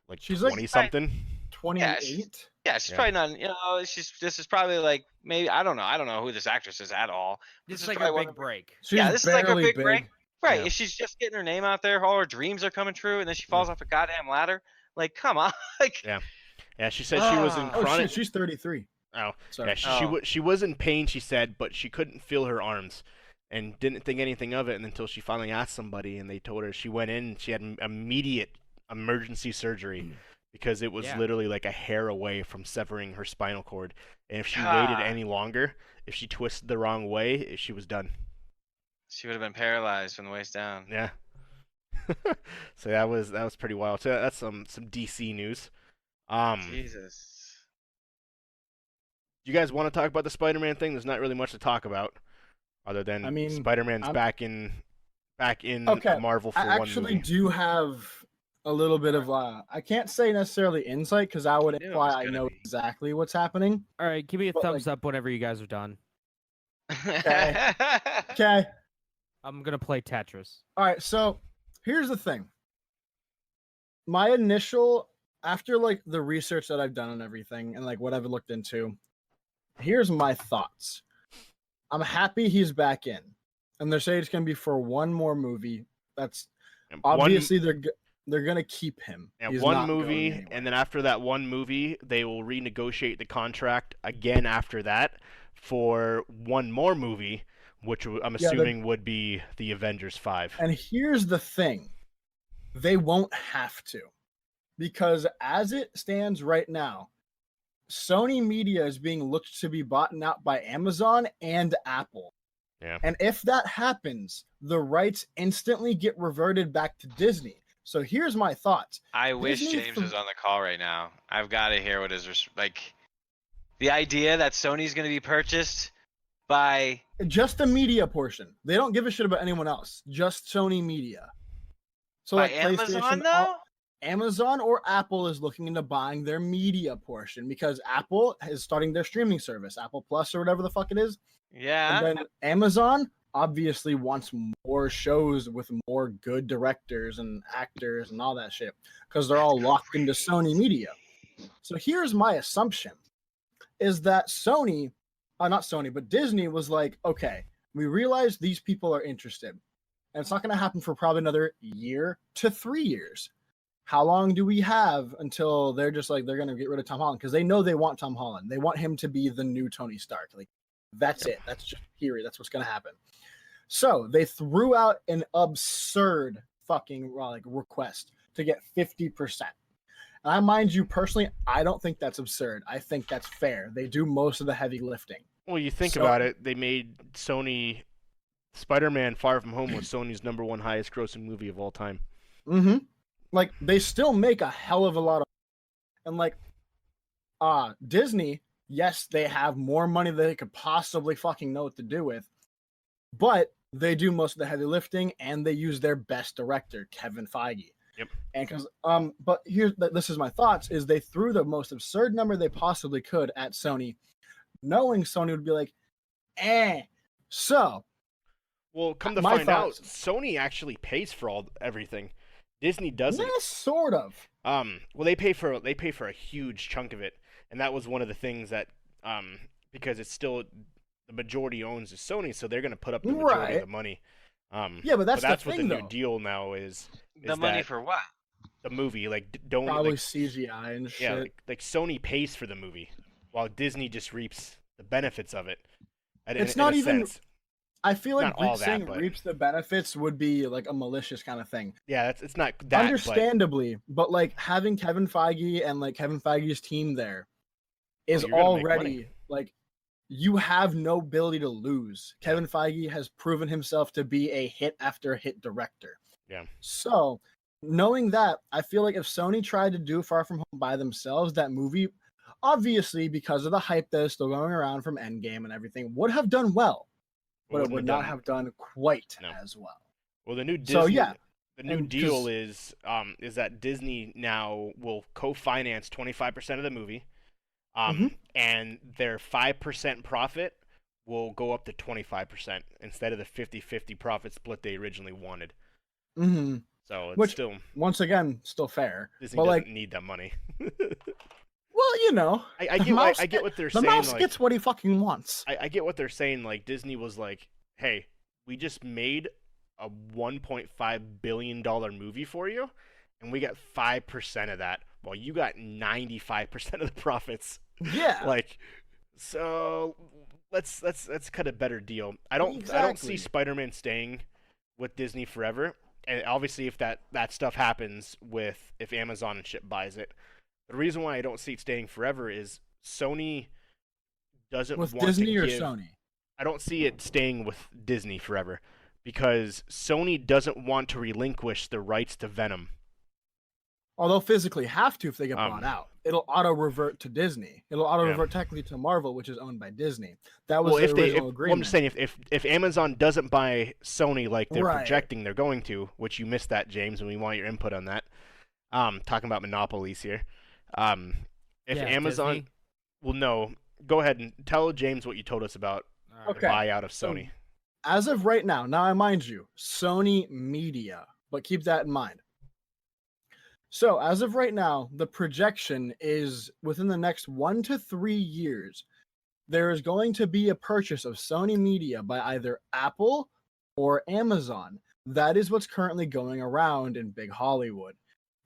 Like She's like 20 something. 28. Yeah, she's Yeah. probably not. This is probably like maybe I don't know who this actress is at all. This is is like probably a one big of- break. She's Yeah, this is like her barely big big. break. Right, Yeah. if she's just getting her name out there, all her dreams are coming true, and then she falls off a goddamn ladder. Like, come on. Like, Yeah. Yeah, she said she was in Oh, chronic. She's 33. Oh, Sorry. yeah, she was in pain. She said, but she couldn't feel her arms, and didn't think anything of it until she finally asked somebody, and they told her she went in. And she had immediate emergency surgery because it was Yeah. literally like a hair away from severing her spinal cord. And if she God. waited any longer, if she twisted the wrong way, she was done. She would have been paralyzed from the waist down. Yeah. So that was pretty wild. So that's some DC news. Jesus. You guys want to talk about the Spider-Man thing? There's not really much to talk about, other than I mean, Spider-Man's back in Okay, Marvel for I one actually movie. do have a little bit of I can't say necessarily insight because I would I knew it imply was I gonna know be. exactly what's happening. All right, give me a But, thumbs up whenever you guys are done. Okay. I'm gonna play Tetris. All right, so here's the thing. My initial, after like the research that I've done and everything, and like what I've looked into, here's my thoughts. I'm happy he's back in, and they're saying it's gonna be for one more movie. That's And obviously they're gonna keep him. He's one not going movie, anywhere. and then after that one movie, they will renegotiate the contract again after that for one more movie, which I'm assuming would be the Avengers 5. And here's the thing. They won't have to. Because as it stands right now, Sony Media is being looked to be bought out by Amazon and Apple. Yeah. And if that happens, the rights instantly get reverted back to Disney. So here's my thoughts. I wish Disney James was on the call right now. I've got to hear what his like. The idea that Sony's going to be purchased by Just the media portion. They don't give a shit about anyone else. Just Sony Media. So by like Amazon PlayStation, though. Amazon or Apple is looking into buying their media portion because Apple is starting their streaming service, Apple Plus or whatever the fuck it is. Yeah. And then Amazon obviously wants more shows with more good directors and actors and all that shit because they're all locked into Sony Media. So here's my assumption is that Sony, not Sony, but Disney was like, okay, we realize these people are interested. And it's not going to happen for probably another year to 3 years. How long do we have until they're just like, they're going to get rid of Tom Holland? Because they know they want Tom Holland. They want him to be the new Tony Stark. Like, that's it. That's just period. That's what's going to happen. So they threw out an absurd fucking like request to get 50%. And I mind you personally, I don't think that's absurd. I think that's fair. They do most of the heavy lifting. Well, you think about it, they made Sony Spider-Man Far From Home was Sony's #1 highest grossing movie of all time. Mm-hmm. Like they still make a hell of a lot of, and like Disney, yes, they have more money than they could possibly fucking know what to do with, but they do most of the heavy lifting and they use their best director, Kevin Feige. Yep. And because but this is my thoughts is they threw the most absurd number they possibly could at Sony, knowing Sony would be like, so. Well, come to find out, Sony actually pays for everything. Disney doesn't. Yeah, sort of. Well, they pay for a huge chunk of it, and that was one of the things that because it's still the majority owns is Sony, so they're going to put up the majority of the money. Yeah, but that's what the new deal now is the money for what? The movie, like don't probably like, CGI and shit. Yeah, like Sony pays for the movie, while Disney just reaps the benefits of it. It's not even. Sense. I feel like saying reaps the benefits would be like a malicious kind of thing. Yeah, it's not that. Understandably, but like having Kevin Feige and like Kevin Feige's team there is already like you have no ability to lose. Kevin Feige has proven himself to be a hit after hit director. Yeah. So knowing that, I feel like if Sony tried to do Far From Home by themselves, that movie, obviously because of the hype that is still going around from Endgame and everything, would have done well. But it would not have done quite as well. Well, the new Disney, the new deal is that Disney now will co-finance 25% of the movie, and their 5% profit will go up to 25% instead of the 50-50 profit split they originally wanted. Mm-hmm. So it's still, once again, still fair. Disney doesn't need that money. Well, you know, I get what they're saying. The mouse gets what he fucking wants. I get what they're saying. Like Disney was like, "Hey, we just made a $1.5 billion movie for you, and we got 5% of that, while you got 95% of the profits." Yeah. Like, so let's cut a better deal. I don't see Spider-Man staying with Disney forever, and obviously if that stuff happens if Amazon and shit buys it. The reason why I don't see it staying forever is Sony doesn't want Disney to or give, Sony. I don't see it staying with Disney forever because Sony doesn't want to relinquish the rights to Venom. Although physically have to if they get bought Um, out. It'll auto revert to Disney. It'll auto Yeah. revert technically to Marvel, which is owned by Disney. That was Well, the if they, original well, agreement. I'm just saying, if Amazon doesn't buy Sony like they're Right. projecting they're going to, which you missed that, James, and we want your input on that. Talking about monopolies here. If Yeah, Amazon, Disney. well, no, go ahead and tell James what you told us about Alright. the Okay. buyout of So- Sony. As of right now, mind you, Sony Media, but keep that in mind. So, as of right now, the projection is within the next 1 to 3 years, there is going to be a purchase of Sony Media by either Apple or Amazon. That is what's currently going around in big Hollywood.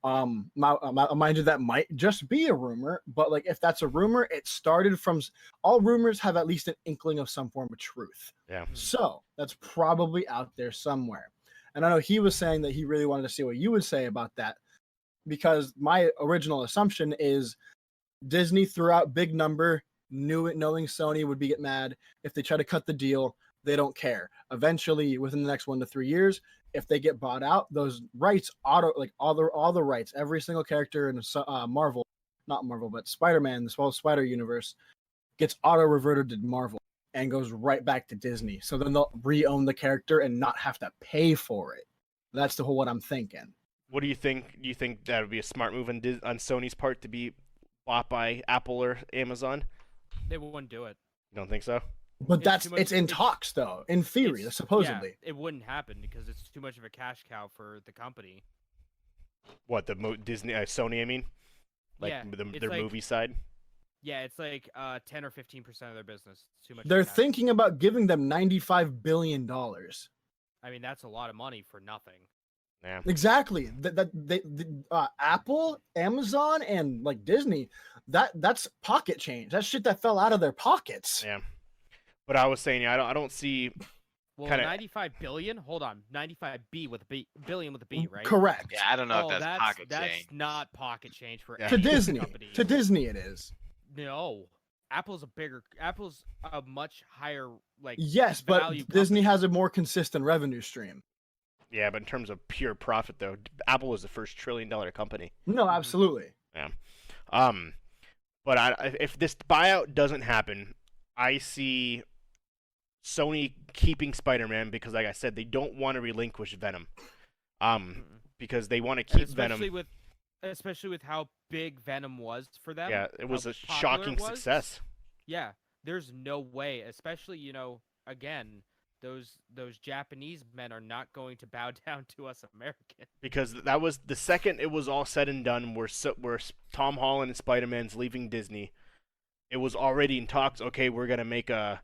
Mind you, that might just be a rumor, but like if that's a rumor, it started from all rumors have at least an inkling of some form of truth. Yeah. So that's probably out there somewhere. And I know he was saying that he really wanted to see what you would say about that, because my original assumption is Disney threw out big number, knowing Sony would get mad if they try to cut the deal. They don't care. Eventually, within the next 1 to 3 years, if they get bought out, those rights all the rights, every single character in Marvel, not Marvel, but Spider-Man, the whole Spider universe, gets auto reverted to Marvel and goes right back to Disney. So then they'll re-own the character and not have to pay for it. That's the whole what I'm thinking. What do you think? Do you think that would be a smart move on Sony's part to be bought by Apple or Amazon? They wouldn't do it. You don't think so? But It's too much- it's in it's- talks though. In theory, It's- supposedly. yeah, it wouldn't happen because it's too much of a cash cow for the company. What the Disney Sony? I mean, like Yeah, it's their like- movie side. Yeah, it's like 10 or 15% of their business. It's too much. of a They're cash cow. thinking about giving them $95 billion. I mean, that's a lot of money for nothing. Yeah. Exactly. Apple, Amazon, and like Disney, that's pocket change. That's shit that fell out of their pockets. Yeah. But I was saying, I don't see. Well, Kinda- 95 billion. Hold on, 95 billion with a B, right? Correct. Yeah, I don't know Oh, if that's pocket change. not pocket change for Yeah. To any Disney. company. To Disney, it is. No, Apple's a much higher like. Yes, but value Disney company. has a more consistent revenue stream. Yeah, but in terms of pure profit, though, Apple was the first $1 trillion company. No, absolutely. But if this buyout doesn't happen, I see Sony keeping Spider-Man because, like I said, they don't want to relinquish Venom. Because they want to And keep Venom. especially with how big Venom was for them. Yeah, it was how a popular shocking it was. success. Yeah, there's no way, especially again, those Japanese men are not going to bow down to us Americans. Because that was the second it was all said and done, where Tom Holland and Spider-Man's leaving Disney. It was already in talks. Okay, we're gonna make a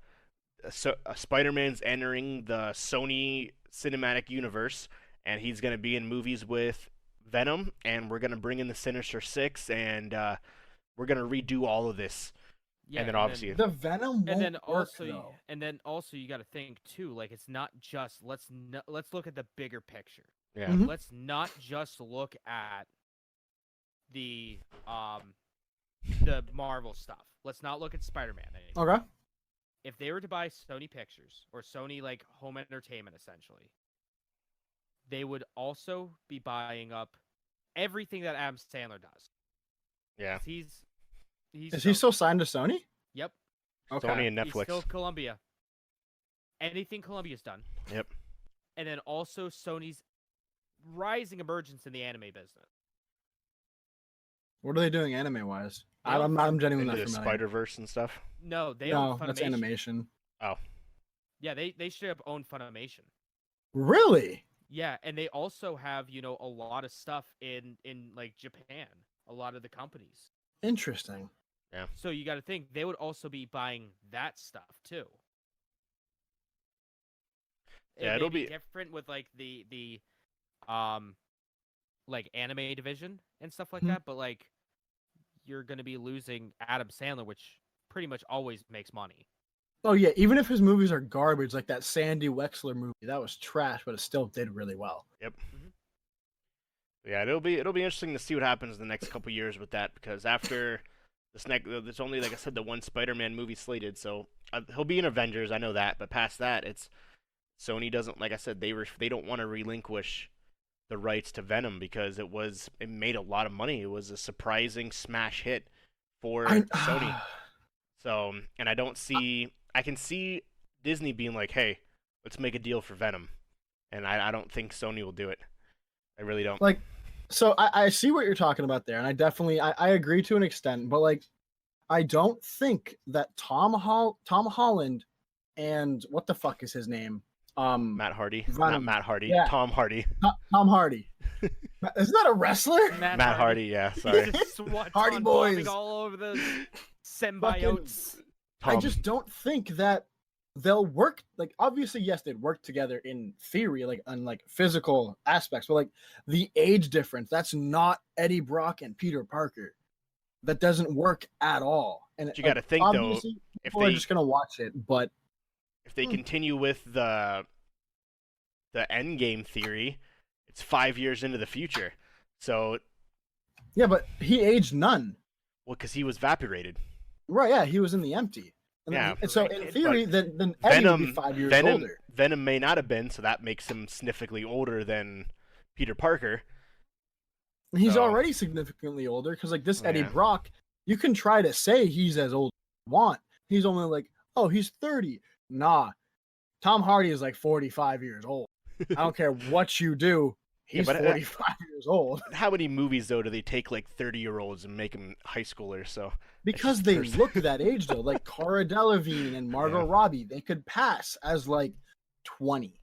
Spider-Man's entering the Sony cinematic universe, and he's gonna be in movies with Venom, and we're gonna bring in the Sinister Six, and we're gonna redo all of this. Yeah, then obviously- The Venom won't and then work, also though. you got to think too, like it's not just let's look at the bigger picture. Yeah. Mhm. Let's not just look at the Marvel stuff. Let's not look at Spider-Man anymore. Okay. If they were to buy Sony Pictures or Sony like home entertainment essentially, they would also be buying up everything that Adam Sandler does. Yeah. 'Cause He's Is he still signed to Sony? Yep. Okay. Sony and He's Netflix. still Columbia. Anything Columbia's done. Yep. And then also Sony's rising emergence in the anime business. What are they doing anime wise? They I'm genuinely Into not the familiar. Spider-Verse and stuff. No, they No, own Funimation. that's animation. Yeah, they straight up own Funimation. Really? Yeah, and they also have, a lot of stuff in like Japan, a lot of the companies. Interesting. So you got to think they would also be buying that stuff too. Yeah, It it'll may be- different with like the like anime division and stuff like Mhm. that, but like you're gonna be losing Adam Sandler, which pretty much always makes money. Oh yeah, even if his movies are garbage, like that Sandy Wexler movie, that was trash, but it still did really well. Yeah, it'll be interesting to see what happens in the next couple years with that, because after there's only, like I said, the one Spider-Man movie slated, so he'll be in Avengers, I know that, but past that, it's Sony doesn't, like I said, they don't want to relinquish the rights to Venom because it made a lot of money. It was a surprising smash hit for Sony. So, and I can see Disney being like, hey, let's make a deal for Venom. And I don't think Sony will do it. I really don't. Like, so I see what you're talking about there, and I definitely I agree to an extent, but like, I don't think that Tom Holland and what the fuck is his name? Matt Hardy, not Matt Hardy, yeah. Tom Hardy. Tom Hardy. Isn't that a wrestler? Matt Hardy, yeah, sorry. Hardy boys all over the symbiotes. I just don't think that they'll work. Like, obviously, yes, they'd work together in theory, like on like physical aspects, but like the age difference, that's not Eddie Brock and Peter Parker. That doesn't work at all. And you got to think though, if people are just gonna watch it, but if they continue with the Endgame theory, it's 5 years into the future. So yeah, but he aged none. Well, because he was evaporated. Right, yeah, he was in the empty. And so in theory, then Eddie would be 5 years older. Venom may not have been, so that makes him significantly older than Peter Parker. He's already significantly older because like this Eddie Brock, you can try to say he's as old as you want. He's only like, oh, he's 30. Nah, Tom Hardy is like 45 years old. I don't care what you do. He's 45 years old. How many movies though do they take like 30-year-olds and make them high schoolers? So because they look that age though, like Cara Delevingne and Margot Robbie, they could pass as like 20.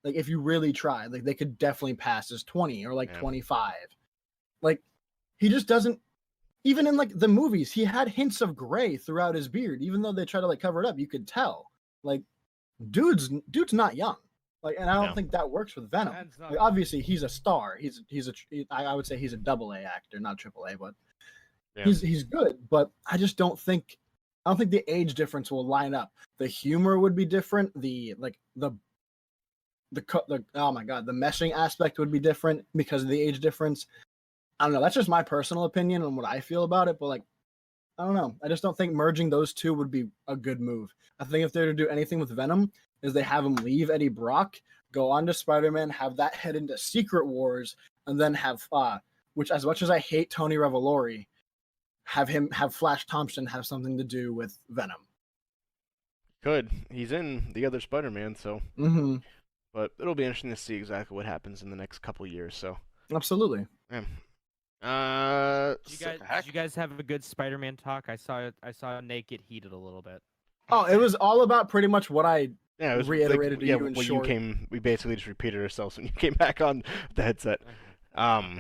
Like if you really tried, like they could definitely pass as 20 or like 25. Like he just doesn't. Even in like the movies, he had hints of gray throughout his beard. Even though they try to like cover it up, you could tell. Like, dude's not young. Like, and I don't think that works with Venom. Like, obviously, he's a star. I would say he's a AA actor, not AAA, but he's good. But I just don't think the age difference will line up. The humor would be different. The oh my god, the meshing aspect would be different because of the age difference. I don't know. That's just my personal opinion on what I feel about it. But like, I don't know. I just don't think merging those two would be a good move. I think if they're to do anything with Venom, is they have him leave Eddie Brock, go on to Spider-Man, have that head into Secret Wars, and then have which as much as I hate Tony Revolori, have Flash Thompson have something to do with Venom. Good. He's in the other Spider-Man, so. Mm-hmm. But it'll be interesting to see exactly what happens in the next couple years. So. Absolutely. Yeah. Did you guys have a good Spider-Man talk? I saw Nate get heated a little bit. Oh, it was all about pretty much what I reiterated like, to you in short. We basically just repeated ourselves when you came back on the headset. I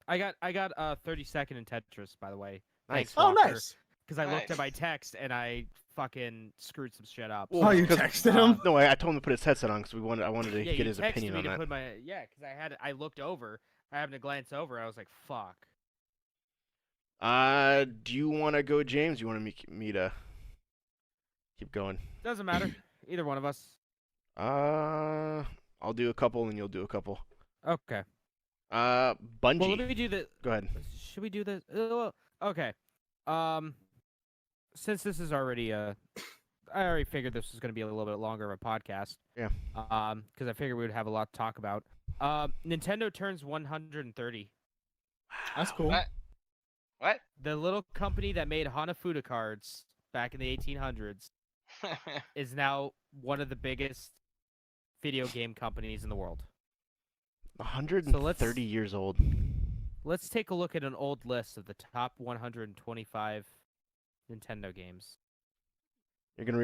got 30 second in Tetris, by the way. Nice. Thanks, Walker, nice. Because I looked at my text and I fucking screwed some shit up. Oh, you texted him? No, I told him to put his headset on because I wanted to get his opinion on that. Because I looked over. I happened to glance over. I was like, "Fuck." Do you want to go, James? You want me to keep going? Doesn't matter. Either one of us. I'll do a couple and you'll do a couple. Okay. Bungie. Well, let me do the. Go ahead. Should we do this? Okay. Since this is already I already figured this was going to be a little bit longer of a podcast. Yeah. Because I figured we would have a lot to talk about. Nintendo turns 130. That's cool. What? The little company that made Hanafuda cards back in the 1800s is now one of the biggest video game companies in the world. 130 years old. Let's take a look at an old list of the top 125 Nintendo games. You're not gonna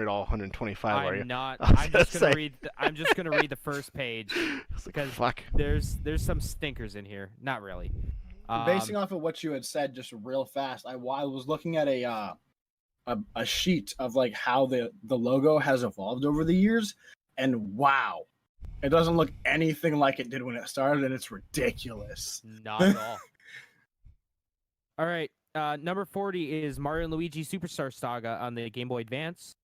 read all 125, are you? I'm not. I'm just gonna read. I'm just gonna read the first page because there's some stinkers in here. Not really. Basing off of what you had said, just real fast, I was looking at a sheet of like how the logo has evolved over the years, and wow, it doesn't look anything like it did when it started, and it's ridiculous. Not at all. All right. Number 40 is Mario and Luigi Superstar Saga on the Game Boy Advance.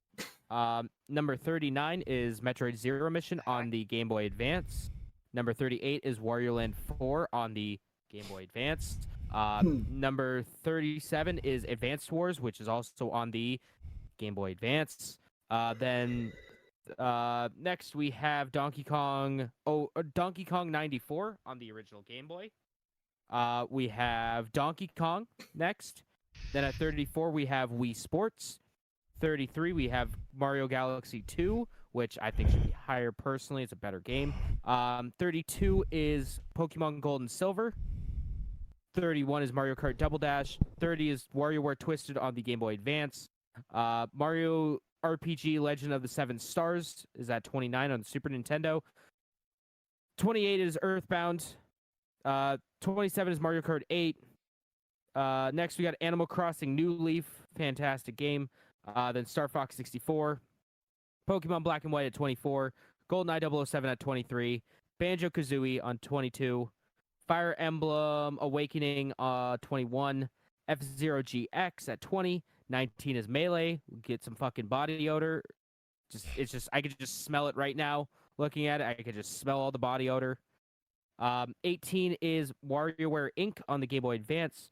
Number 39 is Metroid Zero Mission on the Game Boy Advance. Number 38 is Wario Land 4 on the Game Boy Advance. Number 37 is Advanced Wars, which is also on the Game Boy Advance. Then Next we have Donkey Kong 94 on the original Game Boy. We have Donkey Kong next. Then at 34 we have Wii Sports. 33 we have Mario Galaxy 2, which I think should be higher personally. It's a better game. 32 is Pokemon Gold and Silver. 31 is Mario Kart Double Dash. 30 is WarioWare Twisted on the Game Boy Advance. Mario RPG Legend of the Seven Stars is at 29 on the Super Nintendo. 28 is Earthbound. 27 is Mario Kart 8. Next, we got Animal Crossing New Leaf. Fantastic game. Then Star Fox 64. Pokemon Black and White at 24. GoldenEye 007 at 23. Banjo-Kazooie on 22. Fire Emblem Awakening 21. F-Zero GX at 20. 19 is Melee. Get some fucking body odor. I could just smell it right now. Looking at it, I could just smell all the body odor. 18 is WarioWare Inc. on the Game Boy Advance.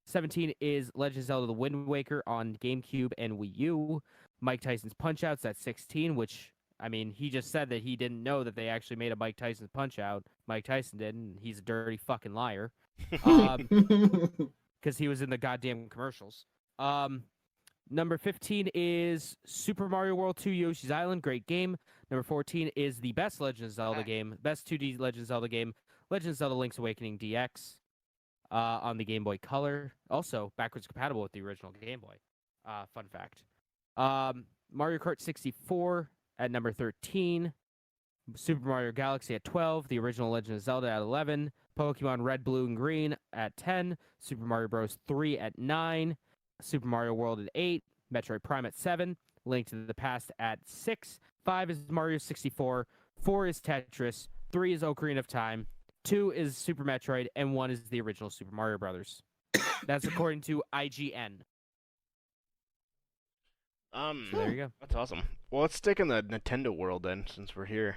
17 is Legend of Zelda: The Wind Waker on GameCube and Wii U. Mike Tyson's Punch-Out's at 16, which, I mean, he just said that he didn't know that they actually made a Mike Tyson's Punch-Out. Mike Tyson didn't. He's a dirty fucking liar. Because he was in the goddamn commercials. Number 15 is Super Mario World 2 Yoshi's Island. Great game. Number 14 is the best Legend of Zelda game. Best 2D Legend of Zelda game. Legend of Zelda Link's Awakening DX on the Game Boy Color. Also, backwards compatible with the original Game Boy. Fun fact. Mario Kart 64 at number 13. Super Mario Galaxy at 12. The original Legend of Zelda at 11. Pokemon Red, Blue, and Green at 10. Super Mario Bros. 3 at 9. Super Mario World at 8. Metroid Prime at 7. Link to the Past at 6. 5 is Mario 64. 4 is Tetris. 3 is Ocarina of Time. 2 is Super Metroid. And 1 is the original Super Mario Brothers. That's according to IGN. There you go. That's awesome. Well, let's stick in the Nintendo world then, since we're here.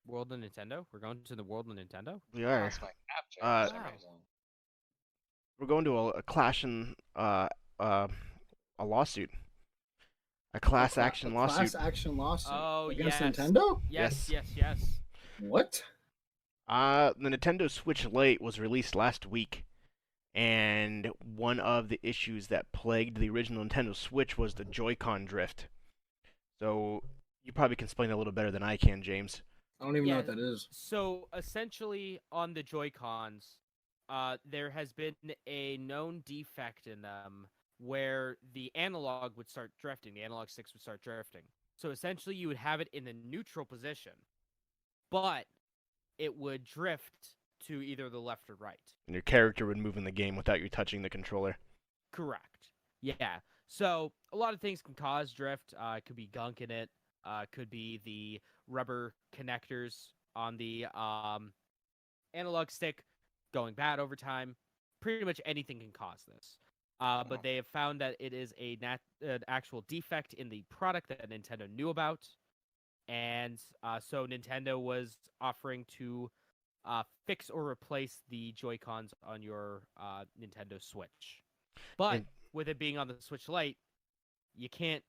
World of Nintendo? We're going to the World of Nintendo? We are. Lost my capture for some Wow. reason. We're going to a clash in a lawsuit. A class action lawsuit. Class action lawsuit. Oh, against yes. Nintendo? Yes. What? The Nintendo Switch Lite was released last week, and one of the issues that plagued the original Nintendo Switch was the Joy-Con drift. So you probably can explain that a little better than I can, James. I don't even know Yeah. what that is. So essentially, on the Joy-Cons, there has been a known defect in them where the analog would start drifting. The analog sticks would start drifting. So essentially, you would have it in the neutral position, but it would drift to either the left or right. And your character would move in the game without you touching the controller. Correct. Yeah. So a lot of things can cause drift. It could be gunk in it. Could be the rubber connectors on the analog stick going bad over time. Pretty much anything can cause this. But they have found that it is an actual defect in the product that Nintendo knew about. And so Nintendo was offering to fix or replace the Joy-Cons on your Nintendo Switch. But with it being on the Switch Lite, you can't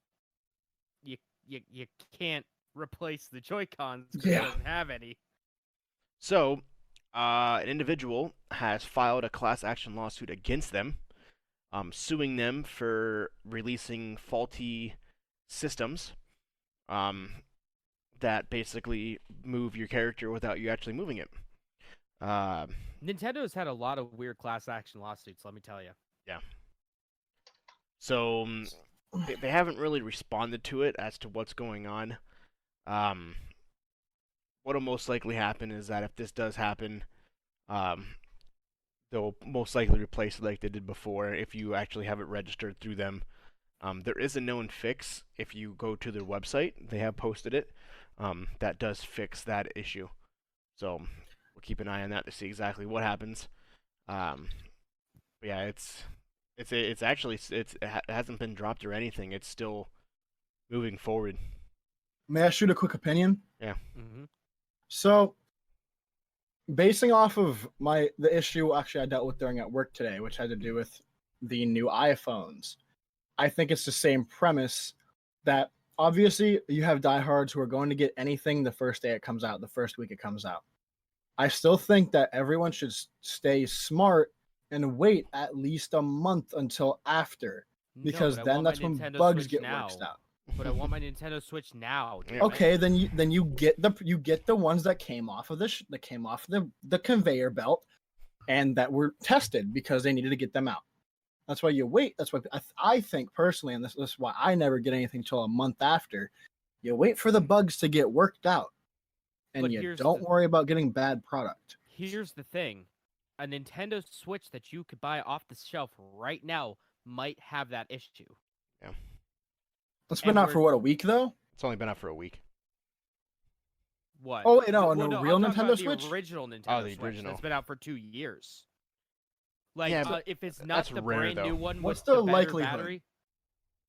replace the Joy-Cons because it doesn't have any. So, an individual has filed a class action lawsuit against them, suing them for releasing faulty systems that basically move your character without you actually moving it. Nintendo's had a lot of weird class action lawsuits, let me tell you. Yeah. So, they haven't really responded to it as to what's going on. What'll most likely happen is that if this does happen, they'll most likely replace it like they did before if you actually have it registered through them. There is a known fix if you go to their website. They have posted it. That does fix that issue. So we'll keep an eye on that to see exactly what happens. Yeah, it hasn't been dropped or anything. It's still moving forward. May I shoot a quick opinion? Yeah. Mm-hmm. So, basing off of the issue actually I dealt with during at work today, which had to do with the new iPhones, I think it's the same premise that obviously you have diehards who are going to get anything the first day it comes out, the first week it comes out. I still think that everyone should stay smart and wait at least a month until after, because No, but I then want my that's when Nintendo bugs Switch get now. worked out. But I want my Nintendo Switch now. Yeah. Okay, then you get the ones that came off of the conveyor belt and that were tested because they needed to get them out. That's why you wait. That's why I think personally, and this is why I never get anything till a month after. You wait for the bugs to get worked out, and But you don't worry about getting bad product. Here's the thing. A Nintendo Switch that you could buy off the shelf right now might have that issue. It's been out for what, a week though? It's only been out for a week. What? Oh wait, no, Well, a no, real I'm talking Nintendo about Switch? The original Nintendo Oh, the Switch original. that's been out for 2 years. Like, Yeah, but if it's not that's the rare, brand new though. one What's with the the better likelihood?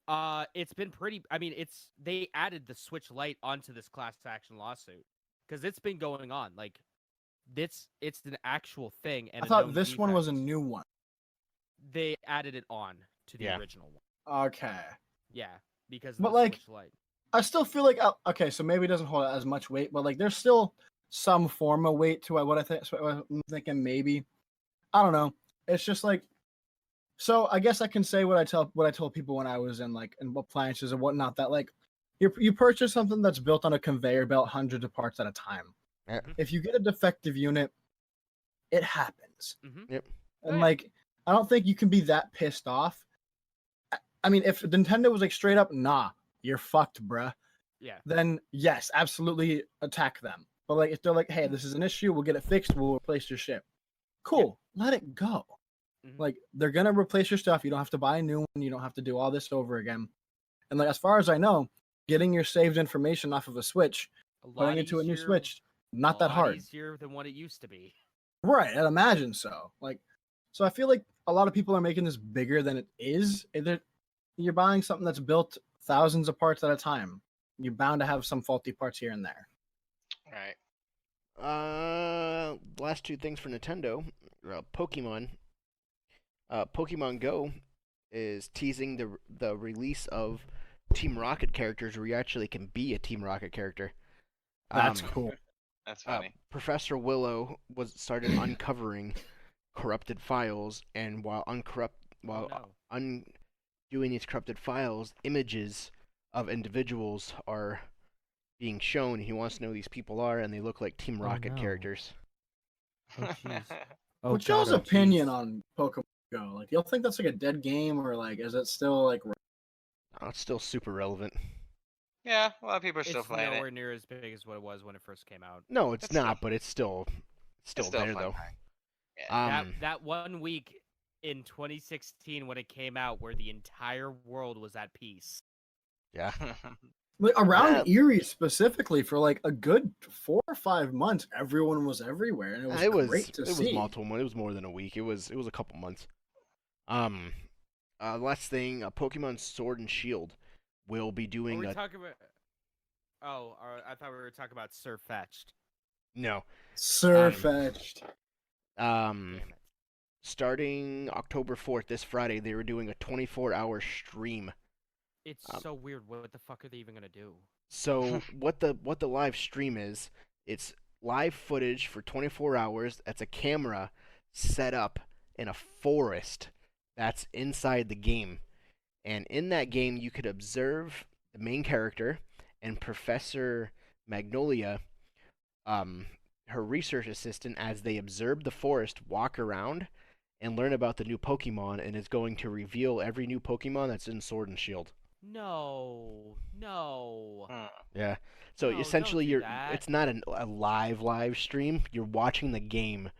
battery, it's been pretty. I mean, they added the Switch Lite onto this class action lawsuit because it's been going on. Like, it's an actual thing. And I a thought known this one was a defect. new one. They added it on to the Yeah. original one. Okay. Yeah, because of But, the like, Switch Lite. I still feel like okay, so maybe it doesn't hold as much weight, but like there's still some form of weight to what I think. So I'm thinking maybe, I don't know. It's just like, so I guess I can say what I told people when I was in appliances and whatnot, that like you purchase something that's built on a conveyor belt, hundreds of parts at a time. Yeah. If you get a defective unit, it happens. Mm-hmm. Yep. And yeah. like, I don't think you can be that pissed off. I mean, if Nintendo was like straight up, nah, you're fucked, bruh, Yeah. then yes, absolutely attack them. But like, if they're like, hey, this is an issue, we'll get it fixed, we'll replace your ship. Cool, let it go. Mhm. Like, they're gonna replace your stuff. You don't have to buy a new one. You don't have to do all this over again. And like, as far as I know, getting your saved information off of a Switch, putting it to a new Switch, not that hard. Easier than what it used to be. Right, I'd imagine so. Like, so I feel like a lot of people are making this bigger than it is. You're buying something that's built thousands of parts at a time. You're bound to have some faulty parts here and there. Right. Last two things for Nintendo. Pokemon. Pokemon Go is teasing the release of Team Rocket characters where you actually can be a Team Rocket character. That's cool. That's funny. Professor Willow started uncovering corrupted files, and while undoing these corrupted files, images of individuals are being shown. He wants to know who these people are, and they look like Team Oh, Rocket no. characters. Oh, jeez. Oh, What's y'all's God, oh, opinion jeez. on Pokemon Go? Like, y'all think that's like a dead game, or like, is it still like? Oh, it's still super relevant. Yeah, a lot of people are still It's playing nowhere it. near as big as what it was when it first came out. No, it's It's not, still- but it's still It's still there a fun though. time. Yeah. That 1 week in 2016 when it came out, where the entire world was at peace. Yeah. Like, around Yeah. Erie specifically, for like a good 4 or 5 months, everyone was everywhere, and it was great to it see. was multiple months. It was more than a week. It was a couple months. Last thing, Pokemon Sword and Shield will be Are doing we a talking about? Oh, I thought we were talking about Sir Fetched. no. Surfetched. Damn it. Starting October 4th, this Friday, they were doing a 24-hour stream. It's so weird. What the fuck are they even gonna do? So what the live stream is, it's live footage for 24 hours. That's a camera set up in a forest that's inside the game. And in that game, you could observe the main character and Professor Magnolia, her research assistant, as they observe the forest, walk around, and learn about the new Pokemon, and is going to reveal every new Pokemon that's in Sword and Shield. No. Yeah. So No, don't essentially, do you're that. it's not a live stream. You're watching the game.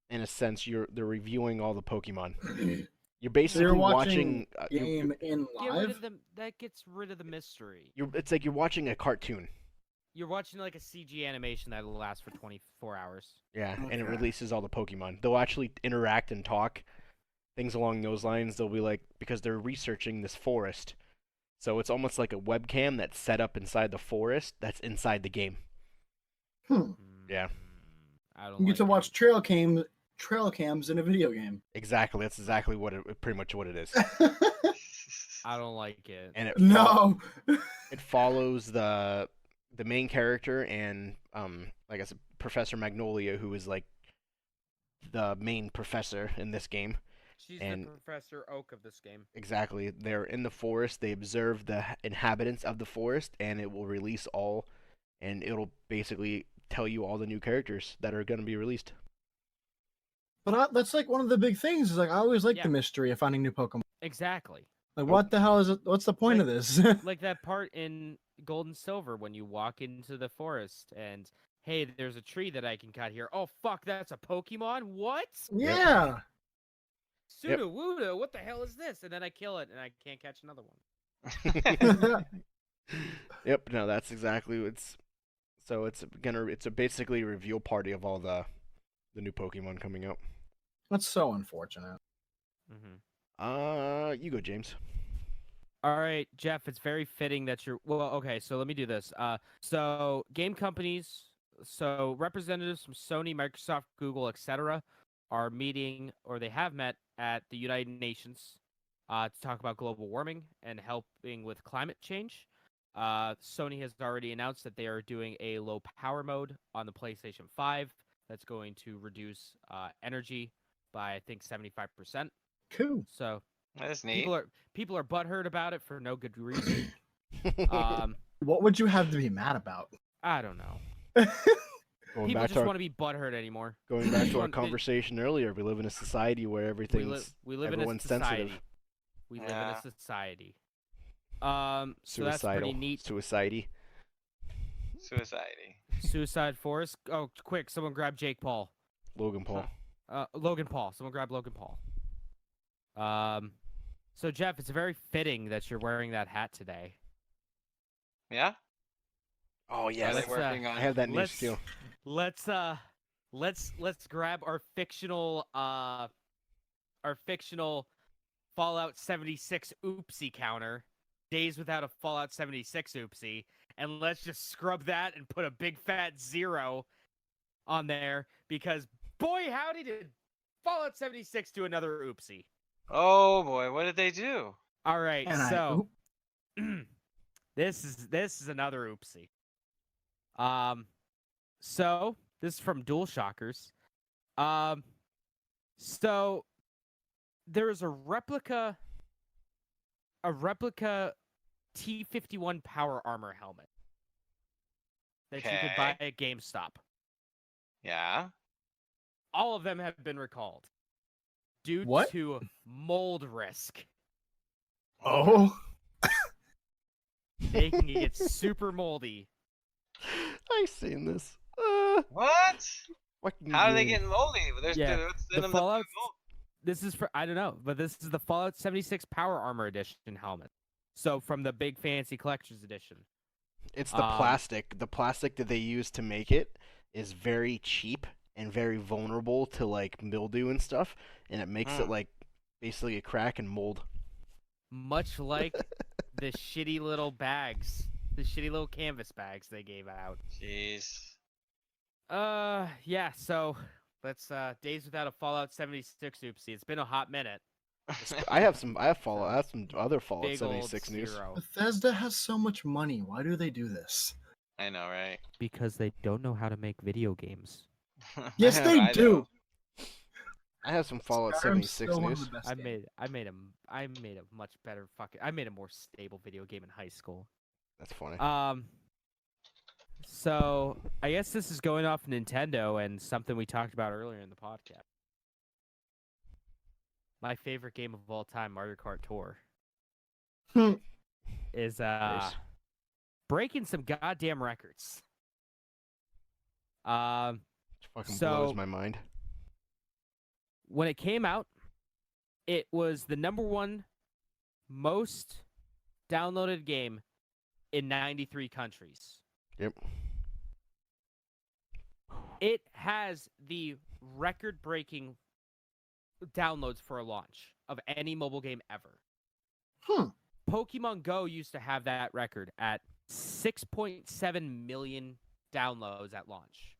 In a sense, they're reviewing all the Pokemon. You're basically You're watching. watching game in Get rid live. of them. That gets rid of the mystery. It's like you're watching a cartoon. You're watching like a CG animation that'll last for 24 hours. Yeah, and it Okay. releases all the Pokemon. They'll actually interact and talk, things along those lines. They'll be like, because they're researching this forest, so it's almost like a webcam that's set up inside the forest that's inside the game. Yeah. I don't. You get like to it. watch trail cams in a video game. Exactly. That's exactly pretty much what it is. I don't like it. and No. it follows the main character and like I said, Professor Magnolia, who is like the main professor in this game. She's and- the Professor Oak of this game. Exactly, they're in the forest. They observe the inhabitants of the forest, and it will release all, and it'll basically tell you all the new characters that are going to be released. But that's like one of the big things. Is like I always like Yeah. the mystery of finding new Pokemon. Exactly. Like, what the hell is it? What's the point of this? Like that part in Gold and Silver when you walk into the forest and hey, there's a tree that I can cut here. Oh fuck, that's a Pokemon? What? Yeah. Yep. Sudowoodo, what the hell is this? And then I kill it and I can't catch another one. Yep, no, that's exactly what's. So it's a basically reveal party of all the new Pokemon coming out. That's so unfortunate. Mm-hmm. You go, James. All right, Jeff, it's very fitting that you're well, okay, so let me do this. So game companies, so representatives from Sony, Microsoft, Google, etc. are meeting or they have met at the United Nations to talk about global warming and helping with climate change. Sony has already announced that they are doing a low power mode on the PlayStation 5 that's going to reduce energy by I think 75%. Cool. So That's neat. people are butthurt about it for no good reason. What would you have to be mad about? I don't know. Going People back just to our, want to be butthurt anymore. going back to our want- they- conversation earlier, we live in a society where everything's We live in a everyone's society. sensitive. We live Yeah. in a society. So that's pretty neat. Suicidey. Suicide. Suicide Forest. Oh, quick! Someone grab Jake Paul. Logan Paul. Logan Paul. Someone grab Logan Paul. So Jeff, it's very fitting that you're wearing that hat today. Yeah. Oh Are yeah, they let's, working on? I have that news let's too. let's grab our fictional Fallout 76 oopsie counter, days without a Fallout 76 oopsie, and let's just scrub that and put a big fat 0 on there because boy howdy did Fallout 76 do another oopsie. Oh boy, what did they do? All right, And so this is another oopsie. So this is from Dual Shockers. So there is a replica T-51 power armor helmet that you could buy at GameStop. Yeah. All of them have been recalled due What? to mold risk. Oh. They can get super moldy. I seen this. What? Fucking How are they game. getting moldy? There's Yeah, what's in the them that Fallout. mold? This is for I don't know, but this is the Fallout 76 Power Armor Edition helmet. So from the big fancy collector's edition. It's the plastic. The plastic that they use to make it is very cheap and very vulnerable to like mildew and stuff, and it makes it like basically a crack and mold. Much like the shitty little bags, the shitty little canvas bags they gave out. Jeez. Yeah. So let's days without a Fallout 76 oopsie. It's been a hot minute. I have some other Fallout Big old 76 news. 0. Bethesda has so much money. Why do they do this? I know, right? Because they don't know how to make video games. Yes, they I do. know. I have some Fallout Skyrim's 76 still one of news. the best I games. made a much better I made a more stable video game in high school. That's funny. So I guess this is going off Nintendo and something we talked about earlier in the podcast. My favorite game of all time, Mario Kart Tour, is Nice. breaking some goddamn records. It fucking so- blows my mind. When it came out, it was the #1 most downloaded game in 93 countries. Yep. It has the record-breaking downloads for a launch of any mobile game ever. Pokemon Go used to have that record at 6.7 million downloads at launch.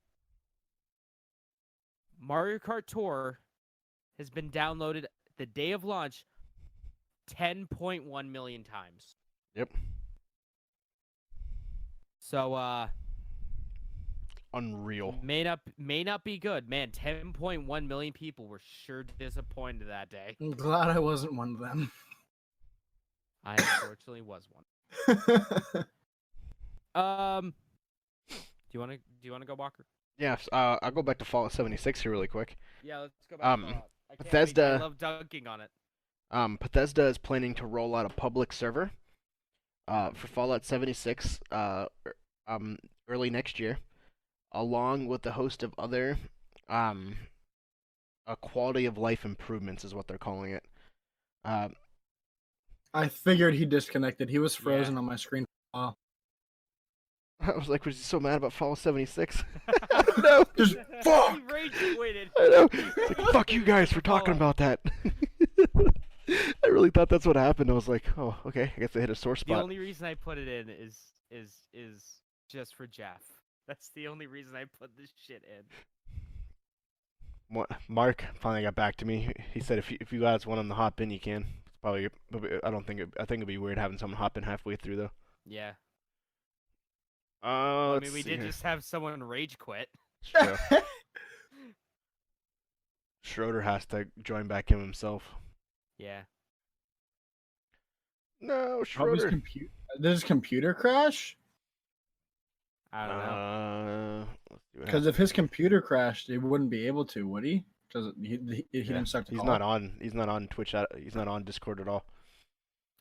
Mario Kart Tour has been downloaded the day of launch 10.1 million times. Yep. So Unreal. may not be good. Man, 10.1 million people were sure disappointed that day. I'm glad I wasn't one of them. I unfortunately was one. Do you want to go, Walker? Yes. I'll go back to Fallout 76 here really quick. Yeah, let's go back. To I can't wait. I Bethesda- love dunking on it. Bethesda is planning to roll out a public server for Fallout 76 early next year, along with a host of other quality of life improvements is what they're calling it. I figured he disconnected. He was frozen on my screen for a while. I was like, was he so mad about Fallout 76? No, just fuck. He rage quitted. I know. It's like, fuck you guys for talking about that. I really thought that's what happened. I was like, oh, okay. I guess I hit a sore spot. The only reason I put it in is just for Jeff. That's the only reason I put this shit in. Mark finally got back to me. He said if you guys want him to hop in, you can. It's probably I think it'd be weird having someone hop in halfway through though. Yeah. I mean, we did just have someone rage quit. True. Schroeder has to join back in himself. Yeah. No, Probably Schroeder. Did his computer crash? I don't know. Because if his computer crashed, he wouldn't be able to, would he? Because he didn't start the He's call. not on. He's not on Twitch. He's not on Discord at all.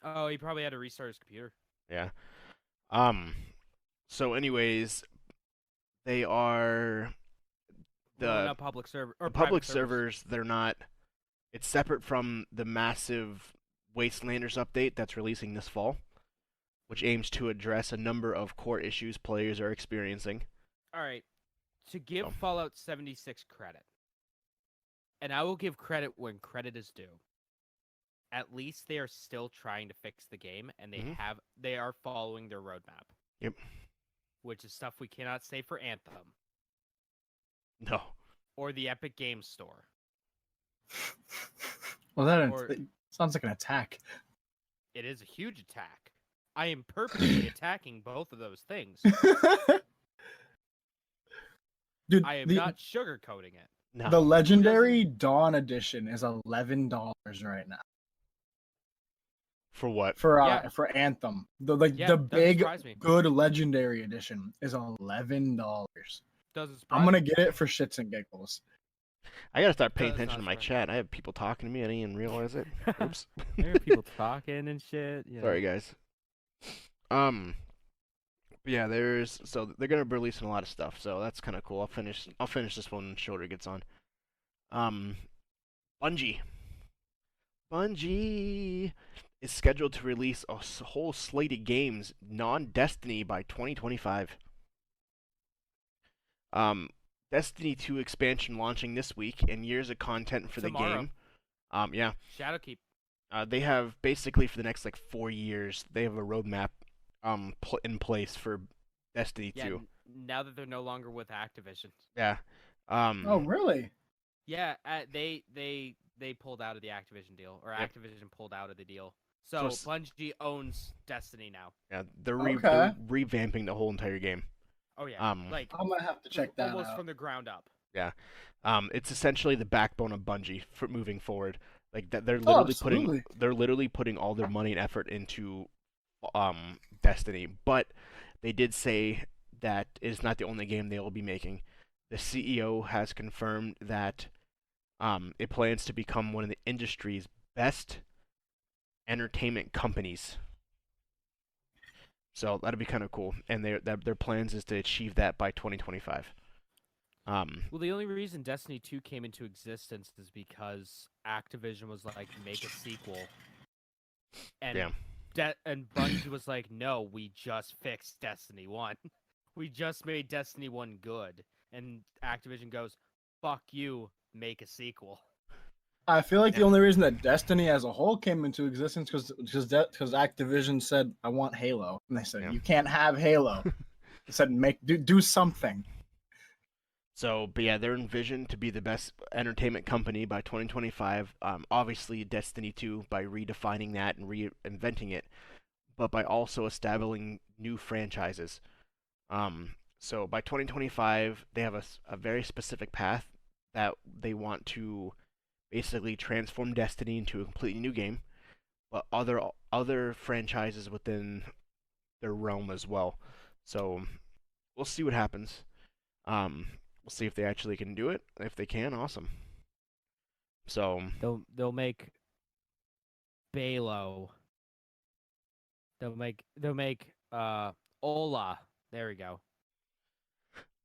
Oh, he probably had to restart his computer. Yeah. So, anyways, they are Not public server or the public private servers. servers. They're not. It's separate from the massive Wastelanders update that's releasing this fall, which aims to address a number of core issues players are experiencing. All right. To give Fallout 76 credit, and I will give credit when credit is due. At least they are still trying to fix the game, and they are following their roadmap. Yep. Which is stuff we cannot say for Anthem No. or the Epic Games Store. Well, that Or- sounds like an attack. It is a huge attack. I am purposely attacking both of those things. Dude, I am not sugarcoating it. No. the Legendary Dawn Edition is $11 right now For what? for Yeah. for Anthem. The Doesn't big surprise me. good Legendary Edition is $11. Doesn't surprise I'm gonna me. get it for shits and giggles. I gotta start paying Does attention not to my surprise chat. I have people talking to me. I didn't even realize it. Oops. I hear people talking and shit. Yeah. Sorry, guys. Yeah, so they're gonna be releasing a lot of stuff, so that's kind of cool. I'll finish this one when Shoulder gets on. Bungie is scheduled to release a whole slate of games non-Destiny by 2025. Destiny 2 expansion launching this week, and years of content for Tomorrow. the game. Yeah. Shadowkeep. They have basically for the next 4 years, they have a roadmap in place for Destiny 2. Yeah, now that they're no longer with Activision. Yeah. Oh, really? Yeah, they pulled out of the Activision deal, or Yep. Activision pulled out of the deal. So Bungie owns Destiny now. Yeah, they're Okay. revamping the whole entire game. Oh yeah, Like I'm gonna have to check that almost out. from the ground up. Yeah. It's essentially the backbone of Bungie for moving forward. Like that they're literally putting all their money and effort into Destiny, but they did say that it's not the only game they will be making. The CEO has confirmed that it plans to become one of the industry's best entertainment companies. So that'd be kind of cool, and their plans is to achieve that by 2025. Well, the only reason Destiny 2 came into existence is because Activision was like, make a sequel, and and Bungie was like, no, we just fixed Destiny 1. We just made Destiny 1 good, and Activision goes, fuck you, make a sequel. I feel like the only reason that Destiny as a whole came into existence because Activision said, "I want Halo," and they said, "You can't have Halo." They said, do something." So, but yeah, they're envisioned to be the best entertainment company by 2025. Obviously, Destiny 2 by redefining that and reinventing it, but by also establishing new franchises. So by 2025, they have a very specific path that they want to basically transform Destiny into a completely new game, but other franchises within their realm as well. So we'll see what happens. We'll see if they actually can do it. If they can, awesome. So They'll make Balo. They'll make Ola. There we go.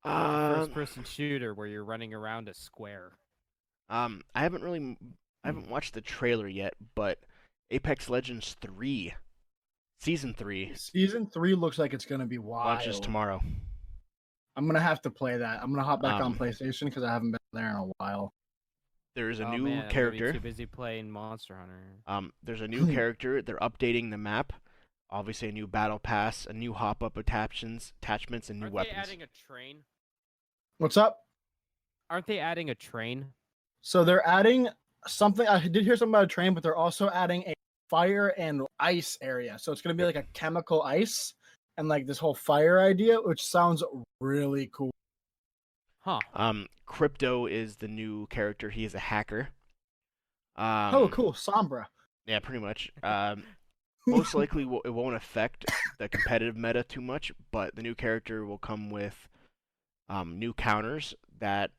First person shooter where you're running around a square. I haven't watched the trailer yet, but Apex Legends 3 Season 3 Season 3 looks like it's gonna be wild. launches tomorrow. I'm gonna have to play that. I'm gonna hop back on PlayStation because I haven't been there in a while. There's a Oh, new man, I'm character. gonna be too busy playing Monster Hunter. There's a new character. They're updating the map. Obviously, a new battle pass, a new hop-up attachments, and new Aren't weapons. they adding a train? What's up? Aren't they adding a train? So they're adding something. I did hear something about a train, but they're also adding a fire and ice area. So it's gonna be like a chemical ice and like this whole fire idea, which sounds really cool. Huh. Crypto is the new character. He is a hacker. Oh, cool. Sombra. Yeah, pretty much. Most likely, it won't affect the competitive meta too much, but the new character will come with new counters that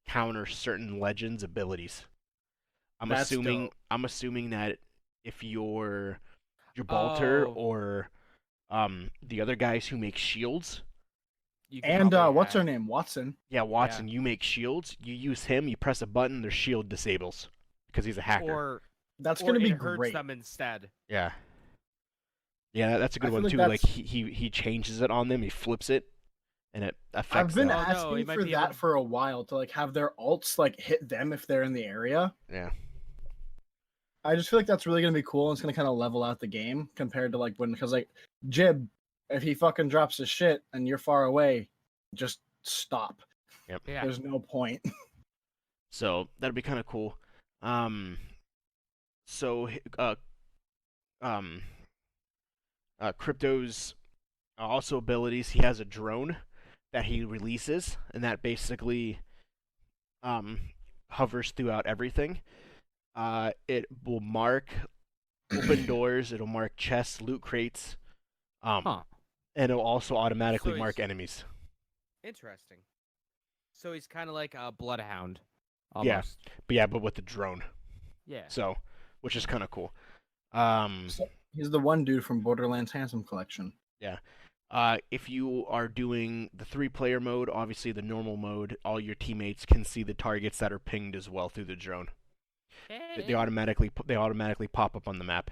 counter certain legends' abilities. I'm That's assuming dope. I'm assuming that if you're Gibraltar Oh. or the other guys who make shields, You can And probably what's her add- name? Watson. yeah, Watson, you make shields. You use him. You press a button, their shield disables because he's a hacker. Or That's or gonna be it hurts great. them instead. Yeah. Yeah, that's a I good feel one like too. that's- Like he changes it on them, he flips it, and it affects I've been them. Oh, no, asking he might for be able that to- for a while to like have their alts like hit them if they're in the area. Yeah. I just feel like that's really gonna be cool and it's gonna kind of level out the game compared to like when because like Jib, if he fucking drops his shit and you're far away, just stop. Yep. Yeah. There's no point. So that'd be kind of cool. So Crypto's also abilities. He has a drone that he releases, and that basically hovers throughout everything. It will mark open doors. It'll mark chests, loot crates. Huh. And it'll also automatically So mark he's- enemies. Interesting. So he's kind of like a bloodhound. Yeah. Almost. But with the drone. Yeah. So, which is kind of cool. He's the one dude from Borderlands Handsome Collection. If you are doing the 3-player mode, obviously the normal mode, all your teammates can see the targets that are pinged as well through the drone. They automatically pop up on the map.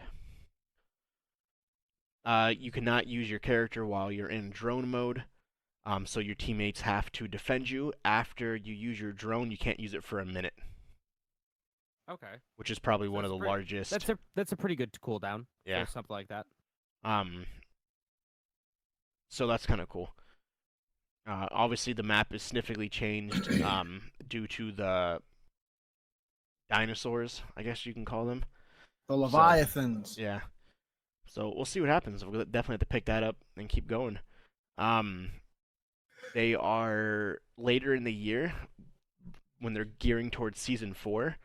You cannot use your character while you're in drone mode, so your teammates have to defend you. After you use your drone, you can't use it for a minute, Okay. which is probably So one of that's the pretty- largest. That's a pretty good cooldown. Yeah. For something like that. So that's kind of cool. Obviously, the map is significantly changed due to the dinosaurs, I guess you can call them. The Leviathans. Yeah. So we'll see what happens. We'll definitely have to pick that up and keep going. They are later in the year when they're gearing towards season 4.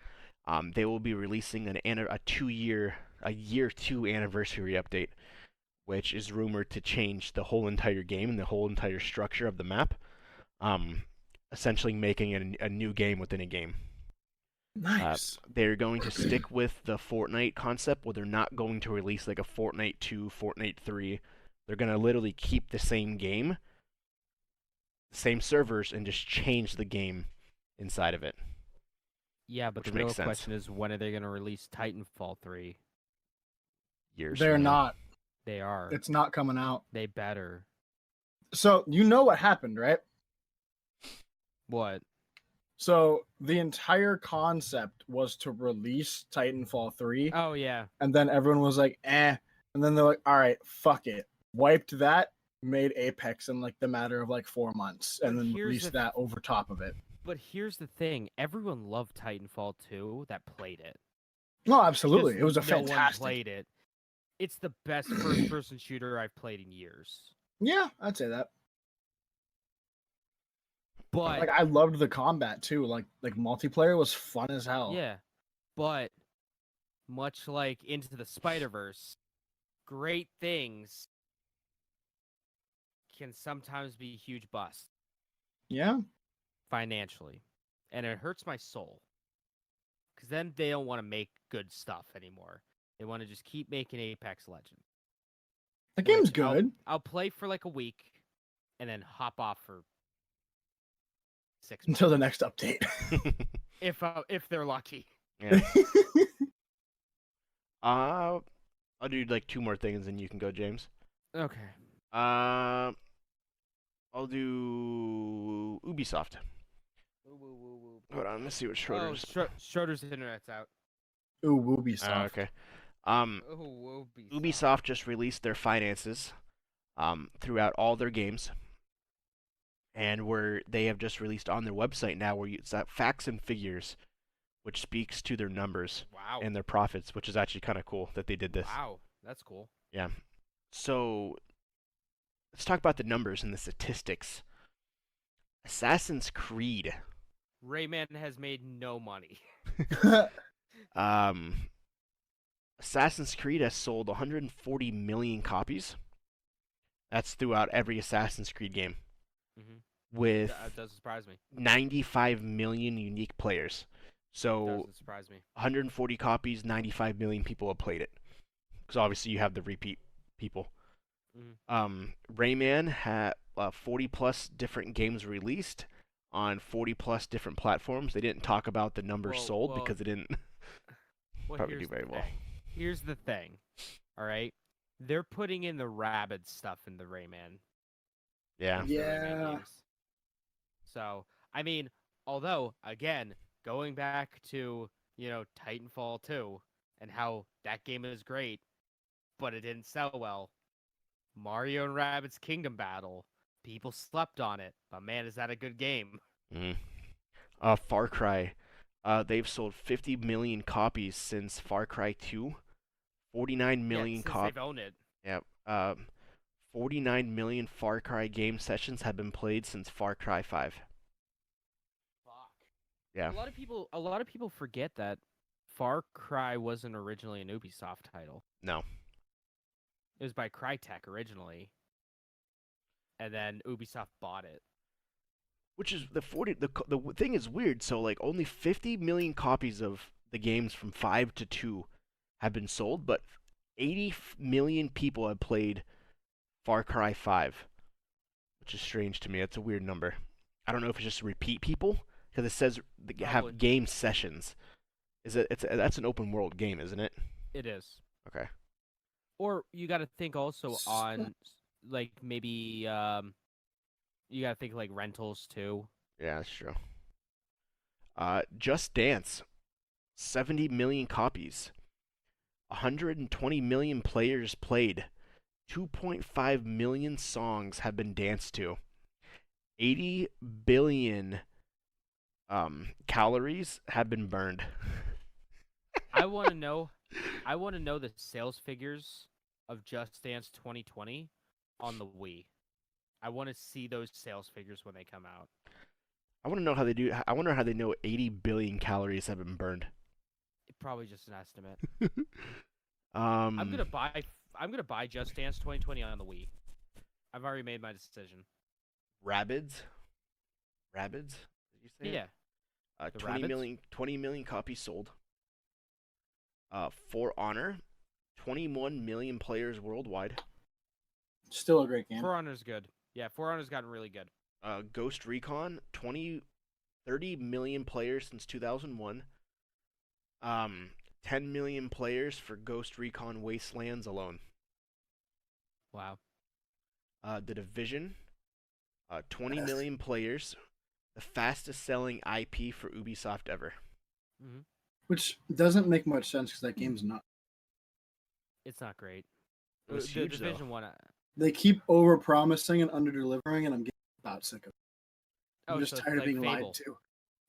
They will be releasing a year 2 anniversary update, which is rumored to change the whole entire game and the whole entire structure of the map, essentially making it a new game within a game. Nice. They're going to stick with the Fortnite concept, where they're not going to release like a Fortnite 2, Fortnite 3. They're going to literally keep the same game, the same servers, and just change the game inside of it. Yeah, but Which the real makes sense. question is, when are they going to release Titanfall 3? Years They're from now. not. They are. It's not coming out. They better. So you know what happened, right? What? So the entire concept was to release Titanfall 3, Oh yeah. and then everyone was like, eh. And then they're like, all right, fuck it. Wiped that, made Apex in like the matter of like 4 months, and But then here's released the that over top of it. But here's the thing: everyone loved Titanfall 2 that played it. No, absolutely, Because it was a no one fantastic. played it. It's the best first-person shooter I've played in years. Yeah, I'd say that. But Like I loved the combat too. Like multiplayer was fun as hell. yeah, but much like Into the Spider-Verse, great things can sometimes be huge busts Yeah. financially, and it hurts my soul. Because then they don't want to make good stuff anymore. They want to just keep making Apex Legends. The game's which I'll- good. I'll play for like a week, and then hop off for 6 months Until the next update. if they're lucky. Yeah. I'll do like 2 more things, and you can go, James. Okay. I'll do Ubisoft. Hold on, let's see what Schroeder's. Schroeder's internet's out. Ooh, Ubisoft. Okay. Ubisoft. Ubisoft just released their finances throughout all their games, and they have just released on their website now where it's that facts and figures, which speaks to their numbers Wow. and their profits, which is actually kind of cool that they did this. Wow, that's cool. Yeah. So let's talk about the numbers and the statistics. Assassin's Creed. Rayman has made no money. Assassin's Creed has sold 140 million copies. That's throughout every Assassin's Creed game. Mm-hmm. With That doesn't surprise me. 95 million unique players. So Doesn't surprise me. 140 copies, 95 million people have played it. Because obviously you have the repeat people. Mm-hmm. Rayman had 40 plus different games released on 40 plus different platforms. They didn't talk about the numbers sold because it didn't probably do very well. Here's the thing. All right. They're putting in the Rabbids stuff in the Rayman. Yeah. the Rayman Yeah. games. So, I mean, although, again, going back to, Titanfall 2 and how that game is great, but it didn't sell well. Mario and Rabbids Kingdom Battle. People slept on it, but man, is that a good game. Mm-hmm. Far Cry. They've sold 50 million copies since Far Cry 2. 49 million copies. They've owned it. Yeah. 49 million Far Cry game sessions have been played since Far Cry 5. Fuck. Yeah. A lot of people forget that Far Cry wasn't originally an Ubisoft title. No. It was by Crytek originally, and then Ubisoft bought it. Which is the thing is weird. So like only 50 million copies of the games from 5 to 2 have been sold, but 80 million people have played Far Cry 5, which is strange to me. That's a weird number. I don't know if it's just repeat people because it says they have game sessions. That's an open world game, isn't it? It is. Okay. Or you got to think also on like maybe you got to think like rentals too. Yeah, that's true. Just Dance, 70 million copies. 120 million players played. 2.5 million songs have been danced to. 80 billion calories have been burned. I want to know the sales figures of Just Dance 2020 on the Wii. I want to see those sales figures when they come out. I want to know how they do. I wonder how they know 80 billion calories have been burned. Probably just an estimate. I'm gonna buy Just Dance 2020 on the Wii. I've already made my decision. Rabbids. Did you say? Yeah. 20 million copies sold. For Honor, 21 million players worldwide. Still a great game. For Honor's good. Yeah, For Honor's gotten really good. Ghost Recon, 30 million players since 2001. 10 million players for Ghost Recon Wastelands alone. Wow. The Division, 20 million players. The fastest selling IP for Ubisoft ever. Mm-hmm. Which doesn't make much sense because that game's not. It's not great. It was the huge, Division though. one. They keep over promising and under delivering, and I'm getting about sick of it. I'm just so it's tired of like being Fable. lied to.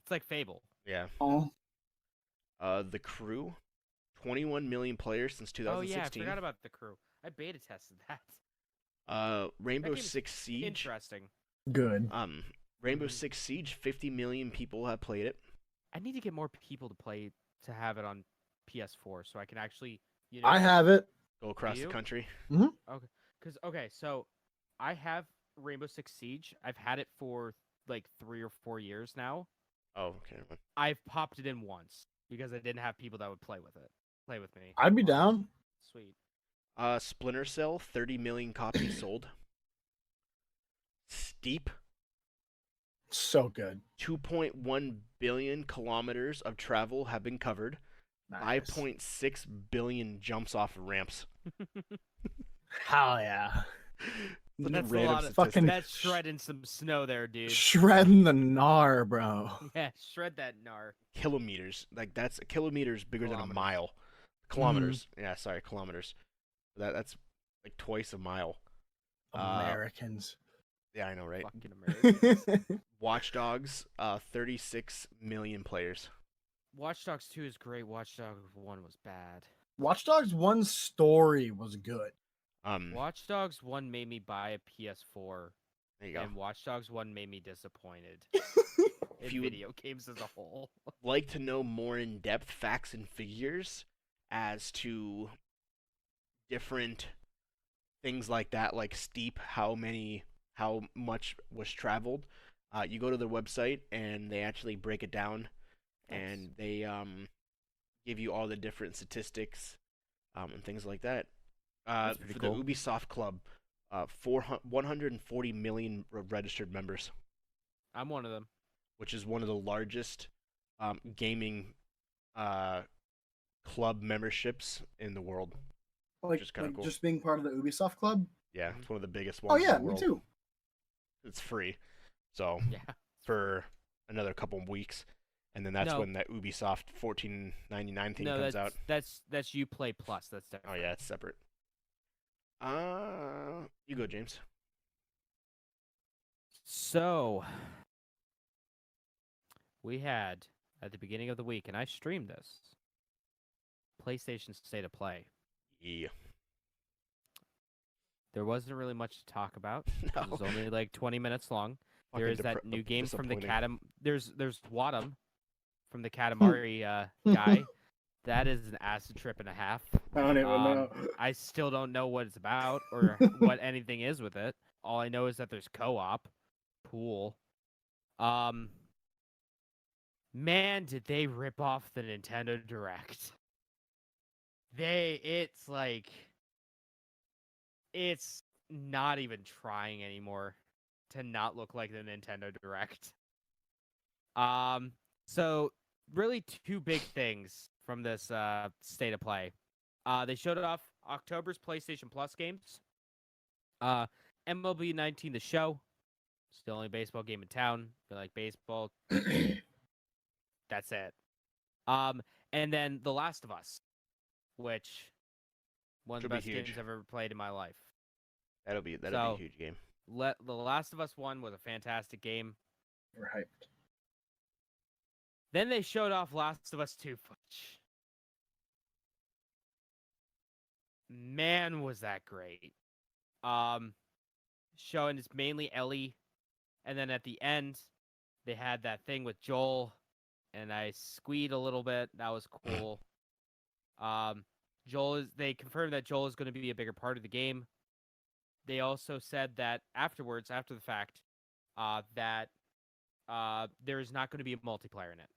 It's like Fable. Yeah. Oh, The Crew, 21 million players since Oh yeah, I 2016. forgot about the Crew. I beta tested that. Rainbow That game's Six Siege. Interesting. good. Rainbow Mhm. Six Siege, 50 million people have played it. I need to get more people to play to have it on PS4 so I can actually, I have it. Go across the you? country. Okay, so I have Rainbow Six Siege. I've had it for like 3 or 4 years now. Oh, okay. never mind. I've popped it in once because I didn't have people that would play with me. I'd be down. Sweet. Splinter Cell, 30 million copies sold. Steep, So good. 2.1 billion kilometers of travel have been covered. Nice. 5.6 billion jumps off of ramps. Hell yeah. Such That's a random lot of statistic. Fucking That's shredding some snow there, dude. Shredding the gnar, bro. Yeah, shred that gnar. Kilometers. Like that's a kilometer is bigger than a Kilometers. mile. Kilometers. Yeah, sorry, kilometers. That's like twice a mile. Americans. Yeah, I know, right? Fucking Americans. Watch Dogs, 36 million players. Watch Dogs 2 is great. Watch Dogs 1 was bad. Watch Dogs 1's story was good. Watch Dogs 1 made me buy a PS4, There you go. and Watch Dogs 1 made me disappointed in you would- video games as a whole. Like to know more in-depth facts and figures as to different things like that, like Steep, how much was traveled. You go to their website and they actually break it down, and they give you all the different statistics and things like that. That's For pretty the cool. Ubisoft Club, 140 million registered members, I'm one of them. which is one of the largest gaming club memberships in the world. Like, is kinda cool. just being part of the Ubisoft club. Yeah, it's one of the biggest Oh ones yeah, in the me world. too. It's free, so Yeah. for another couple of weeks, and then that's No. when that Ubisoft $14.99 thing No, comes out. that's Uplay Plus. That's Oh different. yeah, it's separate. You go, James. So we had at the beginning of the week, and I streamed this. PlayStation State of Play. Yeah. There wasn't really much to talk about. No. It was only like 20 minutes long. There Fucking is that new game from the disappointing. There's Wadham from the Katamari guy. That is an acid trip and a half. I don't even know. I still don't know what it's about or what anything is with it. All I know is that there's co-op. Pool. Man, did they rip off the Nintendo Direct. It's not even trying anymore to not look like the Nintendo Direct. So really two big things from this State of Play. They showed off October's PlayStation Plus games. MLB 19 The Show. It's the only baseball game in town. If you like baseball, that's it. And then The Last of Us, which one of Should the be best huge. games I've ever played in my life. That'll be So- a huge game. The Last of Us 1 was a fantastic game. We're hyped. Then they showed off Last of Us 2 footage. Man, was that great. Showing it's mainly Ellie, and then at the end, they had that thing with Joel, and I squeed a little bit. That was cool. They confirmed that Joel is going to be a bigger part of the game. They also said that afterwards, after the fact, that there is not going to be a multiplayer in it.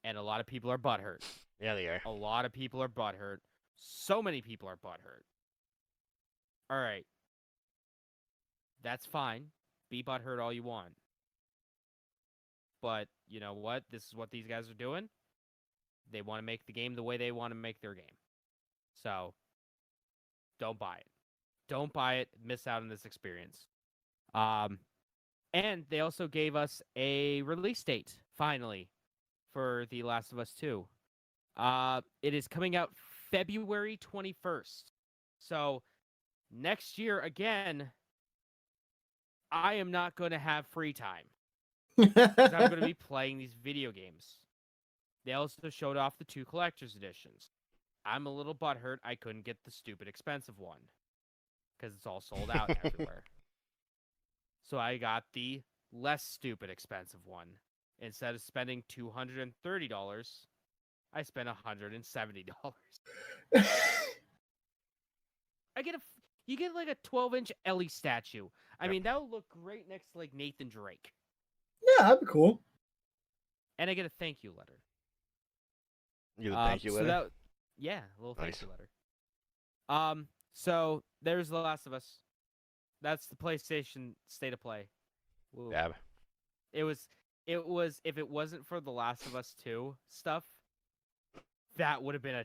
And a lot of people are butthurt. Yeah, they are. A lot of people are butthurt. So many people are butthurt. All right. That's fine. Be butthurt all you want. But you know what? This is what these guys are doing. They want to make the game the way they want to make their game. So, don't buy it. Don't buy it. Miss out on this experience. And they also gave us a release date, finally, for The Last of Us 2. It is coming out February 21st. So, next year again, I am not going to have free time. Oh, Because I'm going to be playing these video games. They also showed off the 2 collector's editions. I'm a little butthurt I couldn't get the stupid expensive one. Because it's all sold out everywhere. So I got the less stupid expensive one. Instead of spending $230, I spent $170. You get like a 12-inch Ellie statue. I mean, that would look great next to like Nathan Drake. yeah, that'd be cool. And I get a thank you letter. You get a thank you so letter? a little Nice. thank you letter. So there's The Last of Us. That's the PlayStation State of Play. Woo. Dab. It was if it wasn't for The Last of Us 2 stuff, that would have been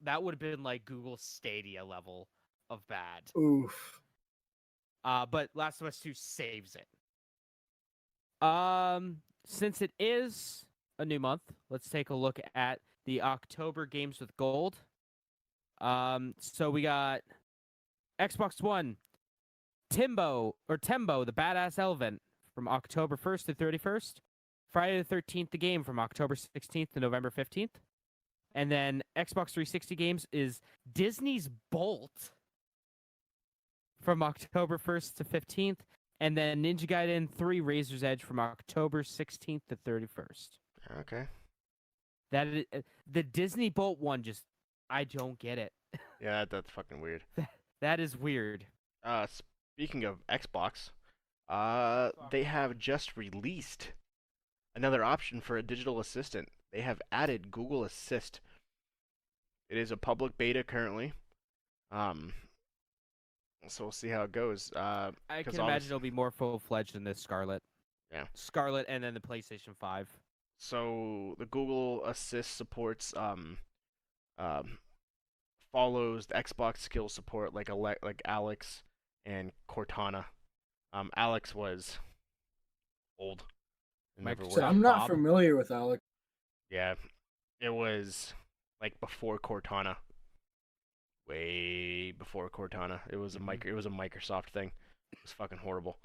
that would have been like Google Stadia level of bad. Oof. But Last of Us 2 saves it. Since it is a new month, let's take a look at the October games with gold. So we got Xbox One, Tembo, the Badass Elephant from October 1st to 31st. Friday the 13th, the game from October 16th to November 15th. And then Xbox 360 games is Disney's Bolt from October 1st to 15th. And then Ninja Gaiden 3 Razor's Edge from October 16th to 31st. Okay. The Disney Bolt one I don't get it. Yeah, that's fucking weird. That is weird. Speaking of Xbox, they have just released another option for a digital assistant. They have added Google Assist. It is a public beta currently. So we'll see how it goes. I can imagine it'll be more full-fledged than this Scarlet. Yeah. Scarlet and then the PlayStation 5. So the Google Assist supports follows the Xbox skill support like Alex and Cortana. Alex was old. It never Microsoft. worked. So I'm not Bob. familiar with Alec. Yeah, it was like before Cortana. Way before Cortana. It was It was a Microsoft thing. It was fucking horrible.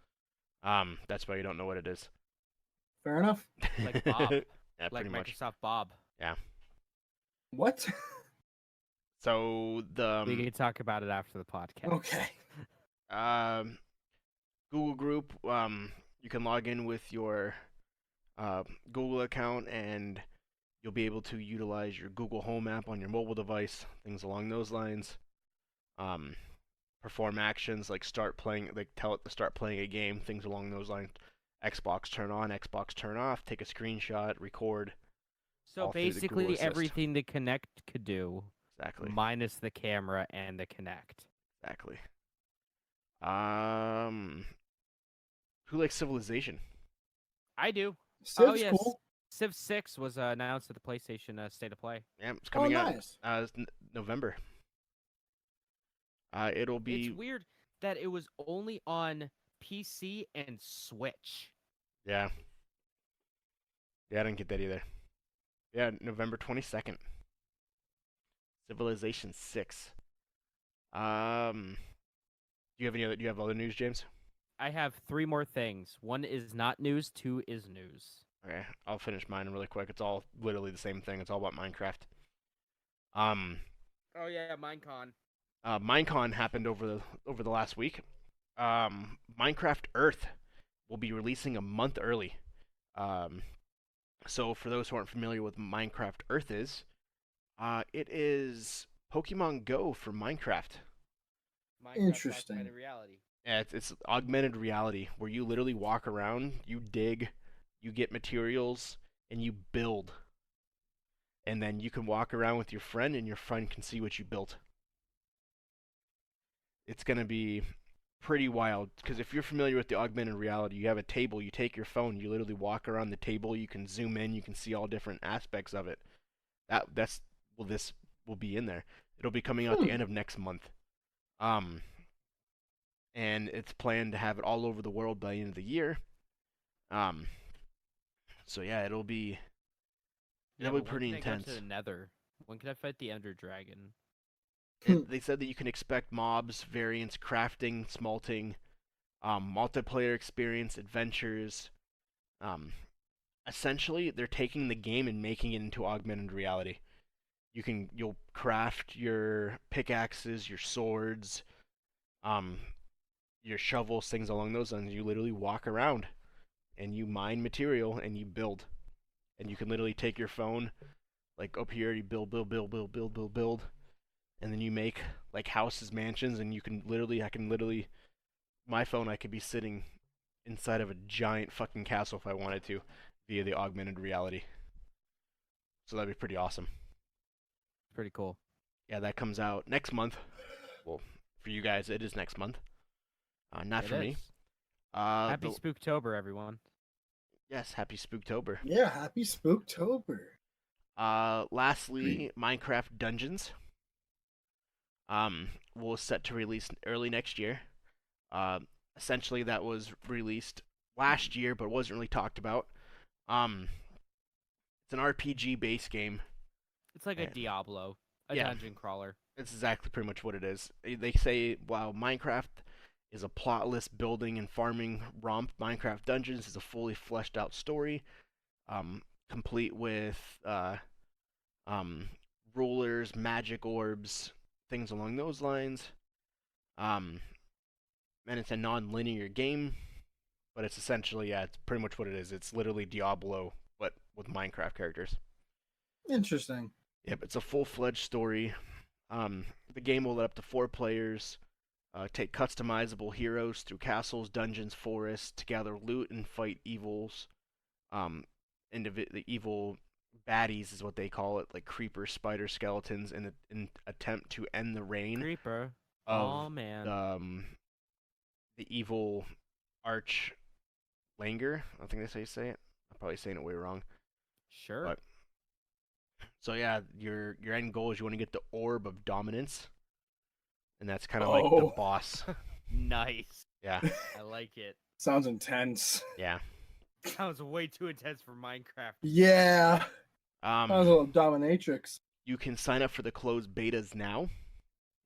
That's why you don't know what it is. Fair enough. Like Bob. Yeah, Like pretty much. Microsoft Bob. What? So the We can talk about it after the podcast. Okay. Google Group, you can log in with your Google account and you'll be able to utilize your Google Home app on your mobile device, things along those lines. Perform actions like tell it to start playing a game, things along those lines. Xbox turn on, Xbox turn off, take a screenshot, record. So all through the Google basically Assist. everything the Kinect could do, Exactly. minus the camera and the Kinect. Exactly. Who likes Civilization? I do. Civ's yes. cool. Civ 6 was announced at the PlayStation State of Play. Yeah, it's coming out. Nice. It's November. It'll be. It's weird that it was only on PC and Switch. Yeah. Yeah, I didn't get that either. Yeah, November 22nd. Civilization 6. Do you have other news, James? I have 3 more things. 1 is not news, 2 is news. Okay, I'll finish mine really quick. It's all literally the same thing. It's all about Minecraft. Oh yeah, Minecon. Minecon happened over the last week. Minecraft Earth will be releasing a month early. So for those who aren't familiar with Minecraft Earth is, it is Pokemon Go for Minecraft. Interesting. Augmented reality. Yeah, it's augmented reality where you literally walk around, you dig, you get materials, and you build. And then you can walk around with your friend, and your friend can see what you built. It's going to be pretty wild, because if you're familiar with the augmented reality, you have a table, you take your phone, you literally walk around the table, you can zoom in, you can see all different aspects of it. This will be in there. It'll be coming out the end of next month. And it's planned to have it all over the world by the end of the year. So yeah, it'll be pretty When intense. can I go to the Nether? When can I fight the Ender Dragon? They said that you can expect mobs, variants, crafting, smelting, multiplayer experience, adventures. Um, Essentially, they're taking the game and making it into augmented reality. You'll craft your pickaxes, your swords, um, your shovels, things along those lines. You literally walk around and you mine material and you build. And you can literally take your phone, like up here, you build, and then you make like houses, mansions, and I can literally, my phone, I could be sitting inside of a giant fucking castle if I wanted to, via the augmented reality. So that'd be pretty awesome. Pretty cool. Yeah, that comes out next month. Well, for you guys, it is next month. Not It for me. is. Happy Spooktober, everyone. Yes, happy Spooktober. Yeah, happy Spooktober. Lastly, Minecraft Dungeons. Was set to release early next year. Essentially, that was released last year, but wasn't really talked about. It's an RPG-based game. It's like a Diablo, a dungeon crawler. It's exactly pretty much what it is. They say, while Minecraft is a plotless building and farming romp, Minecraft Dungeons is a fully fleshed out story, complete with rulers, magic orbs, things along those lines. And it's a non-linear game, but it's essentially, it's pretty much what it is. It's literally Diablo, but with Minecraft characters. Interesting. Yep, it's a full-fledged story. The game will let up to 4 players take customizable heroes through castles, dungeons, forests to gather loot and fight evils. The evil baddies is what they call it, like creepers, spiders, skeletons, in an attempt to end the reign Creeper. of Oh man. the evil Arch Langer. I think that's how you say it. I'm probably saying it way wrong. Sure. But so yeah, your end goal is you want to get the Orb of Dominance, and that's kind of like the boss. Nice. Yeah. I like it. Sounds intense. Yeah. Sounds way too intense for Minecraft. Yeah. Sounds a little dominatrix. You can sign up for the closed betas now.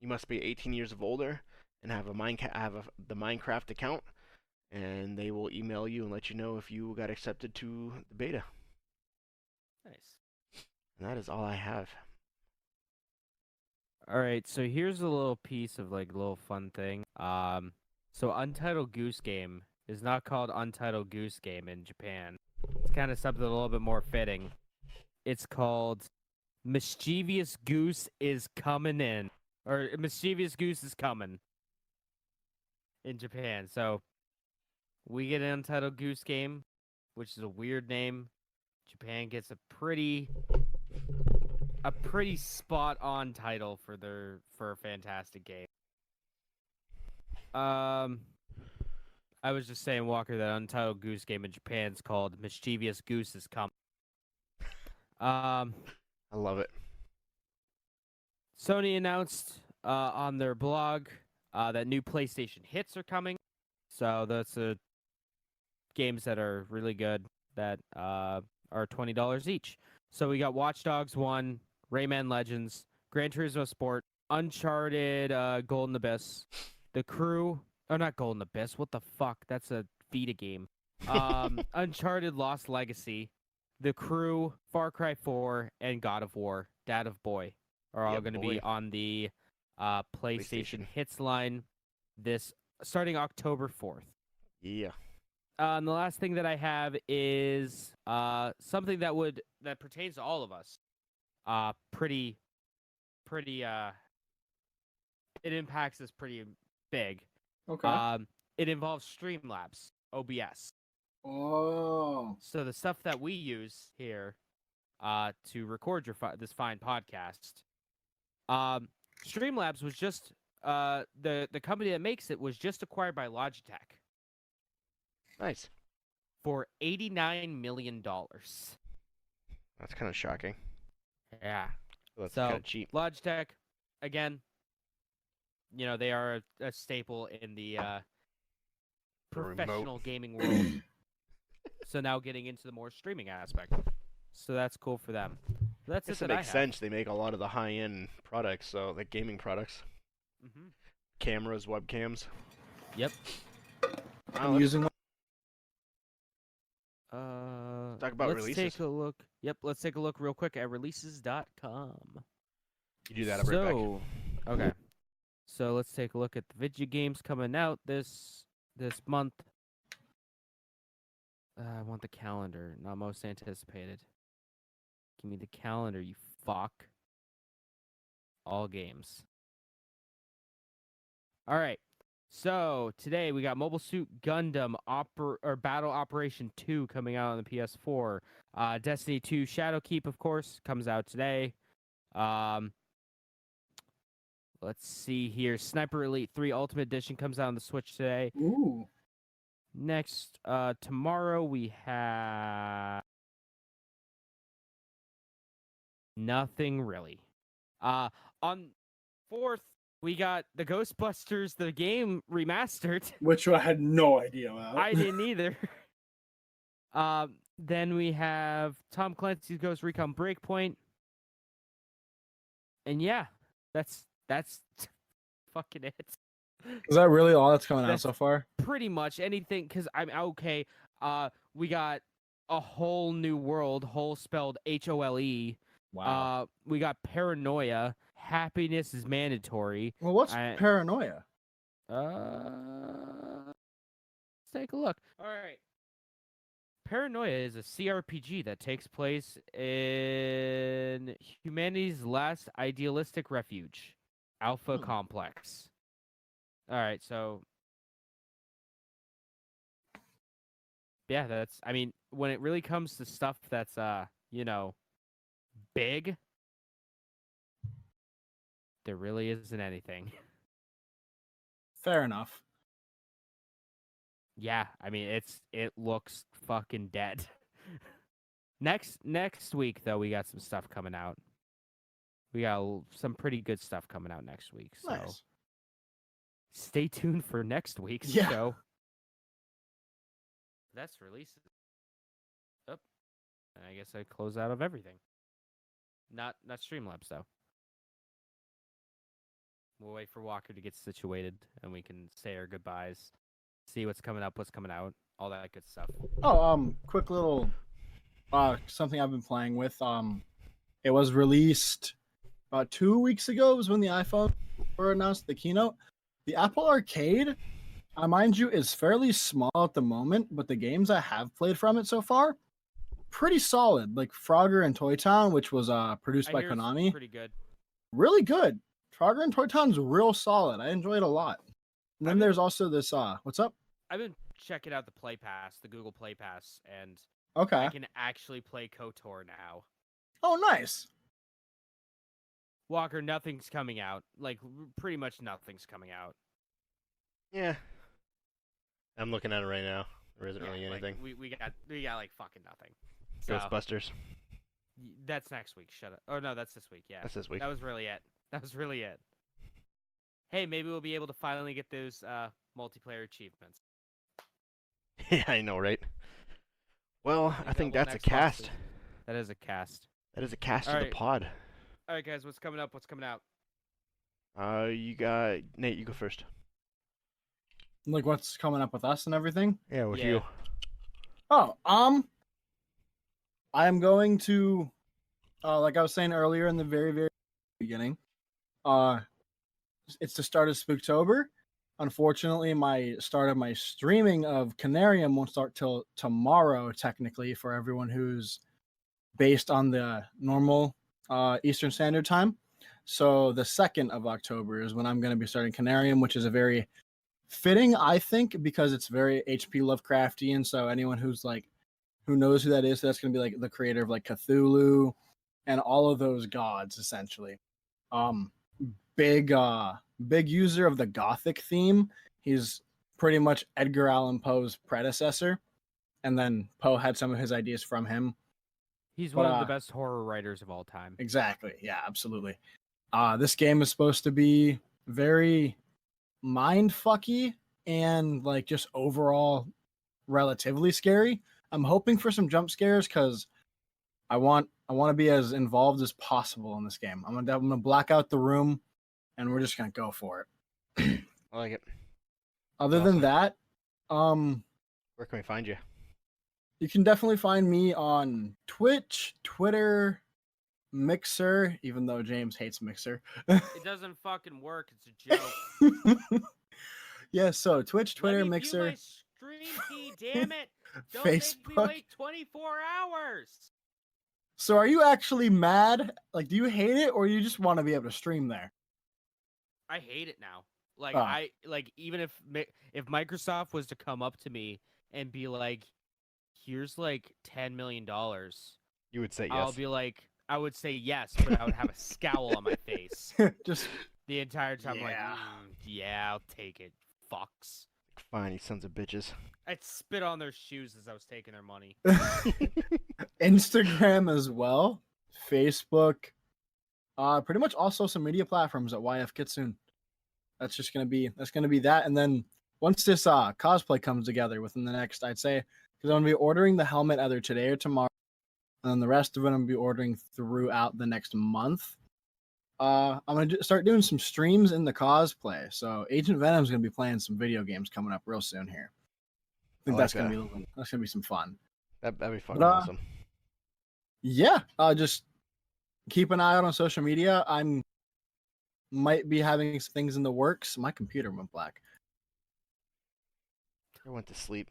You must be 18 years of older and have the Minecraft account, and they will email you and let you know if you got accepted to the beta. Nice. And that is all I have. All right, so here's a little piece of like a little fun thing. So Untitled Goose Game is not called Untitled Goose Game in Japan. It's kind of something a little bit more fitting. It's called Mischievous Goose is Coming In, or Mischievous Goose is Coming in Japan. So we get an Untitled Goose Game, which is a weird name. Japan gets a pretty spot on title for a fantastic game. I was just saying, Walker, that Untitled Goose Game in Japan is called Mischievous Goose is Coming. I love it. Sony announced on their blog that new PlayStation hits are coming. So that's games that are really good that are $20 each. So we got Watch Dogs 1, Rayman Legends, Gran Turismo Sport, Uncharted Golden Abyss, The Crew. Oh, not Golden Abyss. What the fuck? That's a Vita game. Uncharted Lost Legacy, The Crew, Far Cry 4, and God of War, Dad of Boy are all going to be on the PlayStation hits line this starting October 4th. Yeah. And the last thing that I have is something that pertains to all of us. Pretty it impacts us pretty big. Okay. It involves Streamlabs, OBS. Oh. So the stuff that we use here to record this fine podcast, Streamlabs was just the company that makes it was just acquired by Logitech. Nice. For $89 million. That's kind of shocking. Yeah. Well, that's So kind of cheap. Logitech, again, they are a staple in the professional gaming world. So now getting into the more streaming aspect. So that's cool for them. That's Guess it it that I makes have. sense. They make a lot of the high-end products, so like gaming products, Mm-hmm. cameras, webcams. Yep. I'm using Talk about Let's releases. take a look. Yep, let's take a look real quick at releases.com. You do that. I'll be right back. So, okay. So let's take a look at the video games coming out this month. I want the calendar, not most anticipated. Give me the calendar, you fuck. All games. All right. So today we got Mobile Suit Gundam Battle Operation 2 coming out on the PS4. Destiny 2 Shadowkeep, of course, comes out today. Let's see here. Sniper Elite 3 Ultimate Edition comes out on the Switch today. Ooh. Next, tomorrow we have nothing really. On 4th, we got the Ghostbusters, the game remastered. Which I had no idea about. I didn't either. Then we have Tom Clancy's Ghost Recon Breakpoint. And yeah, that's fucking it. Is that really all that's coming out That's so far? pretty much anything, because I'm okay. We got a whole new world, whole spelled HOLE. Wow. We got Paranoia. Happiness is mandatory. Well, what's I- paranoia? Let's take a look. All right. Paranoia is a CRPG that takes place in humanity's last idealistic refuge, Alpha Complex. All right, so yeah, I mean, when it really comes to stuff that's big, there really isn't anything. Fair enough. Yeah, I mean, it looks fucking dead. Next week though, we got some stuff coming out. We got some pretty good stuff coming out next week. So Nice. stay tuned for next week's Yeah. show. That's releases. Up. And I guess I close out of everything. Not Streamlabs though. We'll wait for Walker to get situated and we can say our goodbyes. See what's coming up, what's coming out, all that good stuff. Oh, quick little something I've been playing with. It was released about 2 weeks ago. It was when the iPhone were announced the keynote. The Apple Arcade, mind you, is fairly small at the moment, but the games I have played from it so far, pretty solid. Like Frogger and Toy Town, which was produced by hear it's Konami, pretty good. really good. Frogger and Toy Town's real solid. I enjoyed it a lot. And then there's also this what's up? I've been checking out the Play Pass, the Google Play Pass, and Okay. I can actually play KOTOR now. Oh, nice. Walker, nothing's coming out. Like, pretty much nothing's coming out. Yeah. I'm looking at it right now. There isn't really like, anything. we got like fucking nothing. So, Ghostbusters. that's next week. Shut up. Oh no, that's this week. Yeah. That's this week. That was really it. That was really it. Hey, maybe we'll be able to finally get those multiplayer achievements. Yeah, I know, right? Well, I think that's a cast. That is a cast. That is a cast of Alright. the pod. All right, guys, what's coming up? What's coming out? You got Nate. You go first. Like what's coming up with us and everything. Yeah, with Yeah. you. Oh, I am going to, like I was saying earlier in the very, very beginning, it's the start of Spooktober. Unfortunately, my start of my streaming of Canarium won't start till tomorrow, technically, for everyone who's based on the normal Eastern Standard Time. So the 2nd of October is when I'm going to be starting Canarium, which is a very fitting, I think, because it's very HP Lovecraftian. So anyone who knows who that is, that's going to be like the creator of like Cthulhu and all of those gods, essentially. Big user of the Gothic theme. He's pretty much Edgar Allan Poe's predecessor, and then Poe had some of his ideas from him. He's one of the best horror writers of all time. Exactly. Yeah, absolutely. This game is supposed to be very mind-fucky and like just overall relatively scary. I'm hoping for some jump scares because I want to be as involved as possible in this game. I'm gonna black out the room, and we're just gonna go for it. I like it. Other Awesome. than that, Where can we find you? you can definitely find me on Twitch, Twitter, Mixer, even though James hates Mixer. It doesn't fucking work. It's a joke. Yeah, so Twitch, Twitter, Let me Mixer, view my stream key, damn it! Don't make me Facebook. wait 24 hours. So are you actually mad? Like, do you hate it, or you just want to be able to stream there? I hate it now. Like Oh. even if Microsoft was to come up to me and be like, "Here's like $10 million," You would say yes. I'll be like, I would say yes, but I would have a scowl on my face Just the entire time. Yeah. Like, yeah, I'll take it, fucks. Fine, you sons of bitches. I'd spit on their shoes as I was taking their money. Instagram as well, Facebook, pretty much all social media platforms at YF Kitsune. That's gonna be that. And then once this cosplay comes together within the next, I'd say, because I'm gonna be ordering the helmet either today or tomorrow, and then the rest of it I'm gonna be ordering throughout the next month. I'm gonna start doing some streams in the cosplay. So Agent Venom's gonna be playing some video games coming up real soon here. I think like that's that. gonna be some fun. That'd be fucking But, awesome. Yeah, just keep an eye out on social media. Might be having some things in the works. My computer went black. I went to sleep.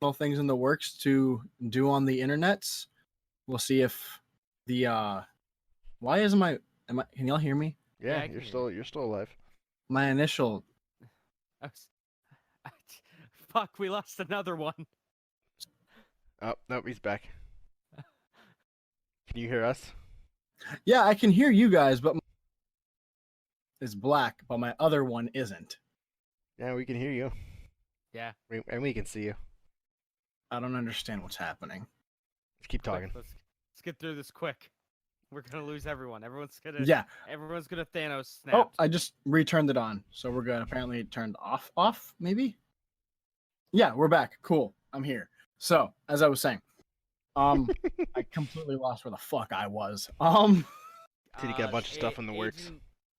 Little things in the works to do on the internets. We'll see if the why is my can y'all hear me? Yeah, I can you're still alive. My initial Fuck, we lost another one. Oh, no, he's back. Can you hear us? Yeah, I can hear you guys, but it's black, but my other one isn't. Yeah, we can hear you. Yeah. And we can see you. I don't understand what's happening. Let's keep talking. Let's get through this quick. We're gonna lose everyone. Everyone's gonna Thanos snap. Oh, I just returned it on, so we're good. Apparently it turned off, maybe? Yeah, we're back. Cool. I'm here. So, as I was saying, I completely lost where the fuck I was. Did you get a bunch of stuff in the works?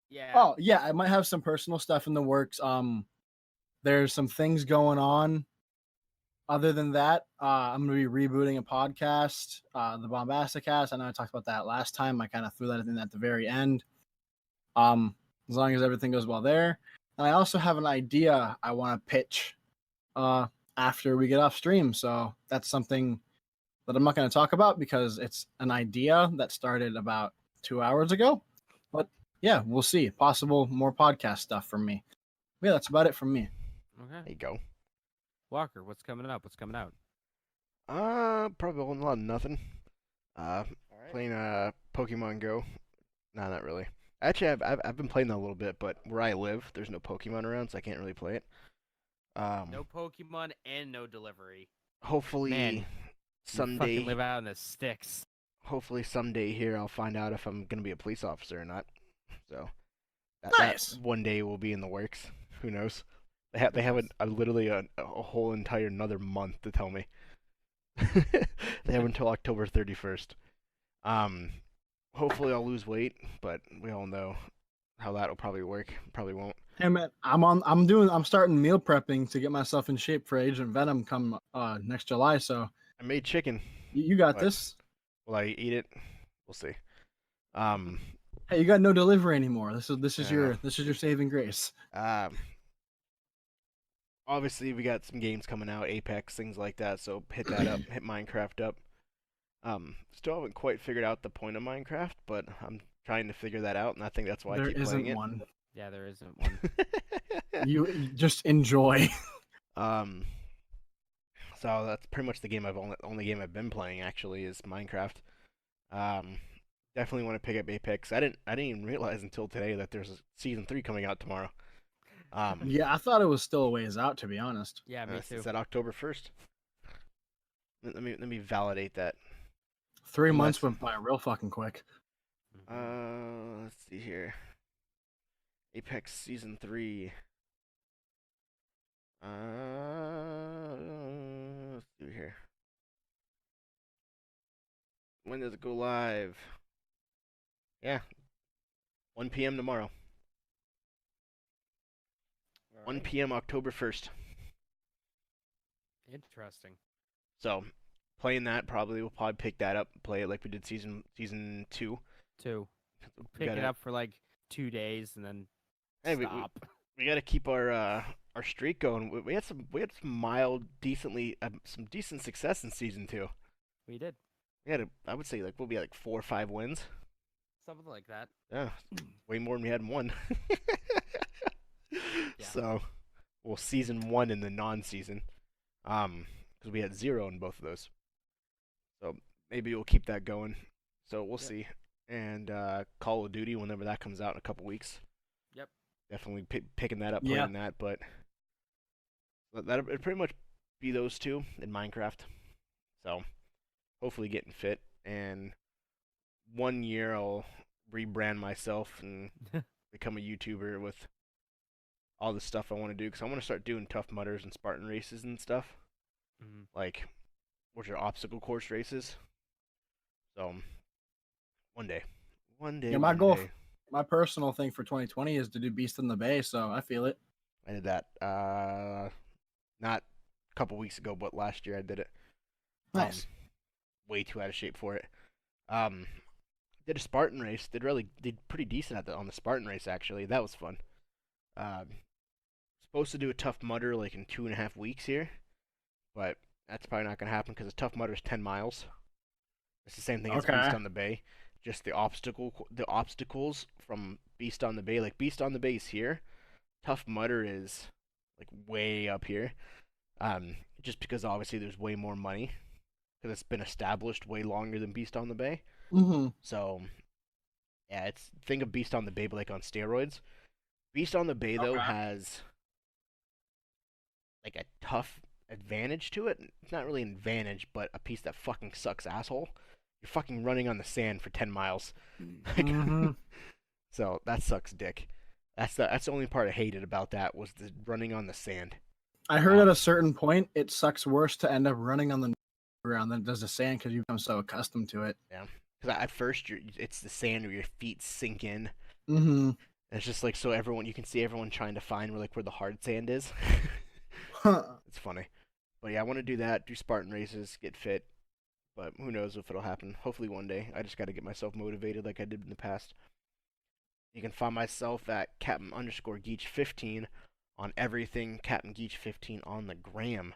Yeah. Oh, yeah, I might have some personal stuff in the works. There's some things going on. Other than that, I'm going to be rebooting a podcast, the Bombastic Cast. I know I talked about that last time. I kind of threw that in at the very end. As long as everything goes well there. And I also have an idea I want to pitch after we get off stream. So that's something that I'm not going to talk about because it's an idea that started about 2 hours ago. But yeah, we'll see. Possible more podcast stuff from me. Yeah, that's about it from me. Okay. There you go. Walker, what's coming up? What's coming out? Probably a lot of nothing. Playing Pokemon Go. No, not really. Actually, I've been playing that a little bit, but where I live, there's no Pokemon around, so I can't really play it. No Pokemon and no delivery. Hopefully, Man, someday. You fucking live out in the sticks. Hopefully, someday here, I'll find out if I'm gonna be a police officer or not. So, Nice. that one day will be in the works. Who knows? They have literally a whole entire another month to tell me. They have until October 31st. Hopefully I'll lose weight, but we all know how that'll probably work. Probably won't. Hey man, I'm starting meal prepping to get myself in shape for Agent Venom come next July. So I made chicken. you got But this. Will I eat it? We'll see. Hey, you got no delivery anymore. This is Yeah. your saving grace. Obviously we got some games coming out, Apex, things like that. So hit that up. Hit Minecraft up. Still haven't quite figured out the point of Minecraft, but I'm trying to figure that out, and I think that's why I There keep playing isn't it. one. Yeah, there isn't one. You just enjoy. So that's pretty much the only game I've been playing actually is Minecraft. Definitely want to pick up Apex. I didn't even realize until today that there's a season 3 coming out tomorrow. Yeah, I thought it was still a ways out, to be honest. Yeah, me too. It's at October 1st. Let me validate that. 3 months went by real fucking quick. Let's see here. Apex season 3. Let's see here. When does it go live? Yeah, 1 p.m. tomorrow. 1 p.m. October 1st. Interesting. So, playing that we'll probably pick that up, and play it like we did season 2. Pick it up for like 2 days and then Hey, stop. we got to keep our streak going. We had some mild, some decent success in season 2. We did. We had I would say like we'll be at like 4 or 5 wins. Something like that. Yeah, way more than we had in 1. Yeah. So, well, season 1 in the non-season, because we had 0 in both of those. So maybe we'll keep that going. So we'll see. And Call of Duty, whenever that comes out in a couple weeks. Yep. Definitely picking that up, playing that. But that'll pretty much be those two in Minecraft. So hopefully getting fit. And 1 year I'll rebrand myself and become a YouTuber with all the stuff I want to do, because I want to start doing Tough Mudders and Spartan races and stuff, like, which are obstacle course races. So, one day. Yeah, my goal, my personal thing for 2020 is to do Beast in the Bay, so I feel it. I did that, not a couple weeks ago, but last year I did it. Nice. Way too out of shape for it. Did a Spartan race. Did pretty decent on the Spartan race, actually. That was fun. Supposed to do a Tough Mudder like in 2.5 weeks here, but that's probably not gonna happen because a Tough Mudder is 10 miles. It's the same thing as Beast on the Bay. Just the obstacles from Beast on the Bay. Like Beast on the Bay is here. Tough Mudder is like way up here. Just because obviously there's way more money because it's been established way longer than Beast on the Bay. So yeah, think of Beast on the Bay but like on steroids. Beast on the Bay though has like a tough advantage to it. It's not really an advantage, but a piece that fucking sucks asshole. You're fucking running on the sand for 10 miles. So that sucks dick. That's the only part I hated about that was the running on the sand. I heard at a certain point it sucks worse to end up running on the ground than it does the sand because you become so accustomed to it. Yeah, because at first it's the sand where your feet sink in. And it's just like so you can see everyone trying to find where the hard sand is. It's funny. But yeah, I want to do that, do Spartan races, get fit. But who knows if it'll happen. Hopefully one day. I just got to get myself motivated like I did in the past. You can find myself at Captain_Geach15 on everything, CaptainGeach15 on the gram.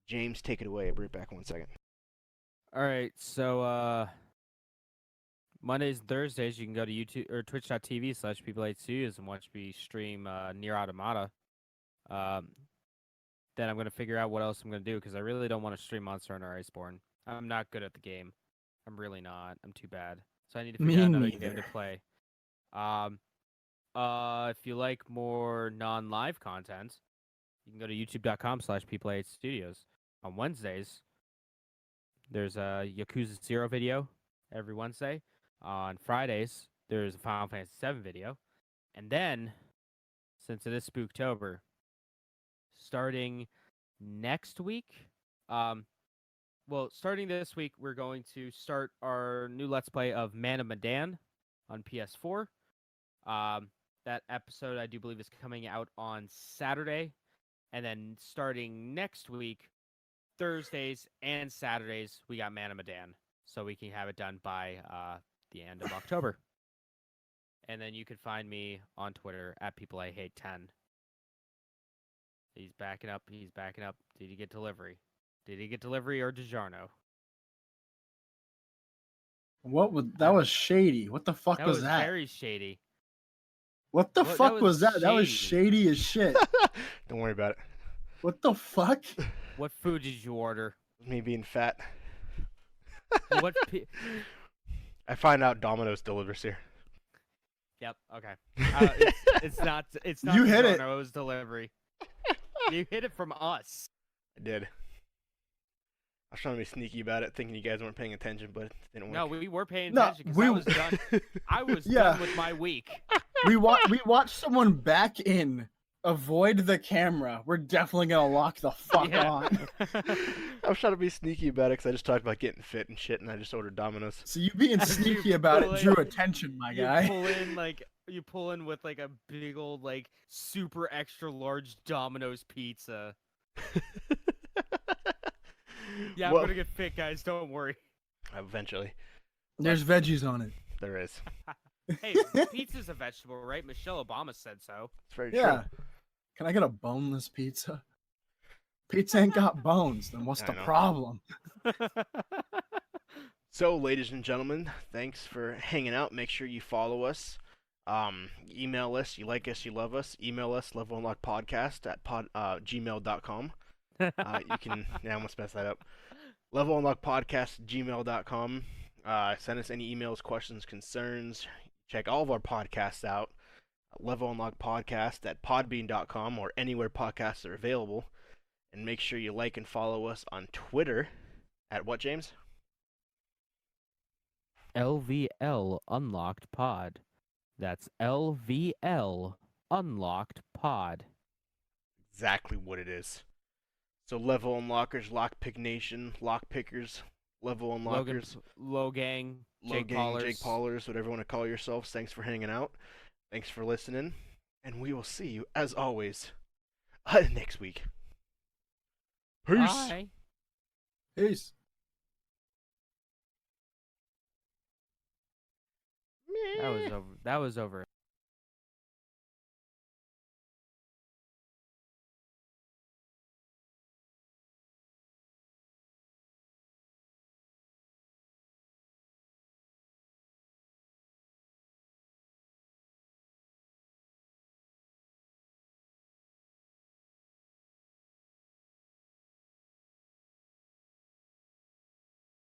James, take it away. I'll be right back 1 second. All right, so Mondays and Thursdays you can go to YouTube or twitch.tv/People8Studios and watch me stream Nier Automata. Then I'm gonna figure out what else I'm gonna do because I really don't want to stream Monster Hunter Iceborne. I'm not good at the game. I'm really not. I'm too bad. So I need to figure out another game to play. If you like more non-live content, you can go to youtube.com/People8Studios. On Wednesdays, there's a Yakuza 0 video every Wednesday. On Fridays, there's a Final Fantasy 7 video. And then, since it is Spooktober, starting next week, starting this week, we're going to start our new Let's Play of Man of Medan on PS4. That episode, I do believe, is coming out on Saturday. And then starting next week, Thursdays and Saturdays, we got Man of Medan. So we can have it done by the end of October. And then you can find me on Twitter at PeopleIHate10. He's backing up. Did he get delivery? Or DiGiorno? That was shady. What the fuck was that? That was very shady. What the fuck was that? That was shady as shit. Don't worry about it. What the fuck? What food did you order? Me being fat. What? I find out Domino's delivers here. Yep. Okay. It's not. You hit it. It was delivery. You hit it from us. I did. I was trying to be sneaky about it, thinking you guys weren't paying attention, but it didn't work. No, we were paying attention because I was done. I was done with my week. We watched someone back in avoid the camera. We're definitely gonna lock the fuck Yeah. on. I was trying to be sneaky about it because I just talked about getting fit and shit, and I just ordered Domino's. So you being As you sneaky about pull it drew in- attention, my you guy. pull in with like a big old like super extra large Domino's pizza. Yeah, I'm Well, gonna get fit, guys. Don't worry. eventually, There's veggies on it. there is. Hey, pizza's a vegetable, right? Michelle Obama said so. It's very Yeah. true. Can I get a boneless pizza? Pizza ain't got bones. Then what's I the know. problem? So, ladies and gentlemen, thanks for hanging out. Make sure you follow us. Email us. You like us, you love us. Email us, levelunlockpodcast at gmail.com. You can, yeah, I'm going to mess that up. levelunlockpodcast@gmail.com. Send us any emails, questions, concerns. Check all of our podcasts out. Levelunlockpodcast at podbean.com or anywhere podcasts are available. And make sure you like and follow us on Twitter at what, James? LVL Unlocked Pod. That's LVL Unlocked Pod. Exactly what it is. So level unlockers, lockpick nation, lockpickers, level unlockers, Logang, Jake Logang, Paulers. Jake Paulers, whatever you want to call yourselves. Thanks for hanging out. Thanks for listening. And we will see you, as always, next week. Peace. Bye. Peace. That was over.